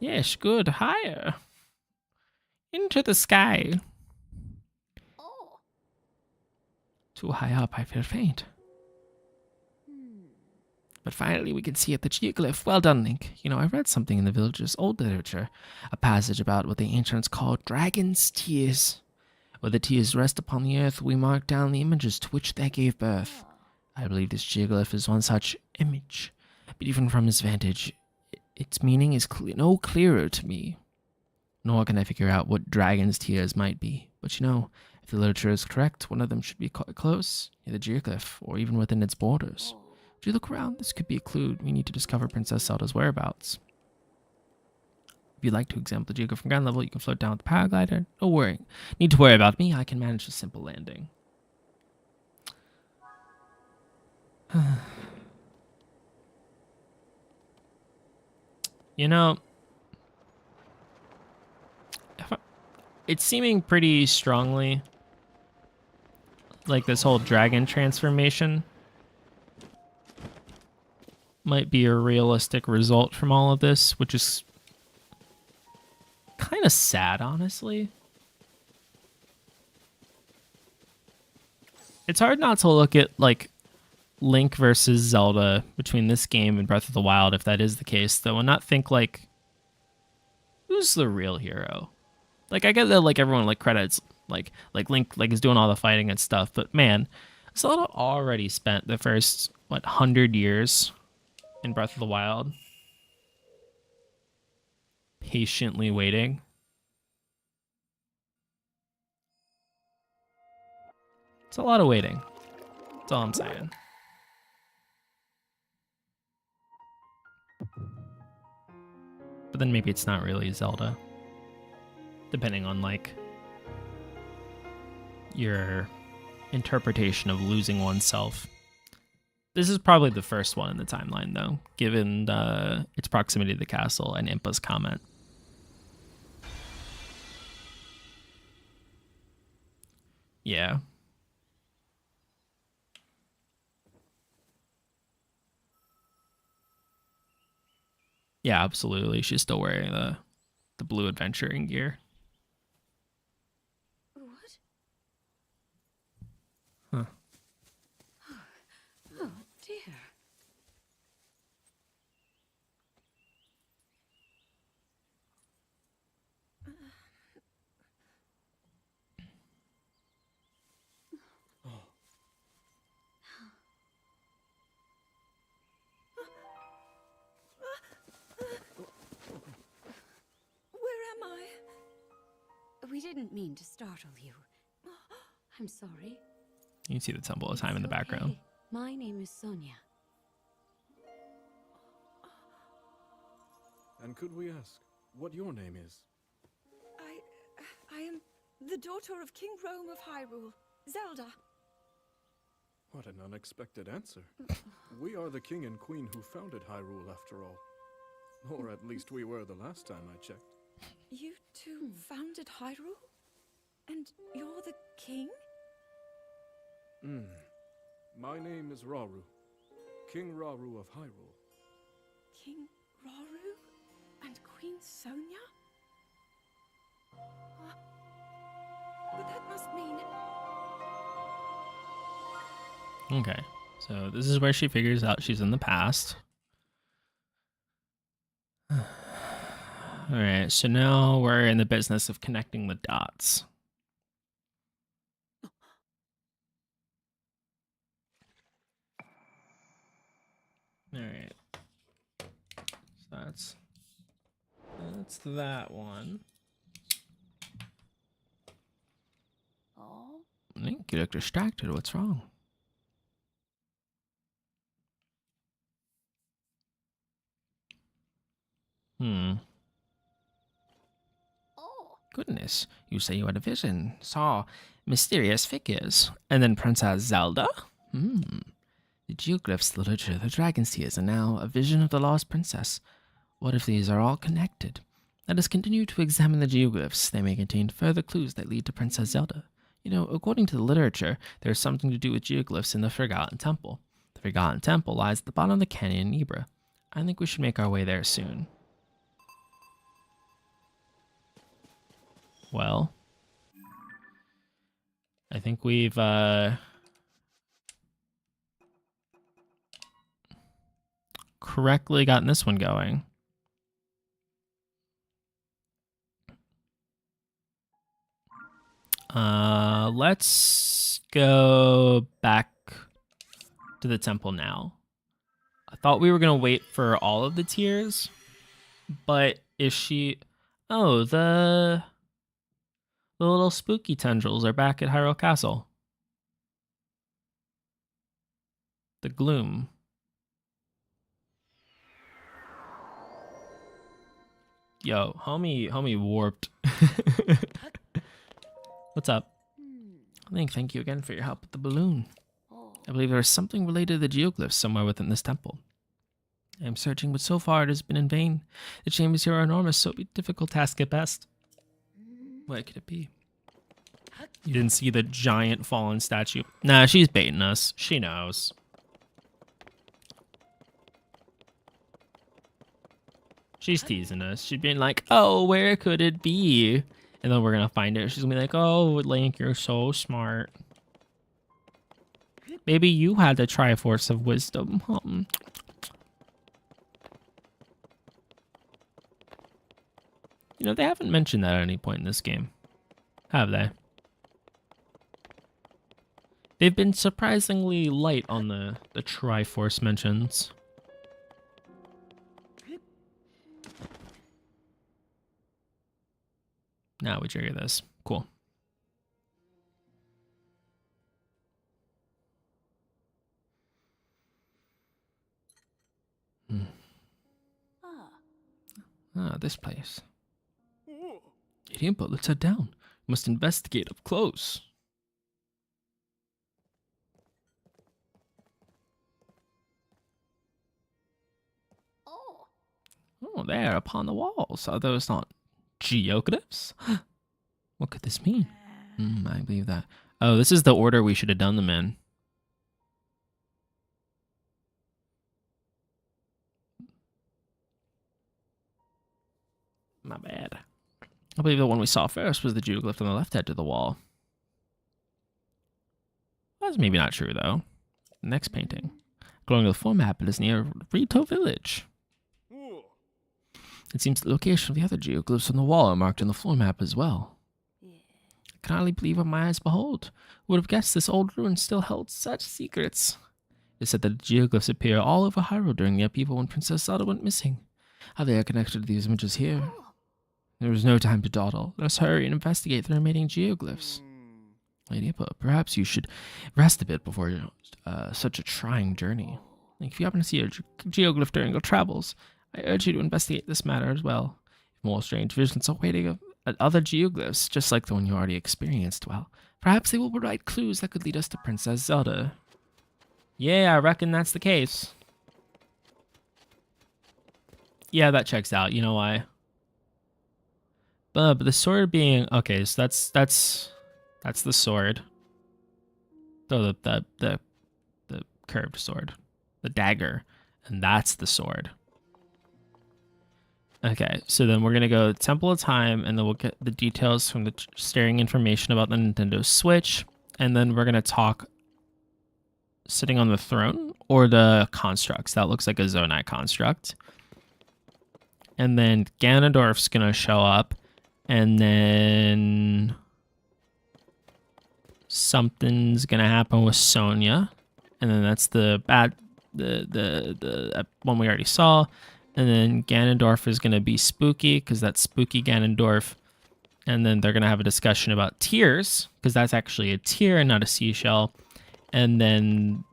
Yes, good. Higher. Into the sky. Too high up, I feel faint. But finally we can see at the geoglyph. Well done, Link. You know, I read something in the village's old literature. A passage about what the ancients called dragon's tears. Where the tears rest upon the earth, we mark down the images to which they gave birth. I believe this geoglyph is one such image. But even from his vantage, its meaning is no clearer to me. Nor can I figure out what dragon's tears might be. But you know, If the literature is correct, one of them should be quite close, near the geoglyph, or even within its borders. If you look around, this could be a clue. We need to discover Princess Zelda's whereabouts. If you'd like to examine the geoglyph from ground level, you can float down with the paraglider. No worry. Need to worry about me, I can manage a simple landing. You know, it's seeming pretty strongly like this whole dragon transformation might be a realistic result from all of this, which is kind of sad, honestly. It's hard not to look at like Link versus Zelda between this game and Breath of the Wild, if that is the case, though, and not think like, who's the real hero? Like, I get that like everyone like credits like Link like is doing all the fighting and stuff, but man, Zelda already spent the first 100 years in Breath of the Wild patiently waiting. It's a lot of waiting. That's all I'm saying. But then maybe it's not really Zelda. Depending on like your interpretation of losing oneself. This is probably the first one in the timeline though, given its proximity to the castle and Impa's comment. Yeah. Yeah, absolutely. She's still wearing the blue adventuring gear. What? Huh. Oh, dear. Where am I? We didn't mean to startle you. I'm sorry. You can see the Temple of Time in the It's background. okay. My name is Sonia. And could we ask what your name is? I am the daughter of King Rome of Hyrule, Zelda. What an unexpected answer. We are the king and queen who founded Hyrule, after all. Or at least we were the last time I checked. You two founded Hyrule? And you're the king? My name is Rauru, King Rauru of Hyrule. King Rauru and Queen Sonia? But that must mean... Okay, so this is where she figures out she's in the past. All right, so now we're in the business of connecting the dots. All right, so that's that one. Oh? Link, you look distracted. What's wrong? Oh. Goodness, you say you had a vision, saw mysterious figures, and then Princess Zelda? The geoglyphs, the literature, the dragon's tears, and now a vision of the lost princess. What if these are all connected? Let us continue to examine the geoglyphs. They may contain further clues that lead to Princess Zelda. You know, according to the literature, there's something to do with geoglyphs in the Forgotten Temple. The Forgotten Temple lies at the bottom of the canyon in Ibra. I think we should make our way there soon. Well, I think we've correctly gotten this one going. Let's go back to the temple now. I thought we were gonna wait for all of the tiers, but if she... Oh, The little spooky tendrils are back at Hyrule Castle. The gloom. Yo, homie warped. What's up? Thank you again for your help with the balloon. I believe there is something related to the geoglyphs somewhere within this temple. I am searching, but so far it has been in vain. The chambers here are enormous, so it will be a difficult task at best. What could it be? You didn't see the giant fallen statue? Nah, she's baiting us. She knows. She's teasing us. She's being like, oh, where could it be? And then we're going to find it. She's going to be like, oh, Link, you're so smart. Maybe you had the Triforce of Wisdom. You know, they haven't mentioned that at any point in this game. Have they? They've been surprisingly light on the Triforce mentions. Now we trigger this. Cool. This place. But let's head down. We must investigate up close. Oh, there upon the walls. Are those not geoglyphs? What could this mean? I believe that. Oh, this is the order we should have done them in. My bad. I believe the one we saw first was the geoglyph on the left edge of the wall. That's maybe not true, though. The next painting. According to the floor map, it is near Rito Village. It seems the location of the other geoglyphs on the wall are marked on the floor map as well. I can hardly believe what my eyes behold. Who would have guessed this old ruin still held such secrets? It is said that the geoglyphs appear all over Hyrule during the upheaval when Princess Zelda went missing. How they are connected to these images here. There is no time to dawdle. Let us hurry and investigate the remaining geoglyphs. Lady Hippo, perhaps you should rest a bit before such a trying journey. If you happen to see a geoglyph during your travels, I urge you to investigate this matter as well. If more strange visions are waiting at other geoglyphs, just like the one you already experienced, well, perhaps they will provide clues that could lead us to Princess Zelda. Yeah, I reckon that's the case. Yeah, that checks out. You know why? But the sword being okay, so that's the sword. Oh, the curved sword, the dagger, and that's the sword. Okay, so then we're gonna go Temple of Time, and then we'll get the details from the staring information about the Nintendo Switch, and then we're gonna talk sitting on the throne or the constructs. That looks like a Zonai construct. And then Ganondorf's gonna show up, and then something's gonna happen with Sonia, and then that's the one we already saw. And then Ganondorf is gonna be spooky because that's spooky Ganondorf. And then they're gonna have a discussion about tears because that's actually a tear and not a seashell. And then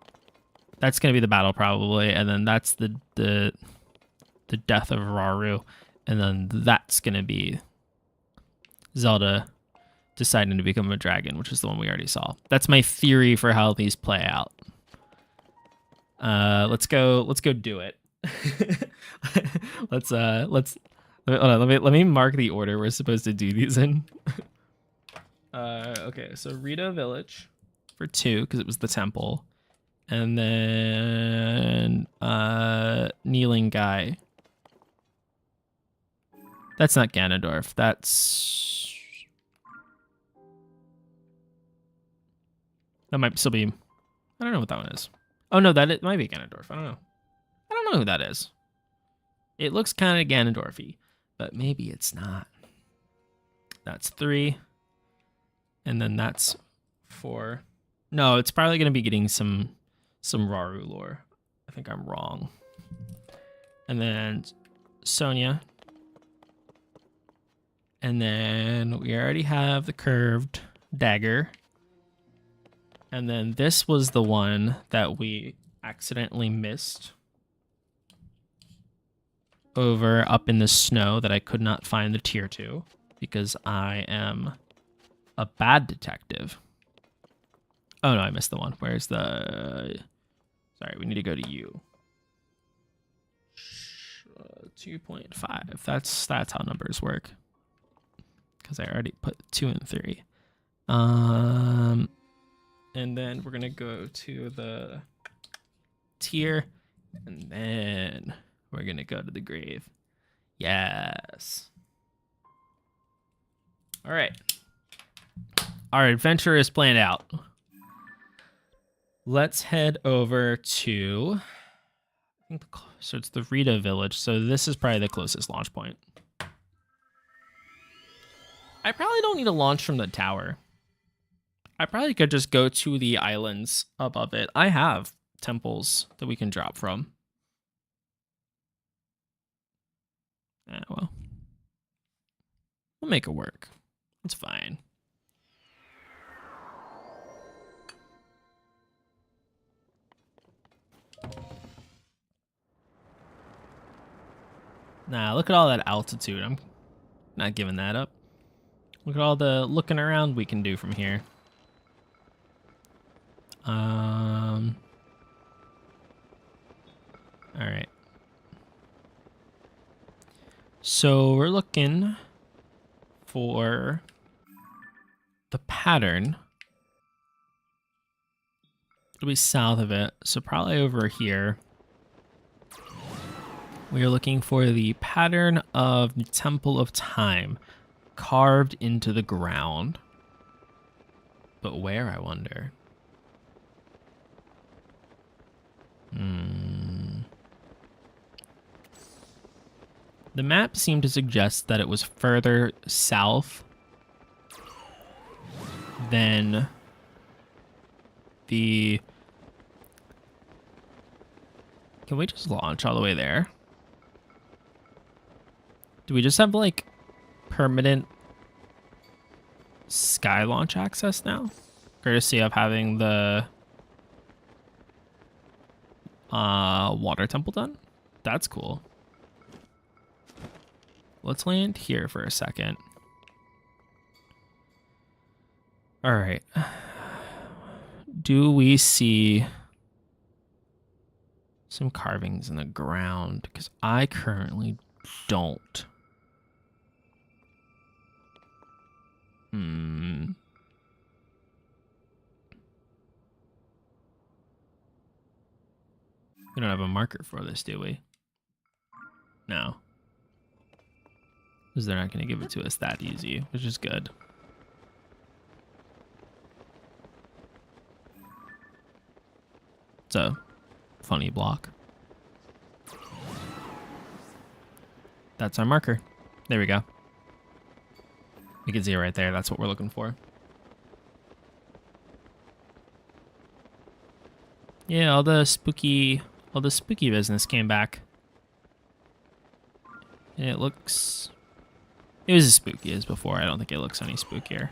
that's gonna be the battle probably. And then that's the death of Rauru. And then that's gonna be Zelda deciding to become a dragon, which is the one we already saw. That's my theory for how these play out. Let's go do it. Let me mark the order we're supposed to do these in. Okay, so Rito Village for 2 because it was the temple, and then kneeling guy. That's not Ganondorf. That might still be. I don't know what that one is. Oh no, it might be Ganondorf. I don't know. I don't know who that is. It looks kind of Ganondorfy, but maybe it's not. That's 3. And then that's 4. No, it's probably going to be getting some Rauru lore. I think I'm wrong. And then Sonia. And then we already have the curved dagger. And then this was the one that we accidentally missed over up in the snow that I could not find the tier to because I am a bad detective. Oh no, I missed the one. Where's the... Sorry, we need to go to U. 2.5. That's how numbers work. Because I already put 2 and 3. And then we're gonna go to the tier, and then we're gonna go to the grave. Yes. All right. Our adventure is planned out. Let's head over to, I think, so it's the Rita village. So this is probably the closest launch point. I probably don't need to launch from the tower. I probably could just go to the islands above it. I have temples that we can drop from. Well. We'll make it work. It's fine. Nah, look at all that altitude. I'm not giving that up. Look at all the looking around we can do from here. All right. So we're looking for the pattern. It'll be south of it, so probably over here. We are looking for the pattern of the Temple of Time carved into the ground. But where, I wonder? The map seemed to suggest that it was further south than the... Can we just launch all the way there? Do we just have, like, permanent sky launch access now? Courtesy of having the water temple done? That's cool. Let's land here for a second. All right. Do we see some carvings in the ground? Because I currently don't. We don't have a marker for this, do we? No. Because they're not going to give it to us that easy, which is good. It's a funny block. That's our marker. There we go. You can see it right there. That's what we're looking for. Yeah, all the spooky business came back. It looks... It was as spooky as before. I don't think it looks any spookier.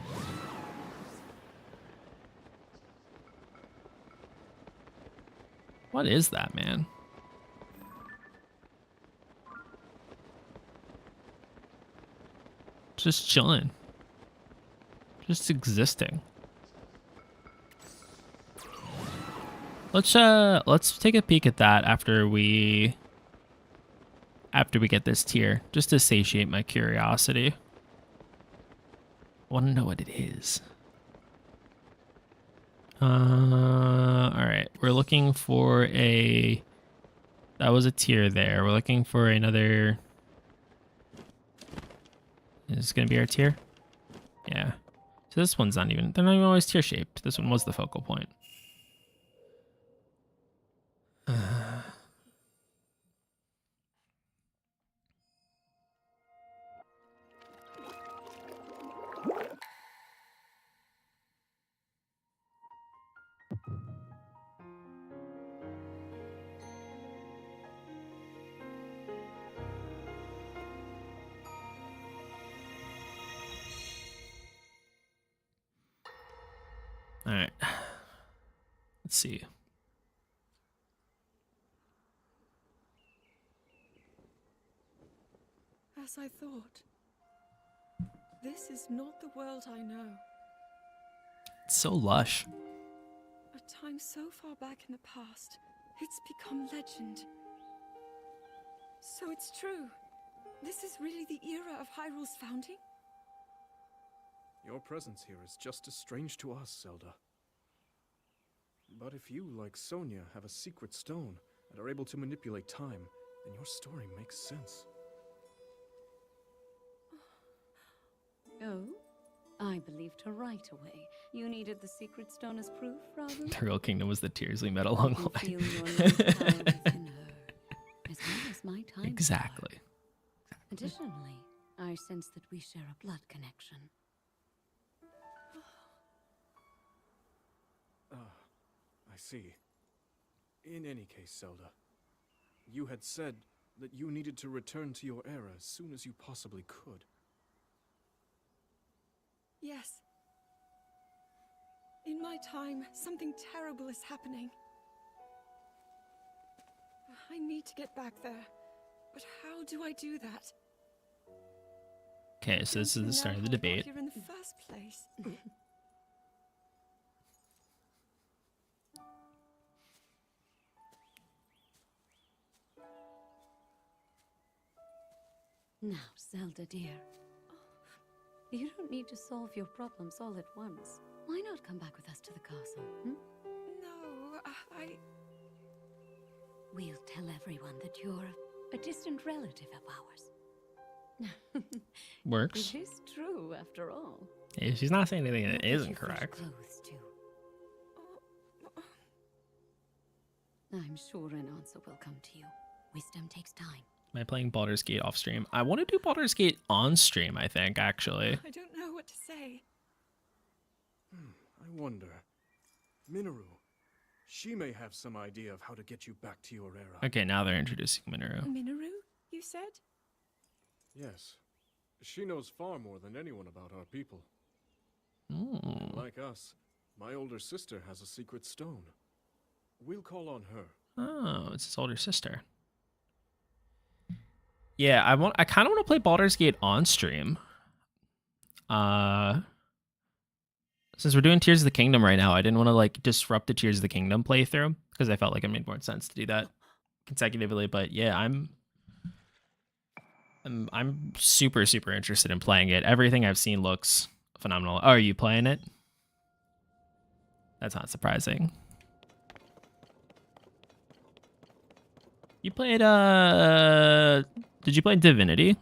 What is that, man? Just chilling. Just existing. Let's take a peek at that after we get this tier, just to satiate my curiosity. I want to know what it is. All right, we're looking for a... That was a tier there. We're looking for another... Is this gonna be our tier? Yeah. So this one's not even... They're not even always tier shaped. This one was the focal point. All right. Let's see. As I thought. This is not the world I know. It's so lush. A time so far back in the past, it's become legend. So it's true. This is really the era of Hyrule's founding? Your presence here is just as strange to us, Zelda. But if you, like Sonia, have a secret stone and are able to manipulate time, then your story makes sense. Oh? I believed her right away. You needed the secret stone as proof, rather? The real kingdom was the tears we met along the I way. feel your love power within her, as well as my time. Exactly. Additionally, I sense that we share a blood connection. I see. In any case, Zelda, you had said that you needed to return to your era as soon as you possibly could. Yes. In my time, something terrible is happening. I need to get back there. But how do I do that? Okay, so this is the start of the Don't you know debate. how I got here in the first place? Now, Zelda dear, you don't need to solve your problems all at once. Why not come back with us to the castle, hmm? No, I... We'll tell everyone that you're a distant relative of ours. Works. It is true, after all. Yeah, she's not saying anything that What did isn't you fresh correct. clothes too? I'm sure an answer will come to you. Wisdom takes time. Am I playing Baldur's Gate off stream? I want to do Baldur's Gate on stream, I think, actually. I don't know what to say. I wonder. Minoru. She may have some idea of how to get you back to your era. Okay, now they're introducing Minoru. Minoru, you said? Yes. She knows far more than anyone about our people. Ooh. Like us, my older sister has a secret stone. We'll call on her. Oh, it's his older sister. Yeah, I kind of want to play Baldur's Gate on stream. Since we're doing Tears of the Kingdom right now, I didn't want to like disrupt the Tears of the Kingdom playthrough because I felt like it made more sense to do that consecutively. But yeah, I'm super interested in playing it. Everything I've seen looks phenomenal. Oh, are you playing it? That's not surprising. You played did you play Divinity?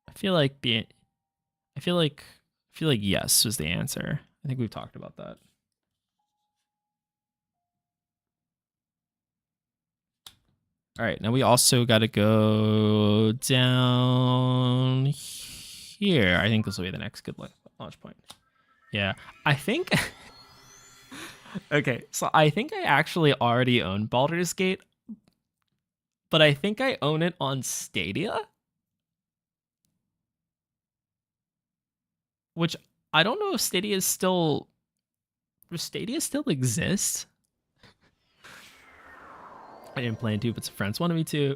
I feel like yes was the answer. I think we've talked about that. All right, now we also got to go down here. I think this will be the next good launch point. Yeah, I think. Okay, so I think I actually already own Baldur's Gate, but I think I own it on Stadia. Which I don't know if Stadia still exists. I didn't plan to, but some friends wanted me to.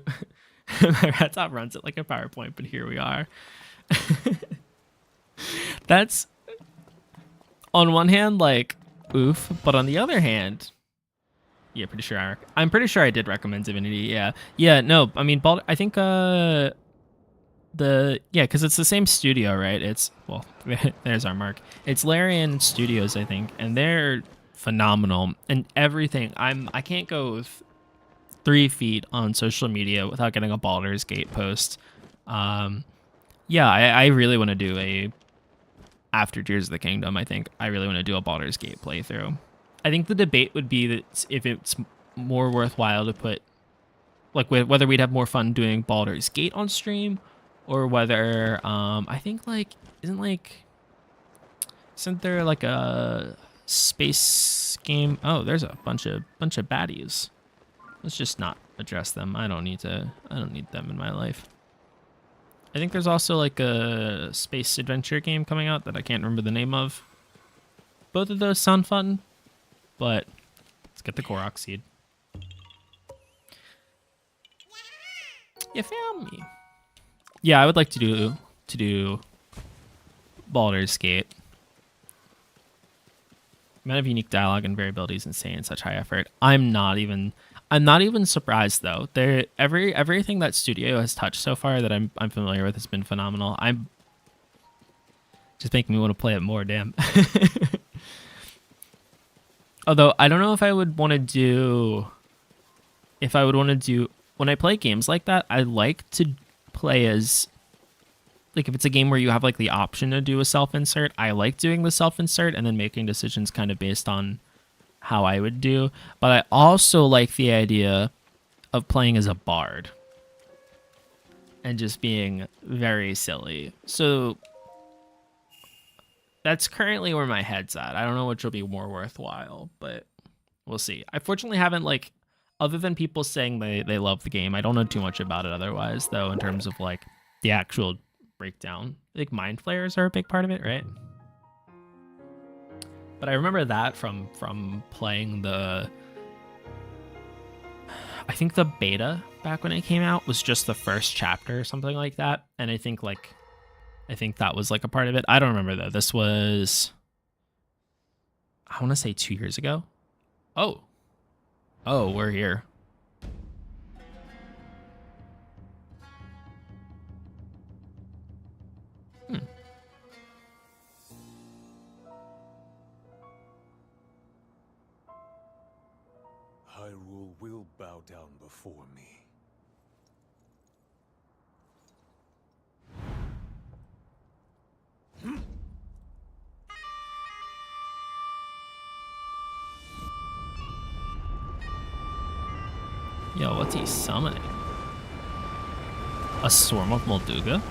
My laptop runs it like a PowerPoint, but here we are. That's on one hand like oof, but on the other hand, yeah, I'm pretty sure I did recommend Divinity. Yeah, no, I mean, I think because it's the same studio, right? It's well, there's our mark. It's Larian Studios, I think, and they're phenomenal and everything. I can't go 3 feet on social media without getting a Baldur's Gate post. Yeah, I really want to do a. After Tears of the Kingdom, I think I really want to do a Baldur's Gate playthrough. I think the debate would be that if it's more worthwhile to put, like, whether we'd have more fun doing Baldur's Gate on stream, or whether I think isn't there like a space game? Oh, there's a bunch of baddies. Let's just not address them. I don't need them in my life. I think there's also like a space adventure game coming out that I can't remember the name of. Both of those sound fun, but let's get the Korok seed. You found me. Yeah, I would like to do Baldur's Gate. Amount of unique dialogue and variability is insane. Such high effort. I'm not even surprised though. Everything that studio has touched so far that I'm familiar with has been phenomenal. I'm just making me want to play it more. Damn. Although I don't know if I would want to do. When I play games like that, I like to play as. Like if it's a game where you have like the option to do a self-insert, I like doing the self-insert and then making decisions kind of based on how I would do. But I also like the idea of playing as a bard and just being very silly. So that's currently where my head's at. I don't know which will be more worthwhile, but we'll see. I fortunately haven't like, other than people saying they love the game, I don't know too much about it otherwise though, in terms of like the actual breakdown. I think mind flayers are a big part of it, right? But I remember that from playing I think the beta back when it came out was just the first chapter or something like that. And I think that was like a part of it. I don't remember though. This was, I want to say 2 years ago. Oh, we're here. Hyrule will bow down before me. Yo, what's he summoning? A swarm of Molduga?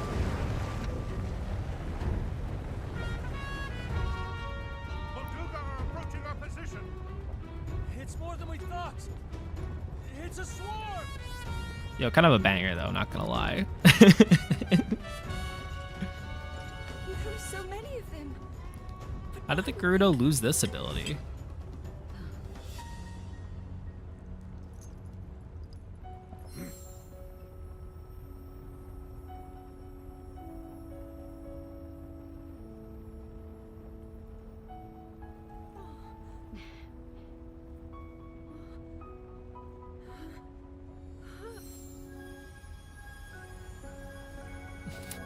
Molduga are approaching our position. It's more than we thought. It's a swarm. Yo, kind of a banger though, not gonna lie. There are so many of them. How did the Gerudo lose this ability?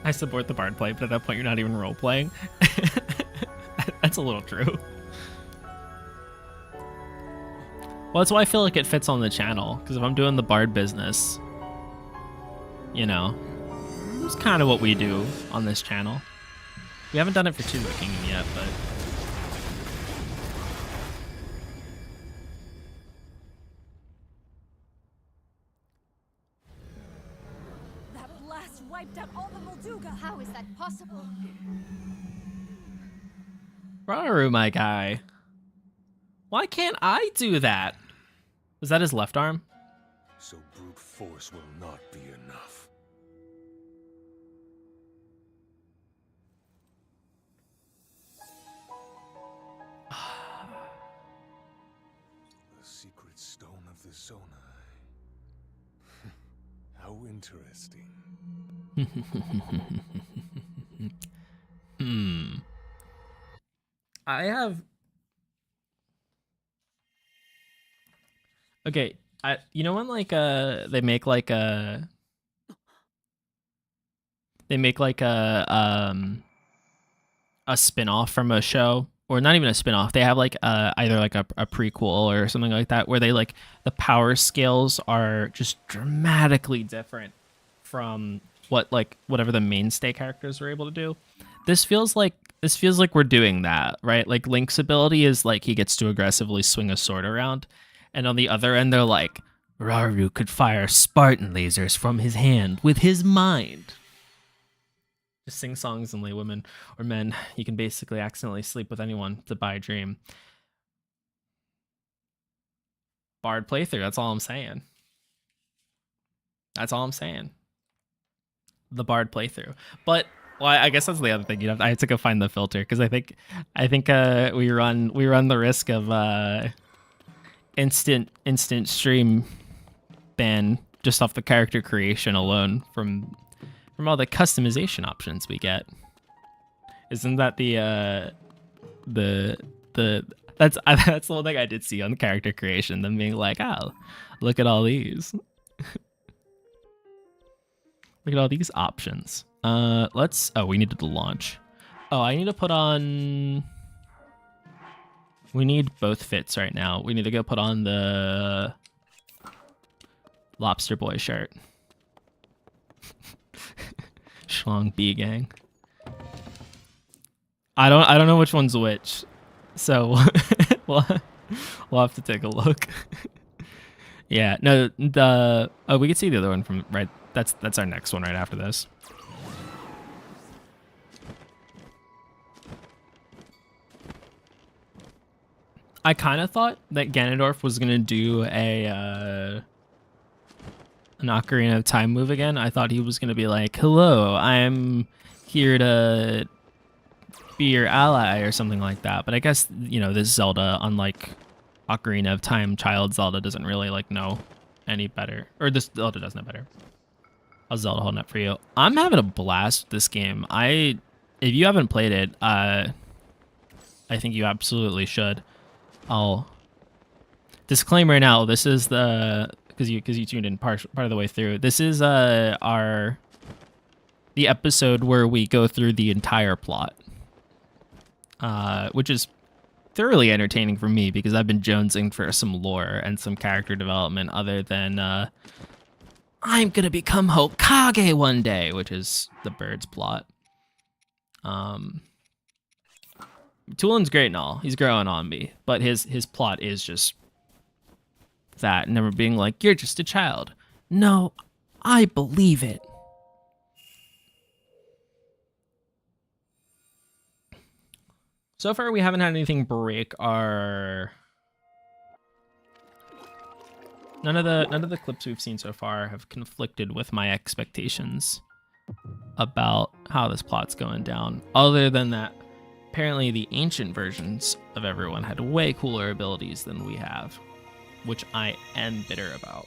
I support the bard play, but at that point you're not even role playing. That's a little true. Well, that's why I feel like it fits on the channel, because if I'm doing the bard business, you know, it's kind of what we do on this channel. We haven't done it for Tears of the Kingdom yet, but That blast wiped out all the Molduga. How is that possible? Raru, my guy. Why can't I do that? Was that his left arm? So brute force will not be enough. The secret stone of the Zonai. How interesting. I have. Okay, you know when like they make like a spin-off from a show, or not even a spin-off. They have like either like a prequel or something like that, where they like the power scales are just dramatically different from whatever the mainstay characters were able to do. This feels like we're doing that, right? Like Link's ability is like he gets to aggressively swing a sword around, and on the other end they're like, Raru could fire Spartan lasers from his hand with his mind. Just sing songs and lay women or men. You can basically accidentally sleep with anyone to buy a dream. Bard playthrough, that's all I'm saying. That's all I'm saying. the Bard playthrough. But well, I guess that's the other thing. I have to go find the filter because I think we run the risk of instant stream ban just off the character creation alone from all the customization options we get. Isn't that the that's that's the one thing I did see on the character creation, them being like, oh, look at all these. Look at all these options. We needed to launch. Oh, I need to put on, we need both fits right now. We need to go put on the Lobster Boy shirt. Schlong B gang. I don't know which one's which. So we'll have to take a look. Yeah, no, we can see the other one from right. That's our next one right after this. I kind of thought that Ganondorf was gonna do an Ocarina of Time move again. I thought he was gonna be like, "Hello, I'm here to be your ally" or something like that. But I guess, you know, this Zelda, unlike Ocarina of Time, Child Zelda doesn't really like know any better, or this Zelda does know better. How's Zelda holding up for you? I'm having a blast with this game. If you haven't played it, I think you absolutely should. I'll disclaimer now. This is because you tuned in part of the way through. This is the episode where we go through the entire plot, which is thoroughly entertaining for me because I've been jonesing for some lore and some character development other than I'm gonna become Hokage one day, which is the bird's plot. Tulin's great and all. He's growing on me, but his plot is just that, never being like, you're just a child. No, I believe it. So far, we haven't had anything break our. None of the clips we've seen so far have conflicted with my expectations about how this plot's going down. Other than that, apparently the ancient versions of everyone had way cooler abilities than we have, which I am bitter about.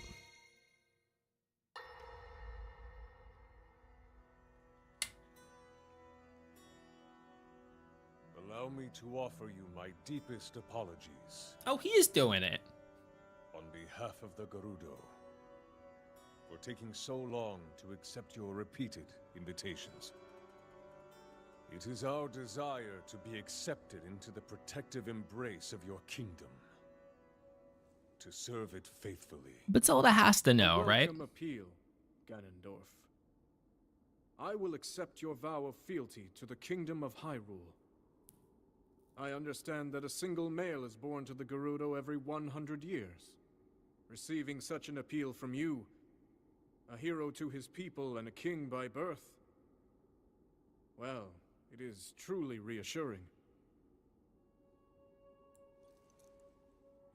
Allow me to offer you my deepest apologies. Oh, he is doing it. On behalf of the Gerudo, for taking so long to accept your repeated invitations. It is our desire to be accepted into the protective embrace of your kingdom. To serve it faithfully. But Zelda has to know, right? Welcome appeal, Ganondorf. I will accept your vow of fealty to the kingdom of Hyrule. I understand that a single male is born to the Gerudo every 100 years. Receiving such an appeal from you, a hero to his people and a king by birth, well, it is truly reassuring.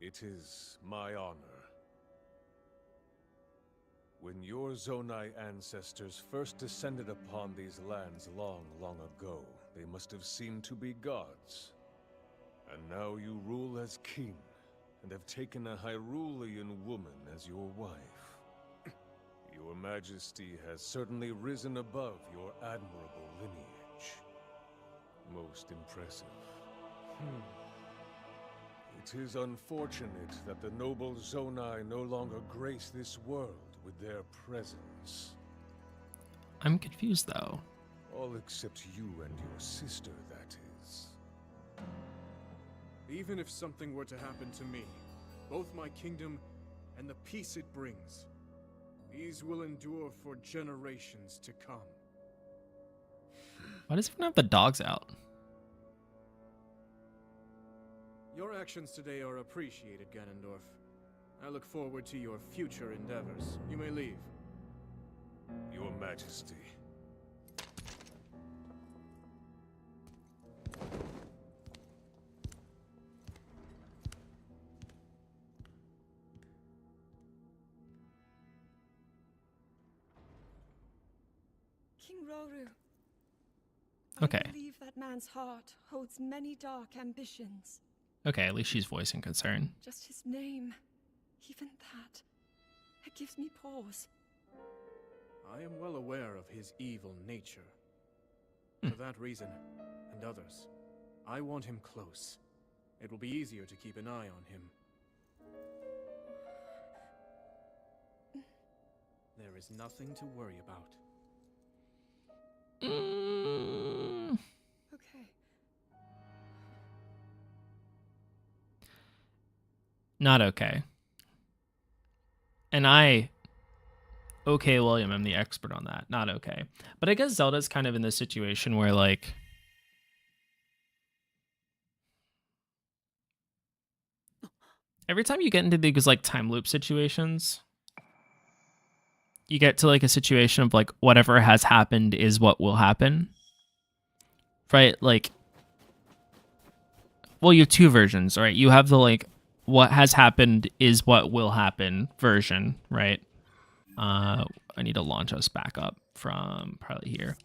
It is my honor. When your Zonai ancestors first descended upon these lands long, long ago, they must have seemed to be gods. And now you rule as king, and have taken a Hyrulean woman as your wife. Your Majesty has certainly risen above your admirable lineage. Most impressive. It is unfortunate that the noble Zonai no longer grace this world with their presence. I'm confused, though. All except you and your sister, that is. Even if something were to happen to me, both my kingdom and the peace it brings, these will endure for generations to come. Why does he even have the dogs out? Your actions today are appreciated, Ganondorf. I look forward to your future endeavors. You may leave. Your Majesty. King Roru. Okay. I believe that man's heart holds many dark ambitions. Okay, at least she's voicing concern. Just his name, even that, it gives me pause. I am well aware of his evil nature. For that reason, and others, I want him close. It will be easier to keep an eye on him. There is nothing to worry about. Okay. Not okay. And okay, William, I'm the expert on that. Not okay. But I guess Zelda's kind of in this situation where, like, every time you get into these, like, time loop situations, you get to, like, a situation of, like, whatever has happened is what will happen. Right? Like, well, you have two versions, right? You have the, like, what has happened is what will happen version, right? I need to launch us back up from probably here.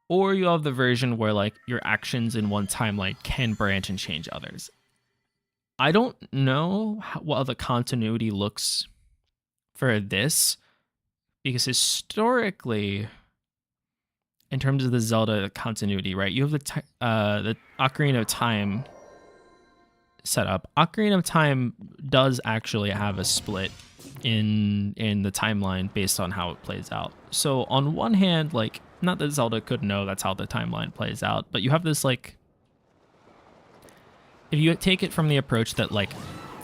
Or you have the version where, like, your actions in one timeline can branch and change others. I don't know what the continuity looks for this, because historically, in terms of the Zelda continuity, right, you have the Ocarina of Time setup. Ocarina of Time does actually have a split in the timeline based on how it plays out. So on one hand, like, not that Zelda could know that's how the timeline plays out, but you have this, like, if you take it from the approach that, like,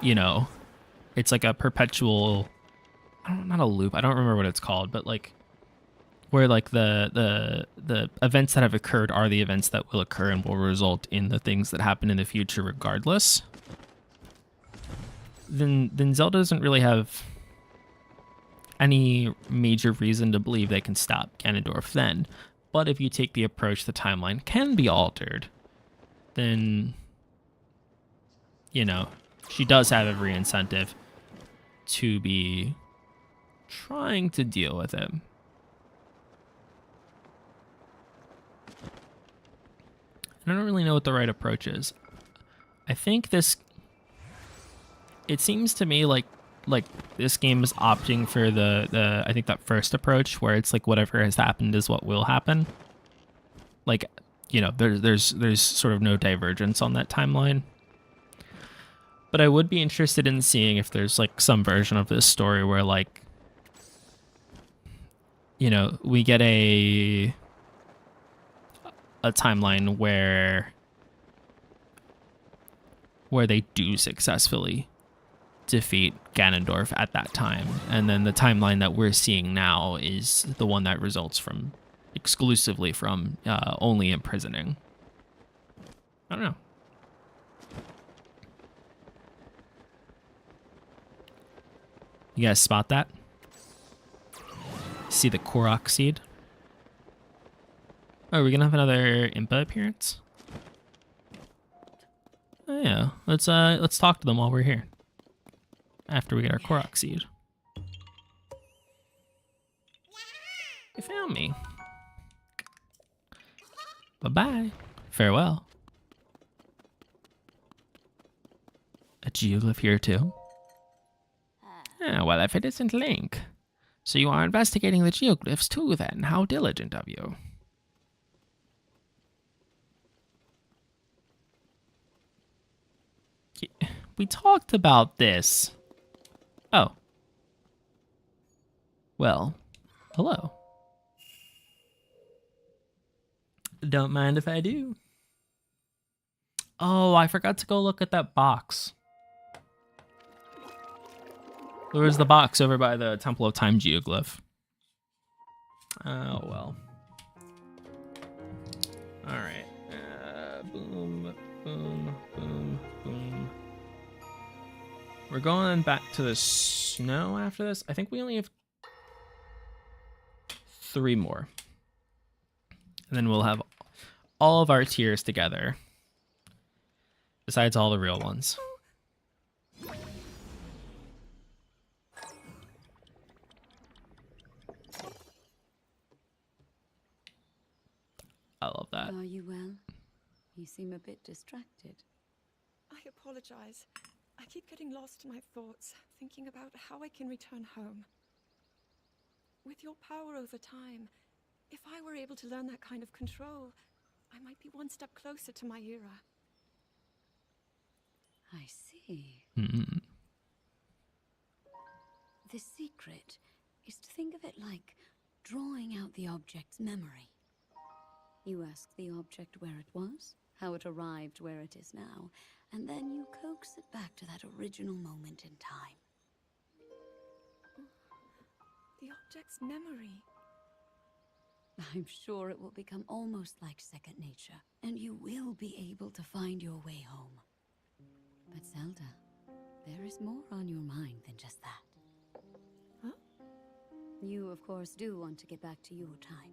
you know, it's like a perpetual, not a loop, I don't remember what it's called, but, like, where, like, the events that have occurred are the events that will occur and will result in the things that happen in the future regardless, then Zelda doesn't really have any major reason to believe they can stop Ganondorf then. But if you take the approach the timeline can be altered, then, you know, she does have every incentive to be trying to deal with it. I don't really know what the right approach is. I think it seems to me like this game is opting for the I think that first approach where it's like whatever has happened is what will happen. Like, you know, there's sort of no divergence on that timeline. But I would be interested in seeing if there's, like, some version of this story where, like, you know, we get a timeline where they do successfully defeat Ganondorf at that time, and then the timeline that we're seeing now is the one that results from exclusively from only imprisoning. I don't know. You guys spot that? See the Korok seed? Oh, are we gonna have another Impa appearance? Oh yeah, let's talk to them while we're here. After we get our Korok seed. You found me. Bye-bye. Farewell. A geoglyph here too? Ah, well, if it isn't Link. So you are investigating the geoglyphs too then. How diligent of you. We talked about this. Oh. Well, hello. Don't mind if I do. Oh, I forgot to go look at that box. There was the box over by the Temple of Time geoglyph. Oh, well. Alright. Boom, boom, boom, boom. We're going back to the snow after this. I think we only have 3 more. And then we'll have all of our tiers together. Besides all the real ones. I love that. Are you well? You seem a bit distracted. I apologize. I keep getting lost in my thoughts, thinking about how I can return home. With your power over time, if I were able to learn that kind of control, I might be one step closer to my era. I see. Mm. The secret is to think of it like drawing out the object's memory. You ask the object where it was, how it arrived where it is now, and then you coax it back to that original moment in time. The object's memory. I'm sure it will become almost like second nature, and you will be able to find your way home. But Zelda, there is more on your mind than just that. Huh? You, of course, do want to get back to your time.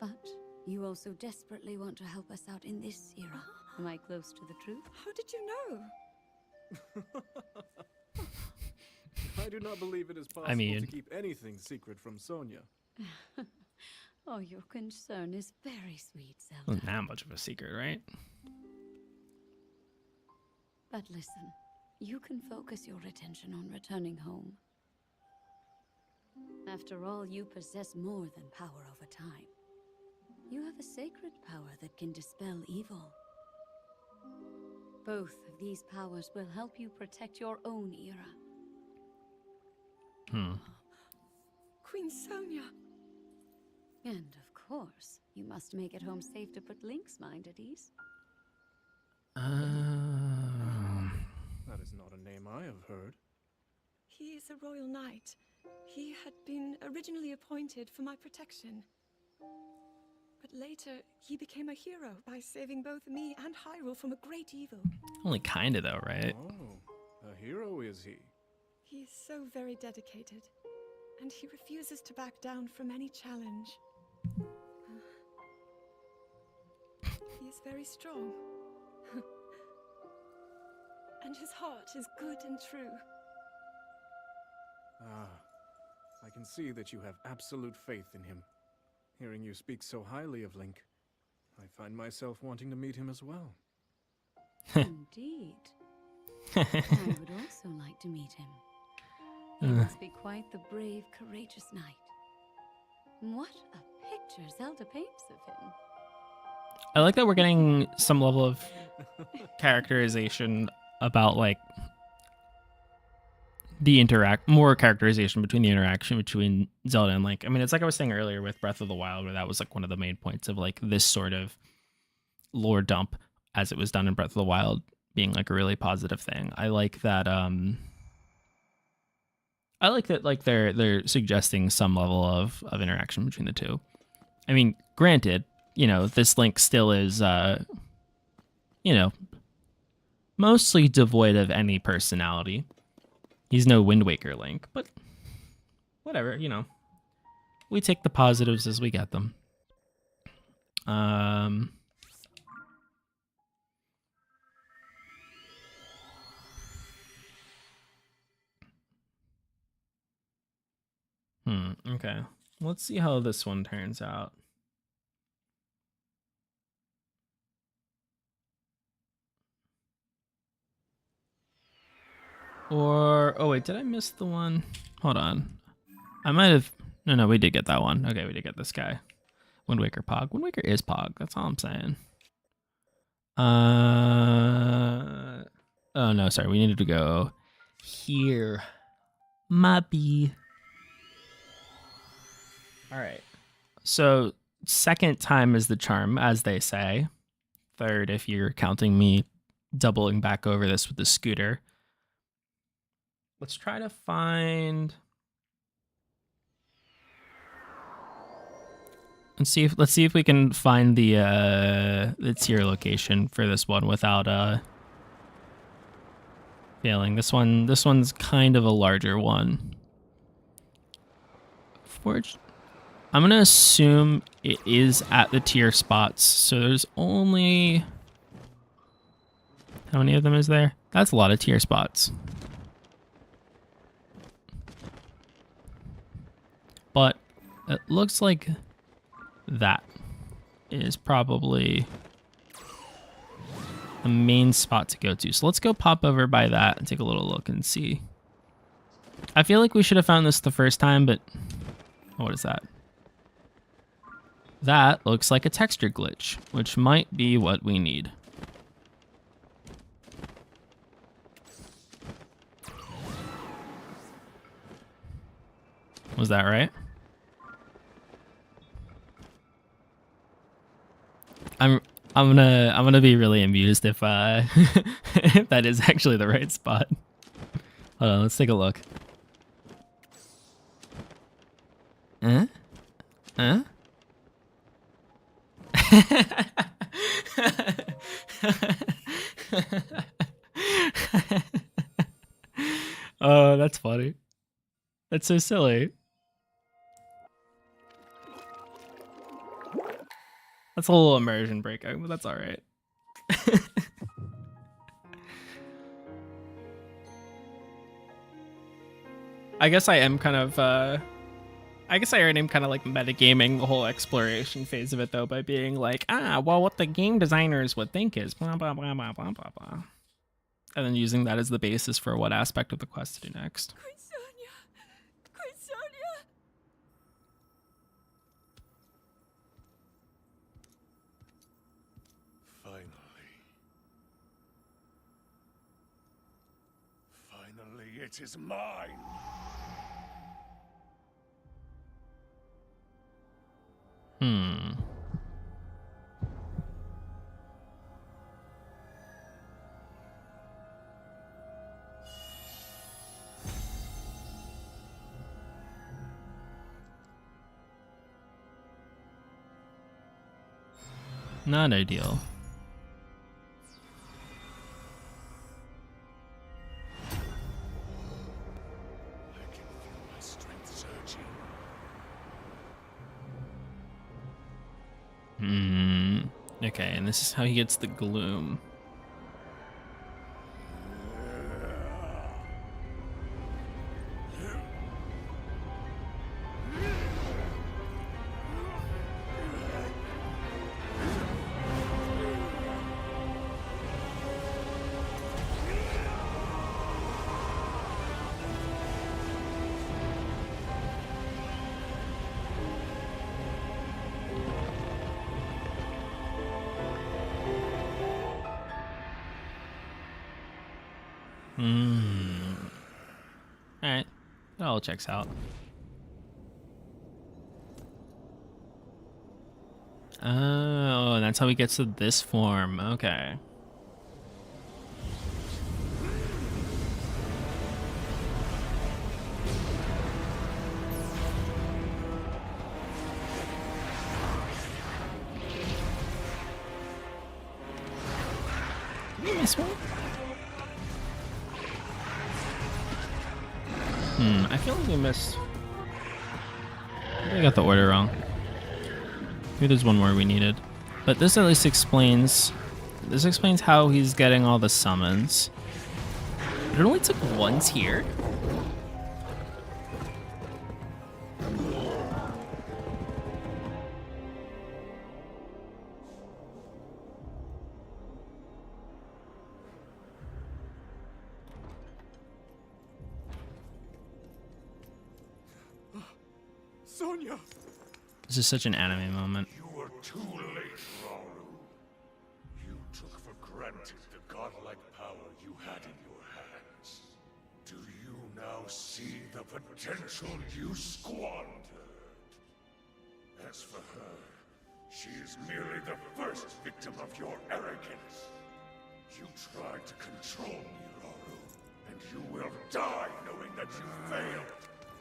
But you also desperately want to help us out in this era. Am I close to the truth? How did you know? I do not believe it is possible I mean- to keep anything secret from Sonia. Oh, your concern is very sweet, Zelda. Wasn't that much of a secret, right? But listen, you can focus your attention on returning home. After all, you possess more than power over time. You have a sacred power that can dispel evil. Both of these powers will help you protect your own era. Queen Sonia. And of course, you must make it home safe to put Link's mind at ease. That is not a name I have heard. He is a royal knight. He had been originally appointed for my protection. But later, he became a hero by saving both me and Hyrule from a great evil. Only kinda though, right? Oh, a hero is he? He is so very dedicated, and he refuses to back down from any challenge. He is very strong. And his heart is good and true. Ah, I can see that you have absolute faith in him. Hearing you speak so highly of Link, I find myself wanting to meet him as well. Indeed. I would also like to meet him. He must be quite the brave, courageous knight. What a picture Zelda paints of him. I like that we're getting some level of characterization about like the more characterization between the interaction between Zelda and Link. I mean, it's like I was saying earlier with Breath of the Wild, where that was like one of the main points of like this sort of lore dump as it was done in Breath of the Wild being like a really positive thing. I like that like they're suggesting some level of interaction between the two. I mean, granted, you know, this Link still is you know, mostly devoid of any personality. He's no Wind Waker Link, but whatever, you know. We take the positives as we get them. Okay. Let's see how this one turns out. Or, oh wait, did I miss the one? Hold on. I might have, no, we did get that one. Okay, we did get this guy. Wind Waker Pog. Wind Waker is Pog, that's all I'm saying. Oh no, sorry, we needed to go here. Mubby. All right. So, second time is the charm, as they say. Third, if you're counting me doubling back over this with the scooter. Let's try to find. Let's see if we can find the tier location for this one without failing. This one's kind of a larger one. I'm gonna assume it is at the tier spots. So there's only, how many of them is there? That's a lot of tier spots. But it looks like that is probably the main spot to go to. So let's go pop over by that and take a little look and see. I feel like we should have found this the first time, but what is that? That looks like a texture glitch, which might be what we need. Was that right? I'm gonna be really amused if if that is actually the right spot. Hold on, let's take a look. Huh? Huh? Oh, that's funny. That's so silly. That's a little immersion breakout, but that's all right. I guess I am kind of I guess I already am kind of like metagaming the whole exploration phase of it though by being like, well, what the game designers would think is blah blah blah blah blah blah blah. And then using that as the basis for what aspect of the quest to do next. Queen Sonia! Queen Sonia! Finally, it is mine! Not ideal. I can feel my strength surging. Okay, and this is how he gets the gloom. Alright, that all checks out. Oh, that's how he gets to this form. Okay. This one? I feel like we missed. I got the order wrong. Maybe there's one more we needed. But this at least explains. This explains how he's getting all the summons. But it only took one tier. Sonia! This is such an anime moment. You were too late, Rauru. You took for granted the godlike power you had in your hands. Do you now see the potential you squandered? As for her, she is merely the first victim of your arrogance. You tried to control me, Rauru, and you will die knowing that you failed.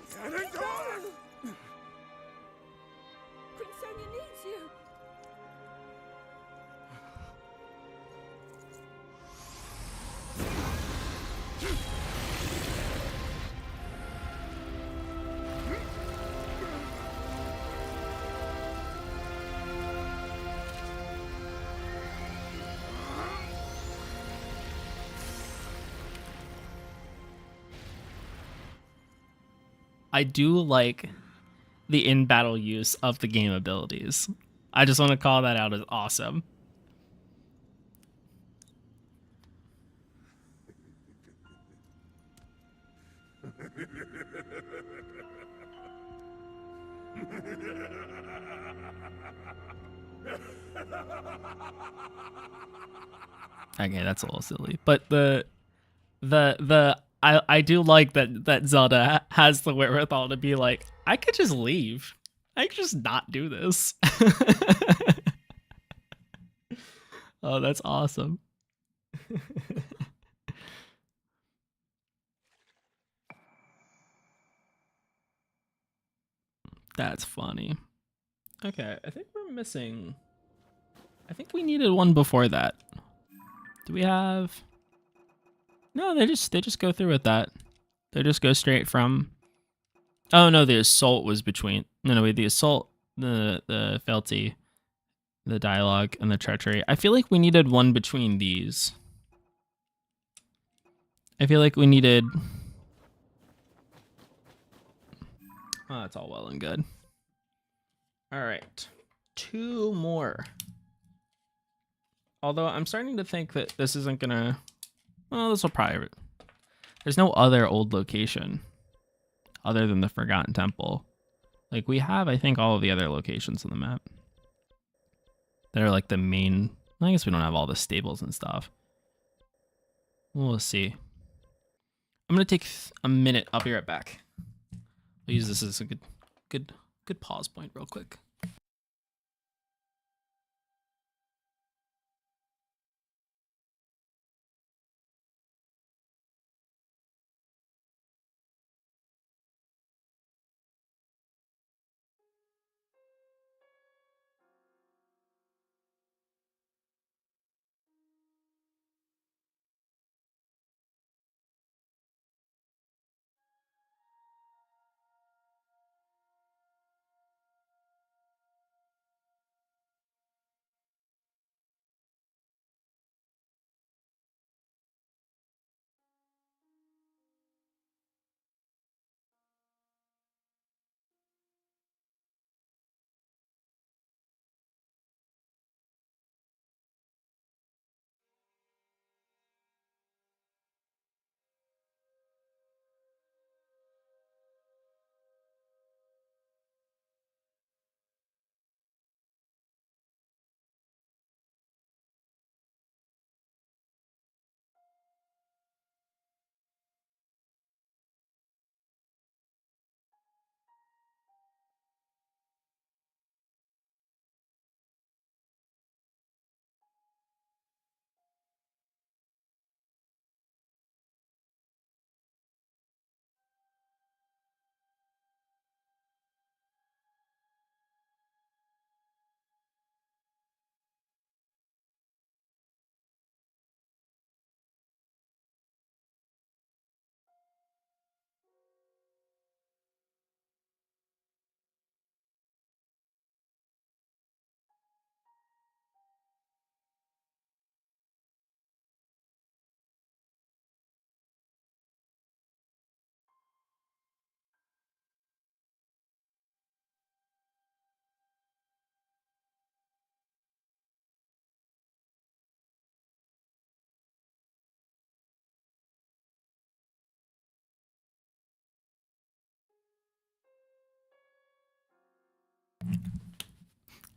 Ganondorf! Queen Sonia needs you! I do like the in-battle use of the game abilities. I just want to call that out as awesome. Okay, that's a little silly, but I do like that Zelda has the wherewithal to be like, I could just leave. I could just not do this. Oh, that's awesome. That's funny. Okay, I think we're missing. I think we needed one before that. Do we have? No, they just go through with that. They just go straight from. Oh no, the assault was between. No, wait, the assault, the fealty, the dialogue, and the treachery. I feel like we needed one between these. I feel like we needed. Oh, that's all well and good. All right, 2 more. Although I'm starting to think that this isn't gonna. Well, this will probably. There's no other old location other than the Forgotten Temple. Like, we have, I think, all of the other locations on the map that are like the main. I guess we don't have all the stables and stuff. We'll see. I'm gonna take a minute. I'll be right back. I'll use this as a good pause point real quick.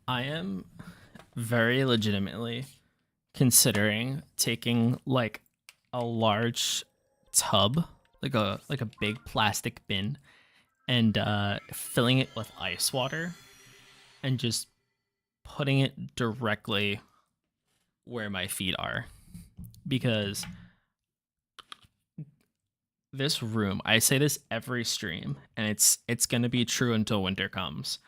I am very legitimately considering taking like a large tub, like a big plastic bin, and filling it with ice water and just putting it directly where my feet are, because this room, I say this every stream, and it's going to be true until winter comes.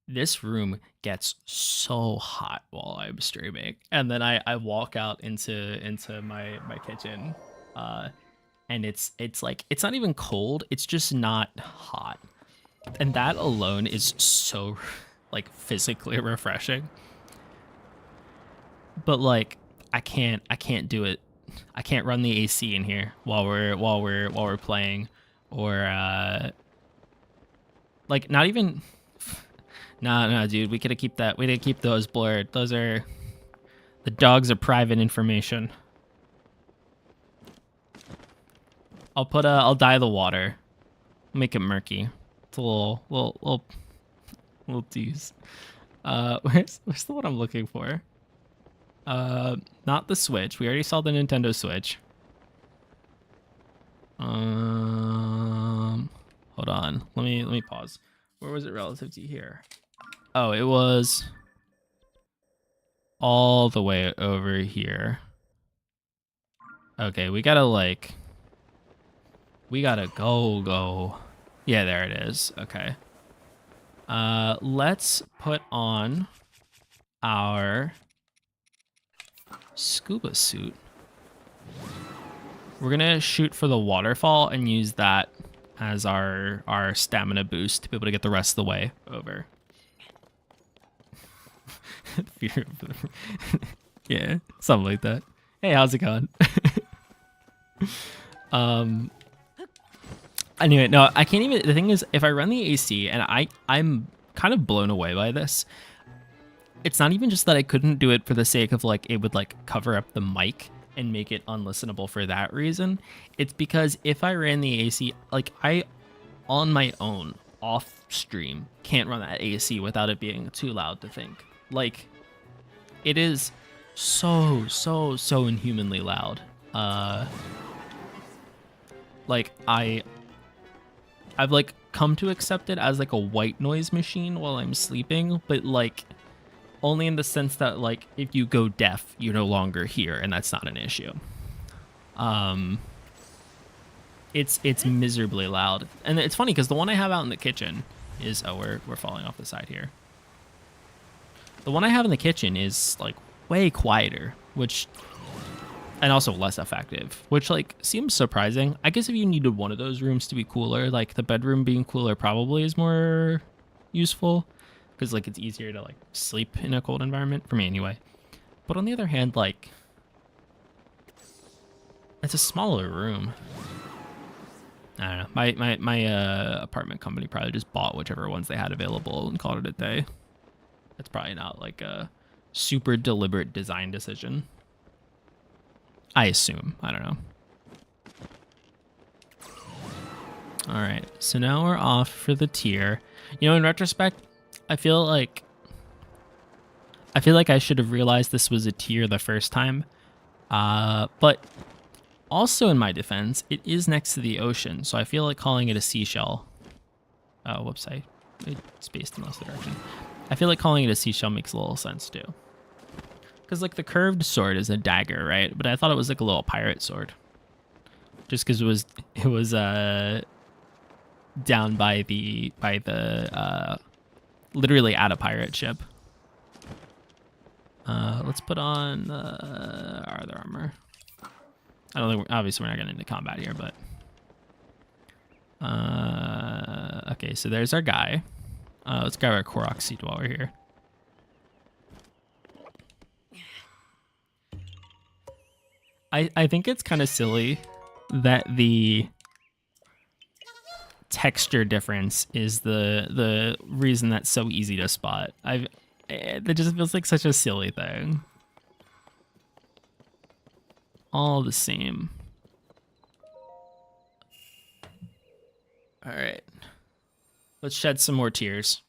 This room gets so hot while I'm streaming, and then I walk out into my kitchen, and it's like, it's not even cold, it's just not hot, and that alone is so like physically refreshing. But like, I can't do it. I can't run the AC in here while we're playing, or like, not even No, dude. We gotta keep that. We gotta keep those blurred. The dogs are private information. I'll dye the water. Make it murky. It's a little tease. Where's the one I'm looking for? Not the Switch. We already saw the Nintendo Switch. Hold on. Let me pause. Where was it relative to here? Oh, it was all the way over here. Okay, we gotta go. Yeah, there it is. Okay. Let's put on our scuba suit. We're gonna shoot for the waterfall and use that as our stamina boost to be able to get the rest of the way over. Yeah, something like that. Hey, how's it going? Anyway, no, I can't even. The thing is, if I run the AC, and I'm kind of blown away by this. It's not even just that I couldn't do it for the sake of like it would like cover up the mic and make it unlistenable for that reason. It's because if I ran the AC, like I on my own off stream can't run that AC without it being too loud to think. Like it is so inhumanly loud. Like I've like come to accept it as like a white noise machine while I'm sleeping, but like only in the sense that like if you go deaf, you no longer hear, and that's not an issue. It's miserably loud, and it's funny because the one I have out in the kitchen is we're falling off the side here. The one I have in the kitchen is like way quieter, which and also less effective, which like seems surprising. I guess if you needed one of those rooms to be cooler, like the bedroom being cooler probably is more useful because like it's easier to like sleep in a cold environment for me anyway. But on the other hand, like it's a smaller room. I don't know. My apartment company probably just bought whichever ones they had available and called it a day. That's probably not like a super deliberate design decision. I assume. I don't know. All right. So now we're off for the tier. You know, in retrospect, I feel like I should have realized this was a tier the first time. But also in my defense, it is next to the ocean, so I feel like calling it a seashell. Oh, whoops, I spaced in the opposite direction. I feel like calling it a seashell makes a little sense too. Because like the curved sword is a dagger, right? But I thought it was like a little pirate sword. Just because it was down by the literally at a pirate ship. Let's put on our other armor. I don't think obviously we're not getting into combat here, but okay, so there's our guy. Let's grab our Korok seed while we're here. I think it's kind of silly that the texture difference is the reason that's so easy to spot. That just feels like such a silly thing. All the same. All right. Let's shed some more tears.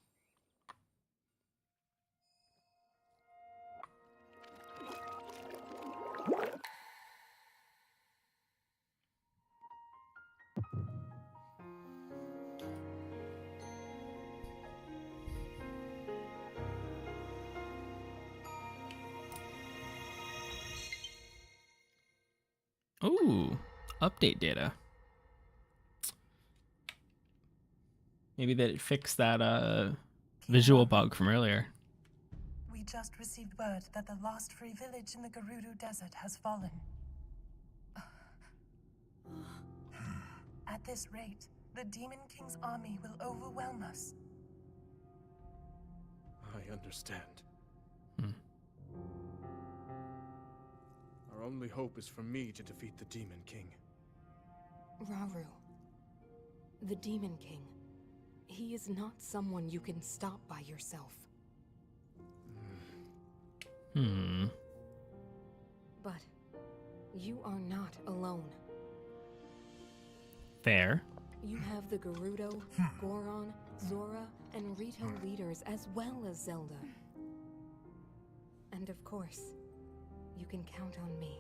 Ooh, update data. Maybe that fixed that visual bug from earlier. We just received word that the last free village in the Gerudo Desert has fallen. At this rate, the Demon King's army will overwhelm us. I understand. Our only hope is for me to defeat the Demon King. Rauru. The Demon King. He is not someone you can stop by yourself. But you are not alone. Fair. You have the Gerudo, Goron, Zora, and Rito leaders as well as Zelda. And of course, you can count on me.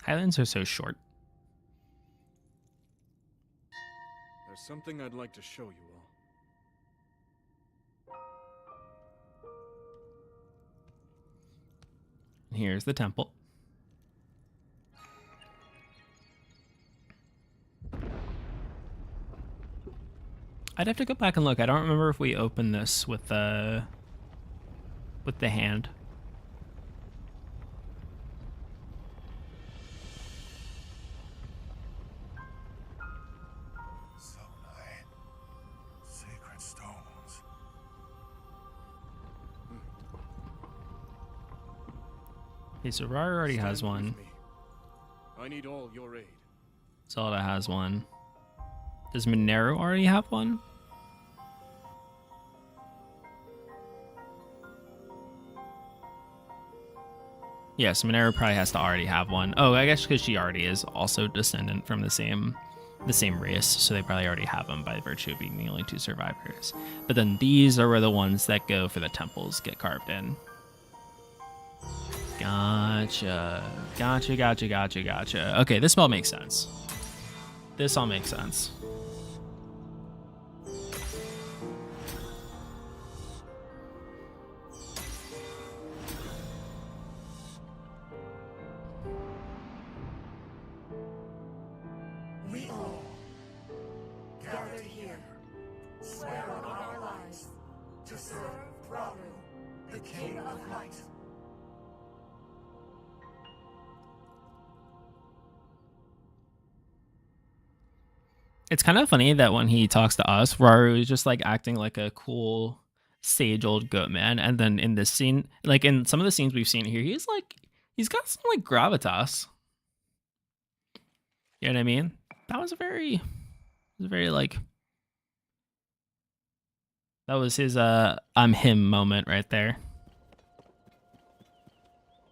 Highlands are so short. There's something I'd like to show you all. Here's the temple. I'd have to go back and look. I don't remember if we opened this with the hand. Zonai. Sacred stones. Okay, so Raru already has Stand with one. me. I need all your aid. Zelda has one. Does Mineru already have one? Yes, Mineru probably has to already have one. Oh, I guess because she already is also descendant from the same race, so they probably already have them by virtue of being the only two survivors. But then these are where the ones that go for the temples get carved in. Gotcha. Okay, this all makes sense. This all makes sense. We all, gathered here, swear on our lives to serve Raru, the King of Light. It's kind of funny that when he talks to us, Raru is just like acting like a cool sage old goat man, and then in this scene, like in some of the scenes we've seen here, he's got some like gravitas. You know what I mean? That was like that was his I'm him moment right there.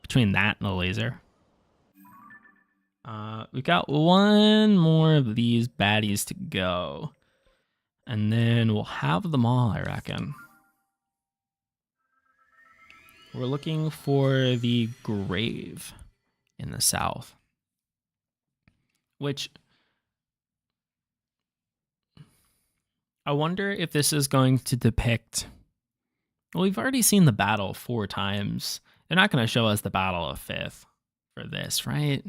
Between that and the laser. We've got one more of these baddies to go. And then we'll have them all, I reckon. We're looking for the grave in the south. Which I wonder if this is going to depict... Well, we've already seen the battle 4 times. They're not going to show us the battle of 5th for this, right?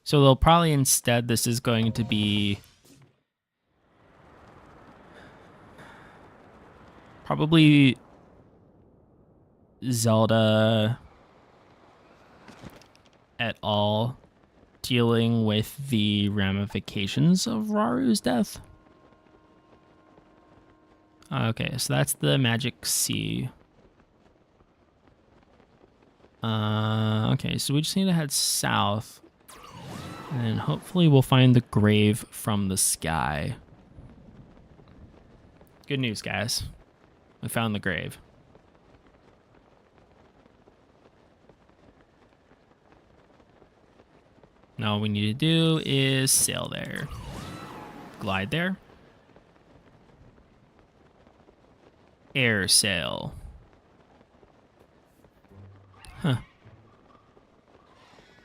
So they'll probably instead, this is going to be probably Zelda et al. Dealing with the ramifications of Raru's death. Okay, so that's the Magic Sea. Okay, so we just need to head south. And hopefully we'll find the grave from the sky. Good news, guys. We found the grave. Now all we need to do is sail there. Glide there. Air sail. Huh.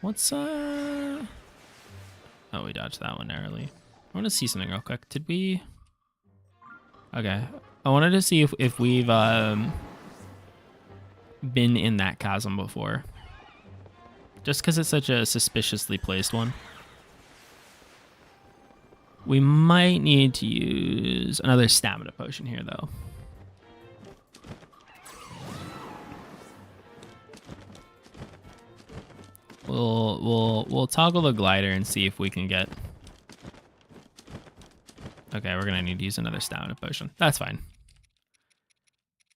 What's Oh, we dodged that one narrowly. I want to see something real quick. Did we... Okay. I wanted to see if we've been in that chasm before. Just because it's such a suspiciously placed one. We might need to use another stamina potion here, though. We'll toggle the glider and see if we can get... Okay, we're gonna need to use another stamina potion. That's fine.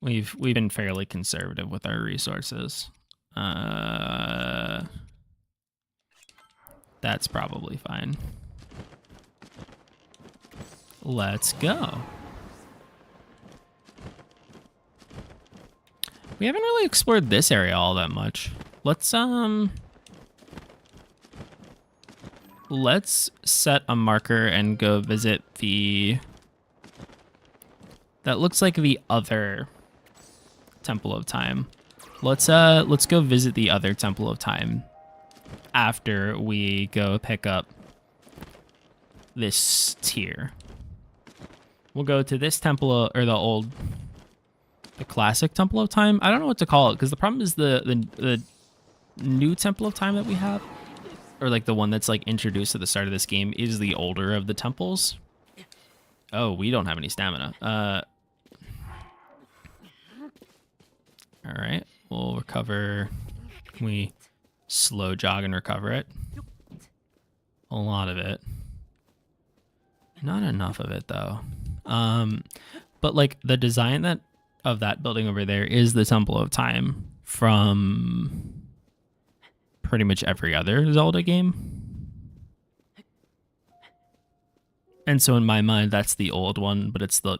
We've been fairly conservative with our resources. That's probably fine. Let's go. We haven't really explored this area all that much. Let's set a marker and go visit the... That looks like the other Temple of Time. Let's go visit the other Temple of Time after we go pick up this tier. We'll go to this temple, or the classic Temple of Time. I don't know what to call it, because the problem is the new Temple of Time that we have, or like the one that's like introduced at the start of this game, is the older of the temples. Oh, we don't have any stamina. All right, we'll recover. Can we slow jog and recover it? A lot of it. Not enough of it though. But like the design of that building over there is the Temple of Time from pretty much every other Zelda game. And so in my mind, that's the old one, but it's the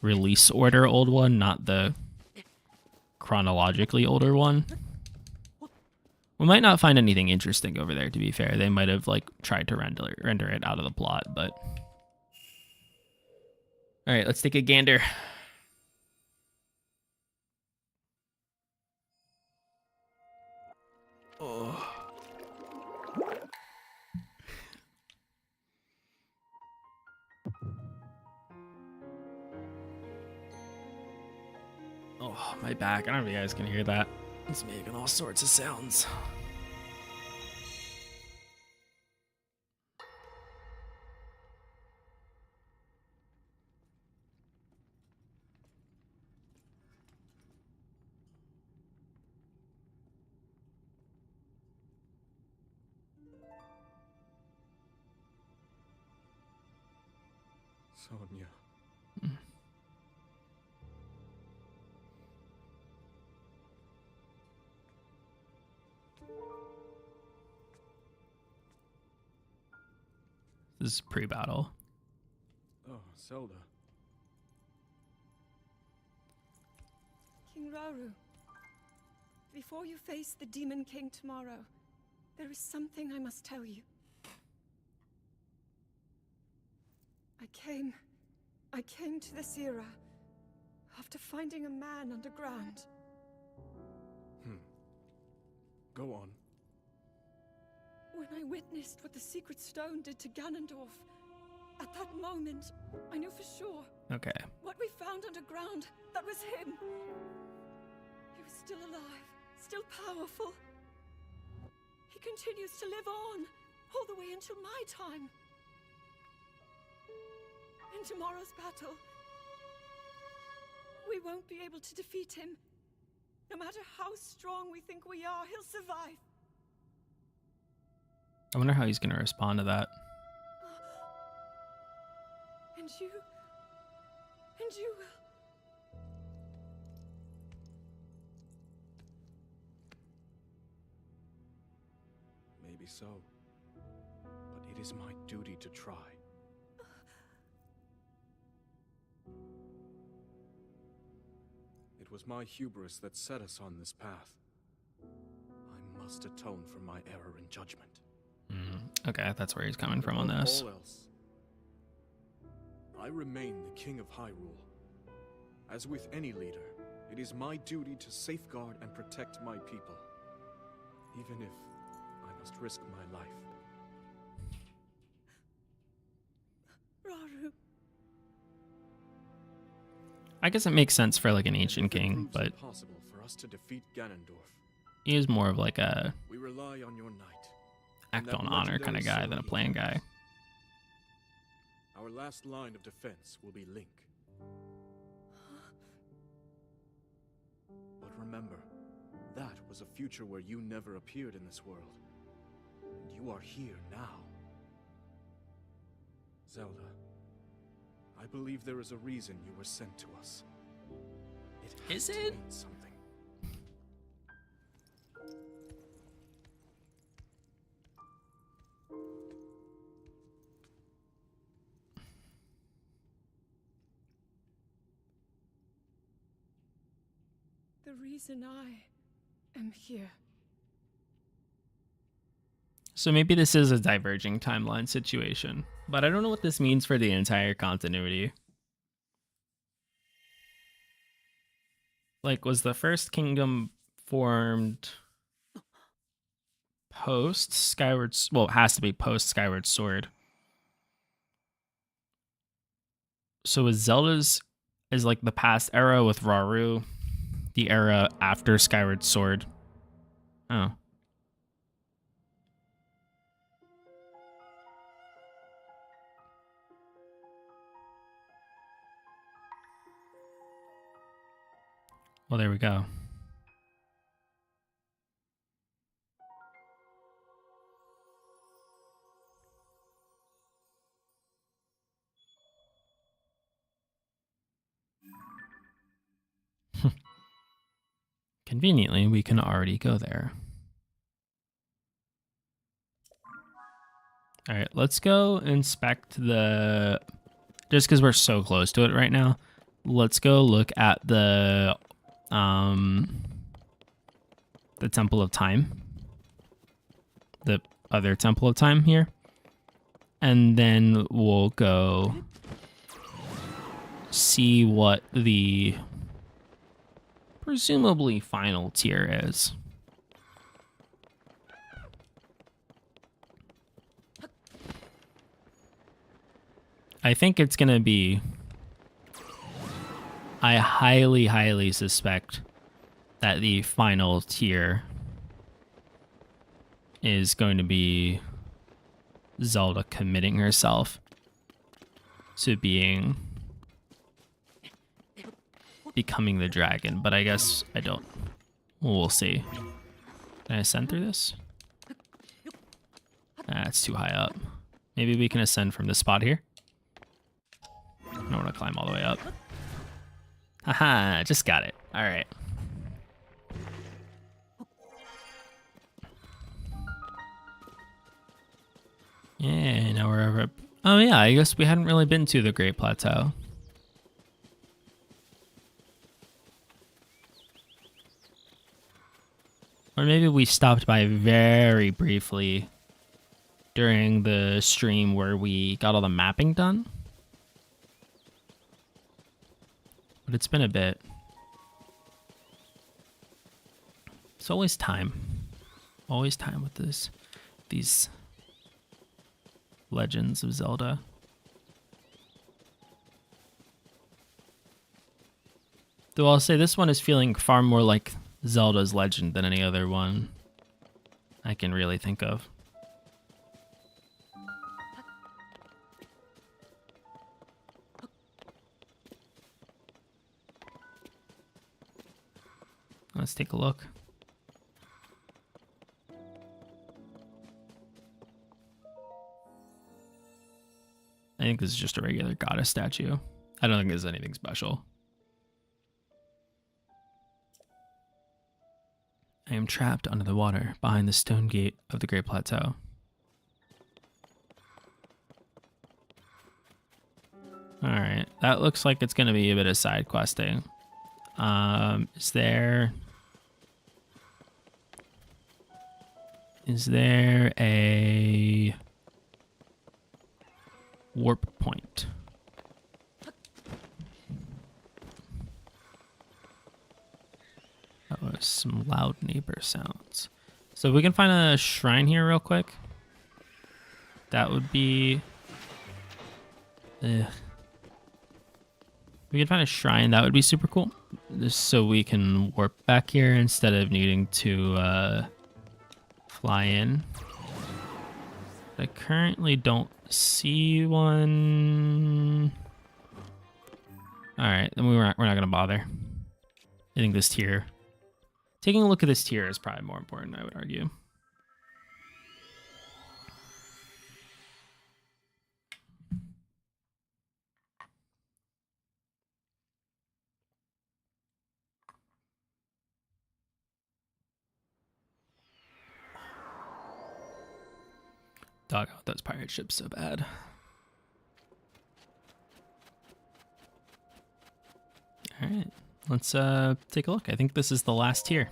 release order old one, not the chronologically older one. We might not find anything interesting over there, to be fair. They might have like tried to render it out of the plot, but... All right, let's take a gander. Oh. Oh, my back. I don't know if you guys can hear that. It's making all sorts of sounds. Sonia. This is pre-battle. Oh, Zelda. King Rauru, before you face the Demon King tomorrow, there is something I must tell you. I came to this era after finding a man underground. Go on. When I witnessed what the Secret Stone did to Ganondorf, at that moment, I knew for sure. Okay. What we found underground, that was him. He was still alive, still powerful. He continues to live on, all the way until my time. In tomorrow's battle, we won't be able to defeat him. No matter how strong we think we are, he'll survive. I wonder how he's going to respond to that. And you will. Maybe so. But it is my duty to try. It was my hubris that set us on this path. I must atone for my error in judgment. Okay, that's where he's coming from on this. All else, I remain the King of Hyrule. As with any leader, it is my duty to safeguard and protect my people, even if I must risk my life. Rauru. I guess it makes sense for like an ancient king, but Impossible for us to defeat Ganondorf. he is more of like a We rely on your knight. act on honor kind of guy than a plan guy. Our last line of defense will be Link. But remember, that was a future where you never appeared in this world. And you are here now. Zelda, I believe there is a reason you were sent to us. It has Is to it? mean something. the reason I am here. So maybe this is a diverging timeline situation, but I don't know what this means for the entire continuity. Like, was the first kingdom formed post Skyward? Well, it has to be post Skyward Sword. So is Zelda's is like the past era with Rauru, the era after Skyward Sword? Oh. Well, there we go. Conveniently, we can already go there. All right, let's go inspect the... Just because we're so close to it right now, let's go look at the Temple of Time. The other Temple of Time here. And then we'll go see what the presumably final tier is. I think it's going to be... I highly, highly suspect that the final tier is going to be Zelda committing herself to becoming the dragon, but I guess I don't. Well, we'll see. Can I ascend through this? It's too high up. Maybe we can ascend from this spot here. I don't want to climb all the way up. Haha, just got it. All right. Yeah, now we're over. Oh yeah, I guess we hadn't really been to the Great Plateau. Or maybe we stopped by very briefly during the stream where we got all the mapping done. But it's been a bit. It's always time. Always time with these Legends of Zelda. Though I'll say this one is feeling far more like Zelda's Legend than any other one I can really think of. Let's take a look. I think this is just a regular goddess statue. I don't think there's anything special. I am trapped under the water behind the stone gate of the Great Plateau. Alright, that looks like it's going to be a bit of side questing. Is there a warp point? That was some loud neighbor sounds. So if we can find a shrine here real quick, that would be... If we can find a shrine, that would be super cool. Just so we can warp back here instead of needing to fly in. I currently don't see one. All right, then we're not gonna bother. I think this tier, taking a look at this tier is probably more important, I would argue. Dog out those pirate ships so bad. All right, let's take a look. I think this is the last tier.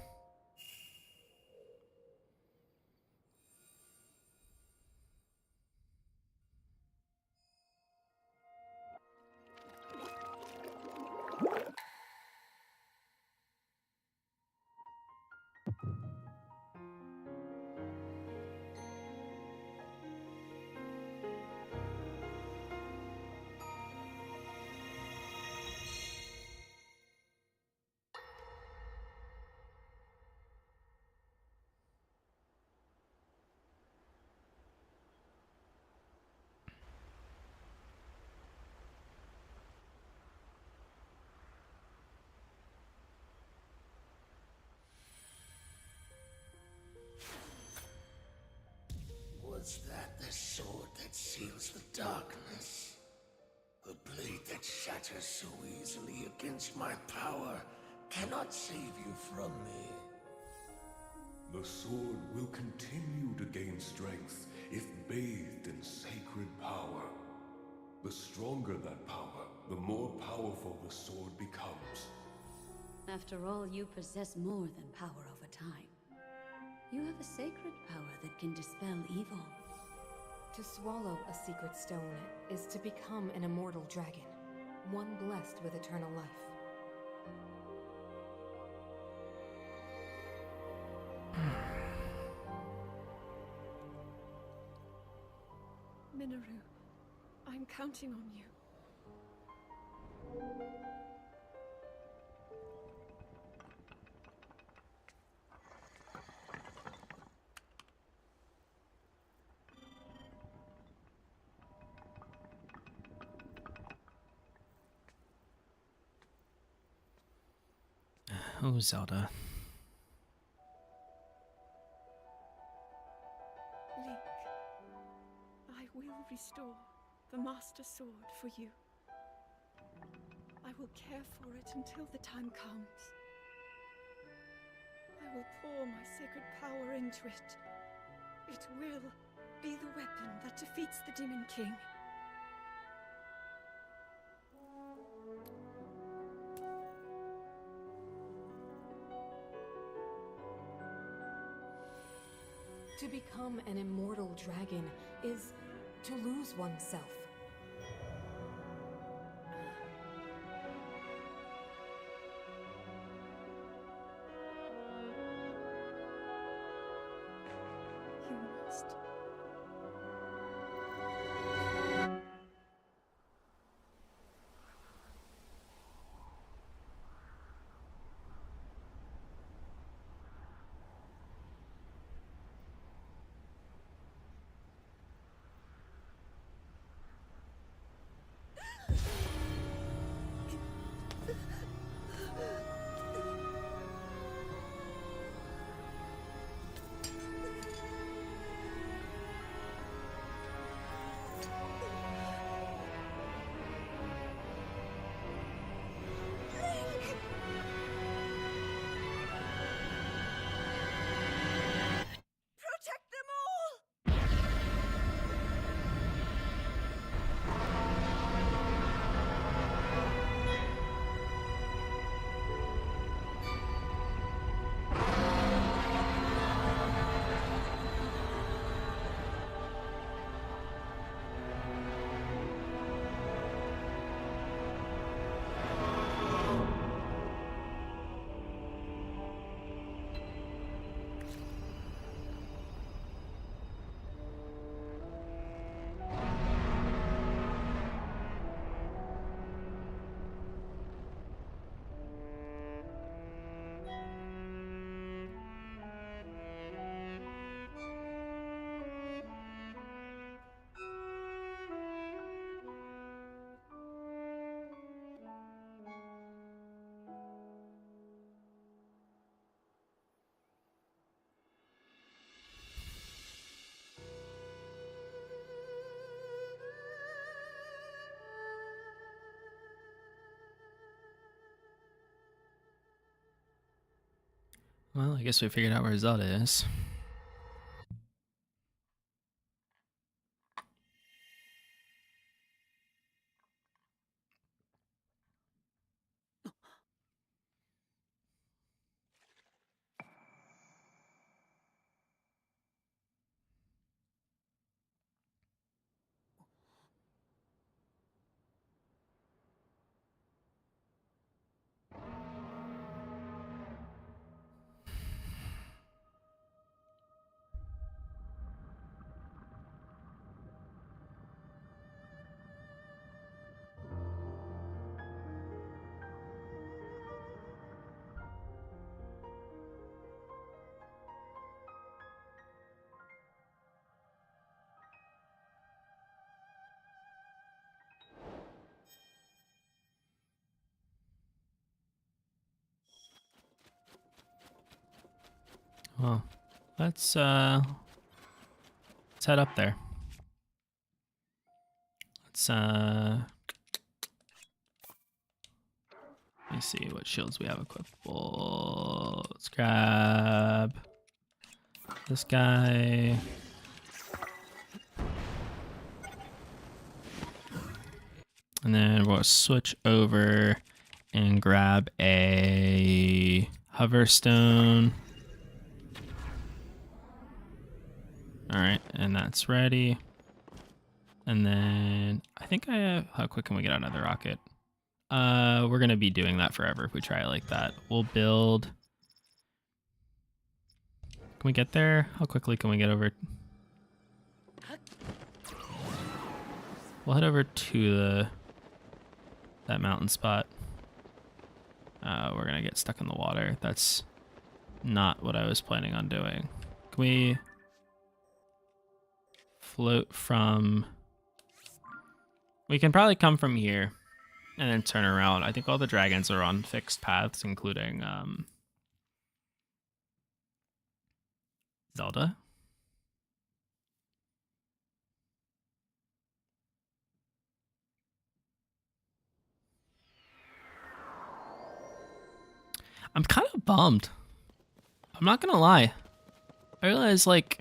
Was that the sword that seals the darkness? A blade that shatters so easily against my power cannot save you from me. The sword will continue to gain strength if bathed in sacred power. The stronger that power, the more powerful the sword becomes. After all, you possess more than power over time. You have a sacred power that can dispel evil. To swallow a secret stone is to become an immortal dragon, one blessed with eternal life. Minoru, I'm counting on you. Oh, Zelda. Link, I will restore the Master Sword for you. I will care for it until the time comes. I will pour my sacred power into it. It will be the weapon that defeats the Demon King. To become an immortal dragon is to lose oneself. You must. Protect them all! Well, I guess we figured out where Zelda is. Well, let's head up there. Let's let me see what shields we have equipable. Let's grab this guy. And then we'll switch over and grab a hoverstone. All right, and that's ready. And then I think I have, how quick can we get another rocket? We're gonna be doing that forever if we try it like that. We'll build. Can we get there? How quickly can we get over? We'll head over to that mountain spot. We're gonna get stuck in the water. That's not what I was planning on doing. Can we float from... We can probably come from here and then turn around. I think all the dragons are on fixed paths, including Zelda. I'm kind of bummed. I'm not gonna lie. I realize, like,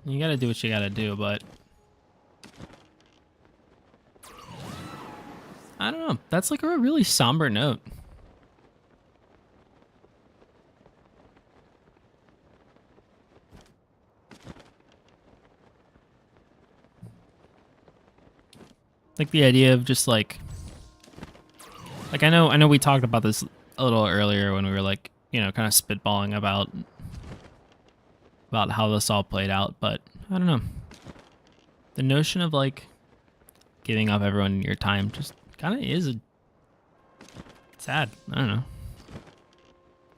you gotta do what you gotta do, but I don't know. That's like a really somber note. Like the idea of just like I know we talked about this a little earlier when we were like, you know, kind of spitballing about how this all played out, but I don't know. The notion of like giving up everyone your time just kind of is sad. I don't know.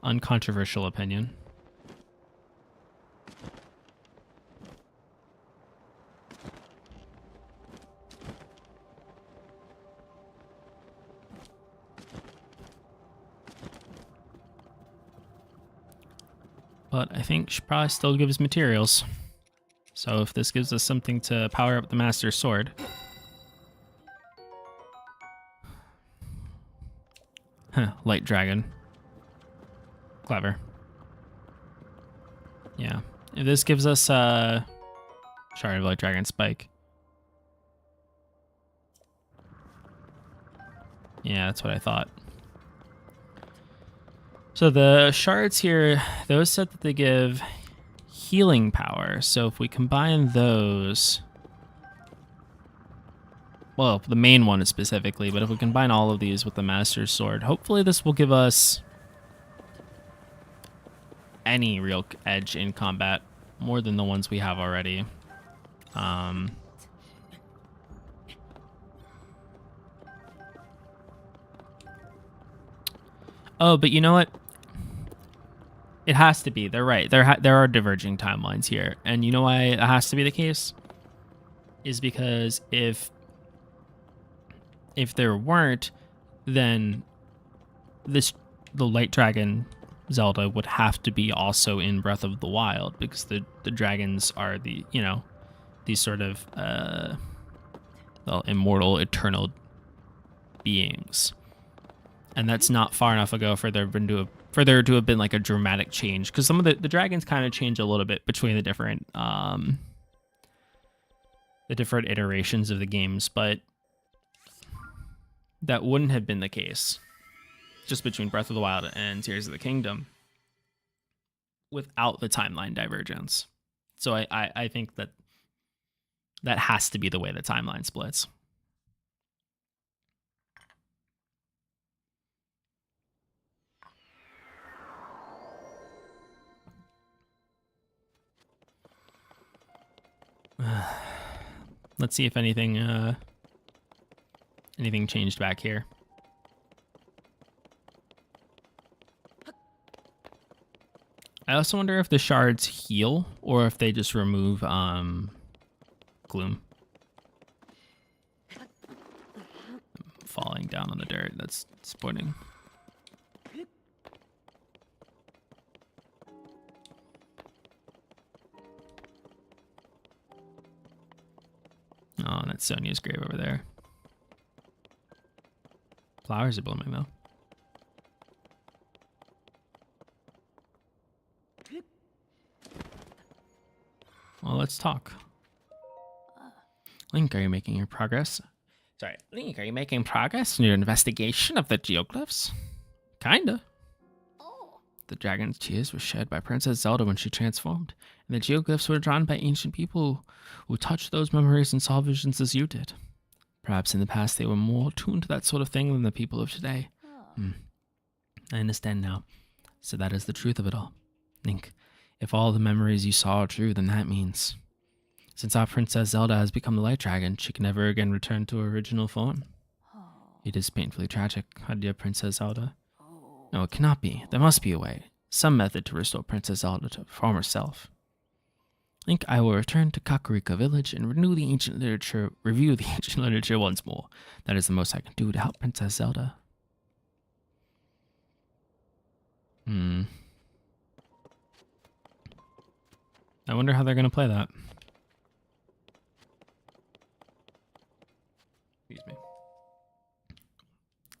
Uncontroversial opinion. But I think she probably still gives materials. So if this gives us something to power up the Master Sword. Huh, Light Dragon. Clever. Yeah. If this gives us Shard of Light Dragon Spike. Yeah, that's what I thought. So the shards here, those said that they give healing power. So if we combine those, well, the main one is specifically, but if we combine all of these with the Master's Sword, hopefully this will give us any real edge in combat, more than the ones we have already. Oh, but you know what? It has to be. They're right. There are diverging timelines here. And you know why it has to be the case? Is because if there weren't, then the Light Dragon Zelda would have to be also in Breath of the Wild, because the dragons are the, you know, these sort of well, immortal, eternal beings. And that's not far enough ago for there to have been like a dramatic change, because some of the dragons kind of change a little bit between the different iterations of the games, but that wouldn't have been the case just between Breath of the Wild and Tears of the Kingdom without the timeline divergence. So I think that has to be the way the timeline splits. Let's see if anything changed back here. I also wonder if the shards heal or if they just remove gloom. Falling down on the dirt, that's disappointing. That's Sonia's grave over there. Flowers are blooming, though. Well, let's talk. Link, are you making your progress? Sorry, Link, are you making progress in your investigation of the geoglyphs? Kinda. The dragon's tears were shed by Princess Zelda when she transformed, and the geoglyphs were drawn by ancient people who touched those memories and saw visions as you did. Perhaps in the past they were more attuned to that sort of thing than the people of today. I understand now. So that is the truth of it all. Link, if all the memories you saw are true, then that means, since our Princess Zelda has become the Light Dragon, she can never again return to her original form. It is painfully tragic, our dear Princess Zelda. No, it cannot be. There must be a way. Some method to restore Princess Zelda to her former self. Link, I will return to Kakariko Village and review the ancient literature once more. That is the most I can do to help Princess Zelda. I wonder how they're going to play that. Excuse me.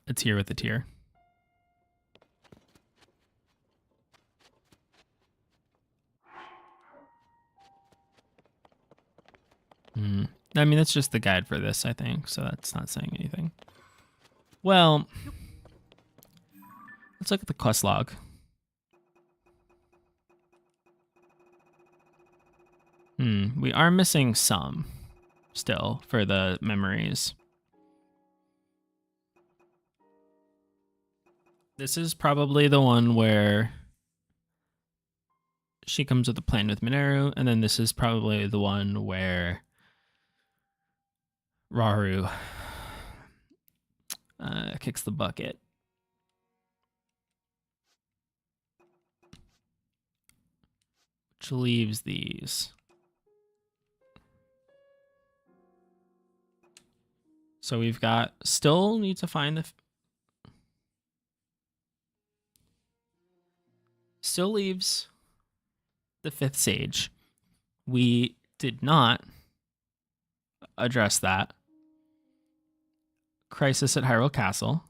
It's here with the tear. I mean, that's just the guide for this, I think, so that's not saying anything. Well, let's look at the quest log. We are missing some still for the memories. This is probably the one where she comes with a plan with Mineru, and then this is probably the one where Rauru kicks the bucket. Which leaves these. So we've got, still need to find the, still leaves the 5th sage. We did not address that. Crisis at Hyrule Castle.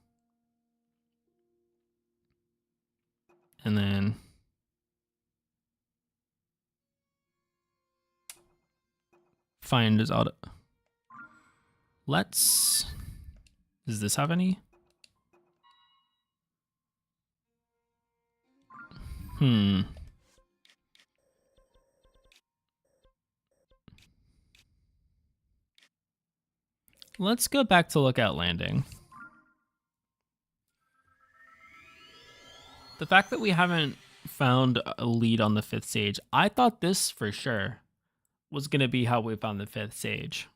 And then find Zelda. Let's, does this have any? Let's go back to Lookout Landing. The fact that we haven't found a lead on the 5th sage, I thought this for sure was going to be how we found the 5th sage.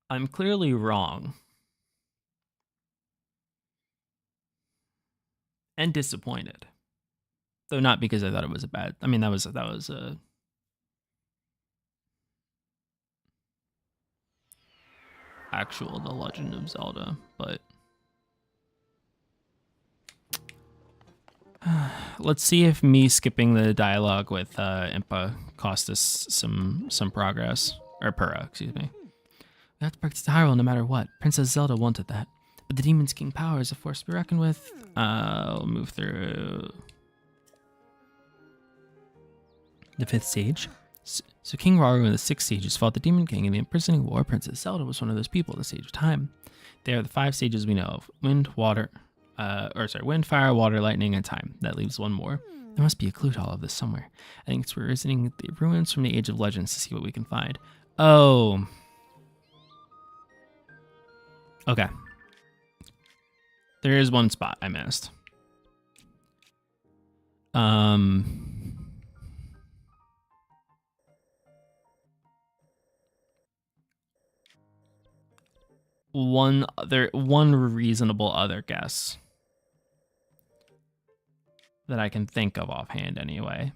I'm clearly wrong. And disappointed. Though not because I thought it was a bad, I mean, that was a actual The Legend of Zelda, but let's see if me skipping the dialogue with Impa cost us some progress. Or Purah, excuse me. We have to practice the Hyrule no matter what. Princess Zelda wanted that. But the Demon's King power is a force to be reckoned with. We'll move through the 5th sage. So King Rauru and the 6 sages fought the Demon King in the imprisoning war. Princess Zelda was one of those people, the Sage of Time. They are the 5 sages we know of. Wind, fire, water, lightning, and time. That leaves one more. There must be a clue to all of this somewhere. I think it's we're visiting the ruins from the Age of Legends to see what we can find. Oh. Okay. There is one spot I missed. One reasonable other guess that I can think of offhand anyway.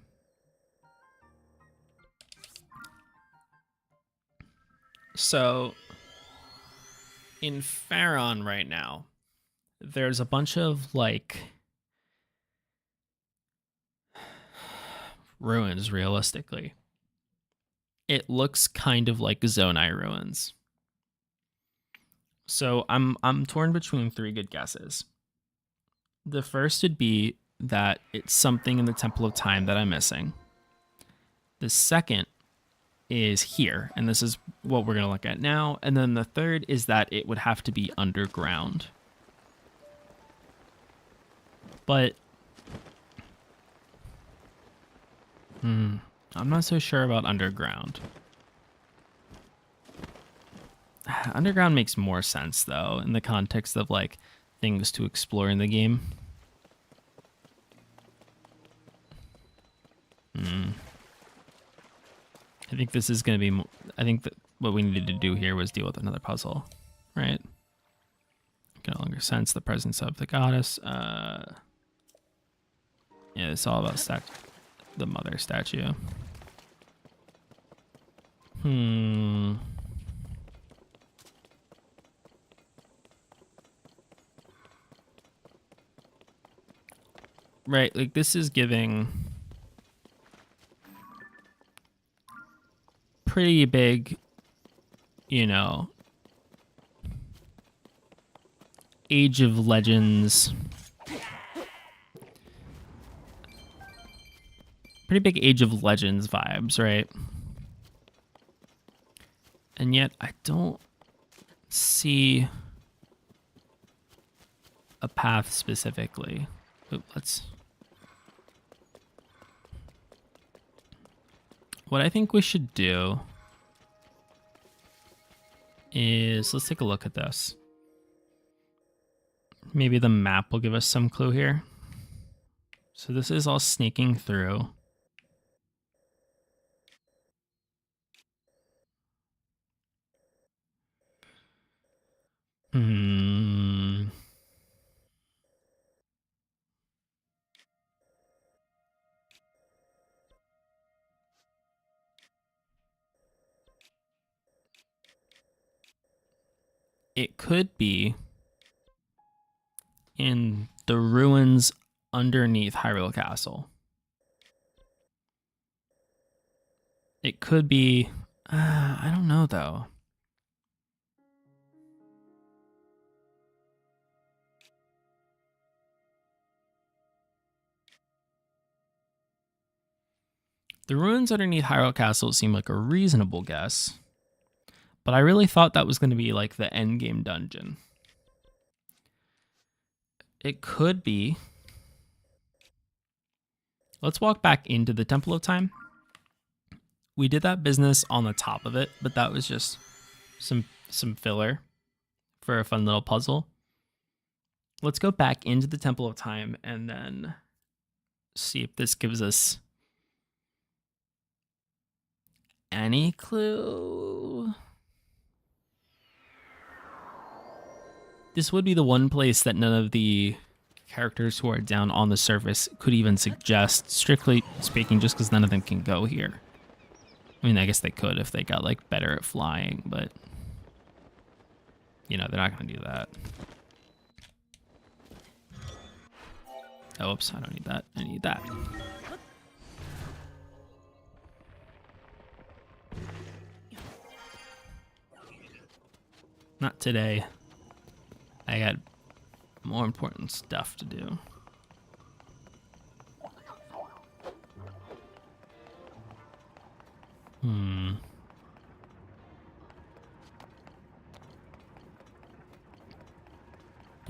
So in Faron right now, there's a bunch of like ruins realistically. it looks kind of like Zonai ruins. So I'm torn between three good guesses. The first would be that it's something in the Temple of Time that I'm missing. The second is here, and this is what we're going to look at now. And then the third is that it would have to be underground. But I'm not so sure about underground. Underground makes more sense, though, in the context of, like, things to explore in the game. I think this is going to be... I think that what we needed to do here was deal with another puzzle, right? Can no longer sense the presence of the goddess. Yeah, it's all about the mother statue. Right, like this is giving pretty big, you know, Age of Legends. Pretty big Age of Legends vibes, right? And yet I don't see a path specifically. Oop, what I think we should do is let's take a look at this. Maybe the map will give us some clue here. So this is all sneaking through. It could be in the ruins underneath Hyrule Castle. It could be... I don't know, though. The ruins underneath Hyrule Castle seem like a reasonable guess, but I really thought that was going to be like the endgame dungeon. It could be. Let's walk back into the Temple of Time. We did that business on the top of it, but that was just some filler for a fun little puzzle. Let's go back into the Temple of Time and then see if this gives us any clue. This would be the one place that none of the characters who are down on the surface could even suggest, strictly speaking, just because none of them can go here. I mean, I guess they could if they got, like, better at flying, but, you know, they're not going to do that. Oh, oops, I don't need that. I need that. Not today. I got more important stuff to do. Can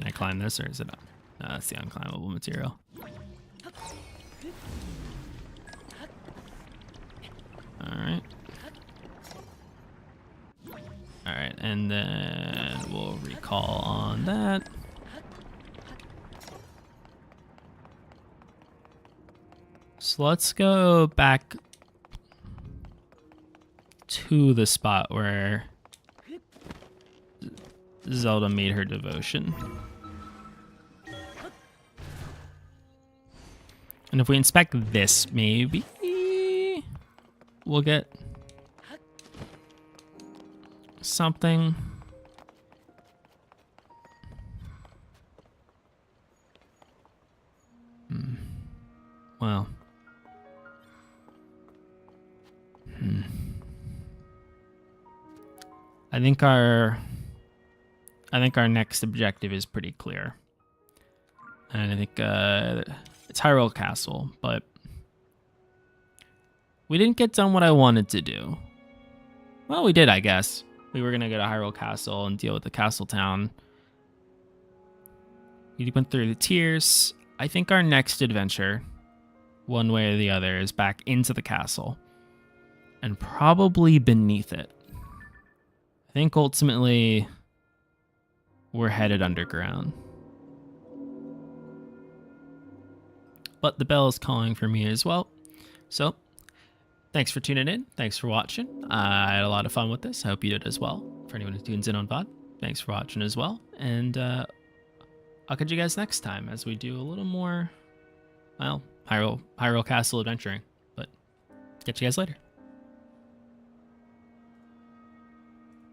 I climb this, or is it not? No, that's the unclimbable material. Alright. Alright, and then we'll recall on that. So let's go back to the spot where Zelda made her devotion. And if we inspect this, maybe we'll get something. Well. I think our next objective is pretty clear. And I think it's Hyrule Castle, but we didn't get done what I wanted to do. Well, we did, I guess. We were going to go to Hyrule Castle and deal with the castle town. We went through the tiers. I think our next adventure, one way or the other, is back into the castle. And probably beneath it. I think ultimately we're headed underground. But the bell is calling for me as well. So, thanks for tuning in. Thanks for watching. I had a lot of fun with this. I hope you did as well. For anyone who tunes in on VOD, thanks for watching as well. And I'll catch you guys next time as we do a little more, well, Hyrule Castle adventuring. But catch you guys later.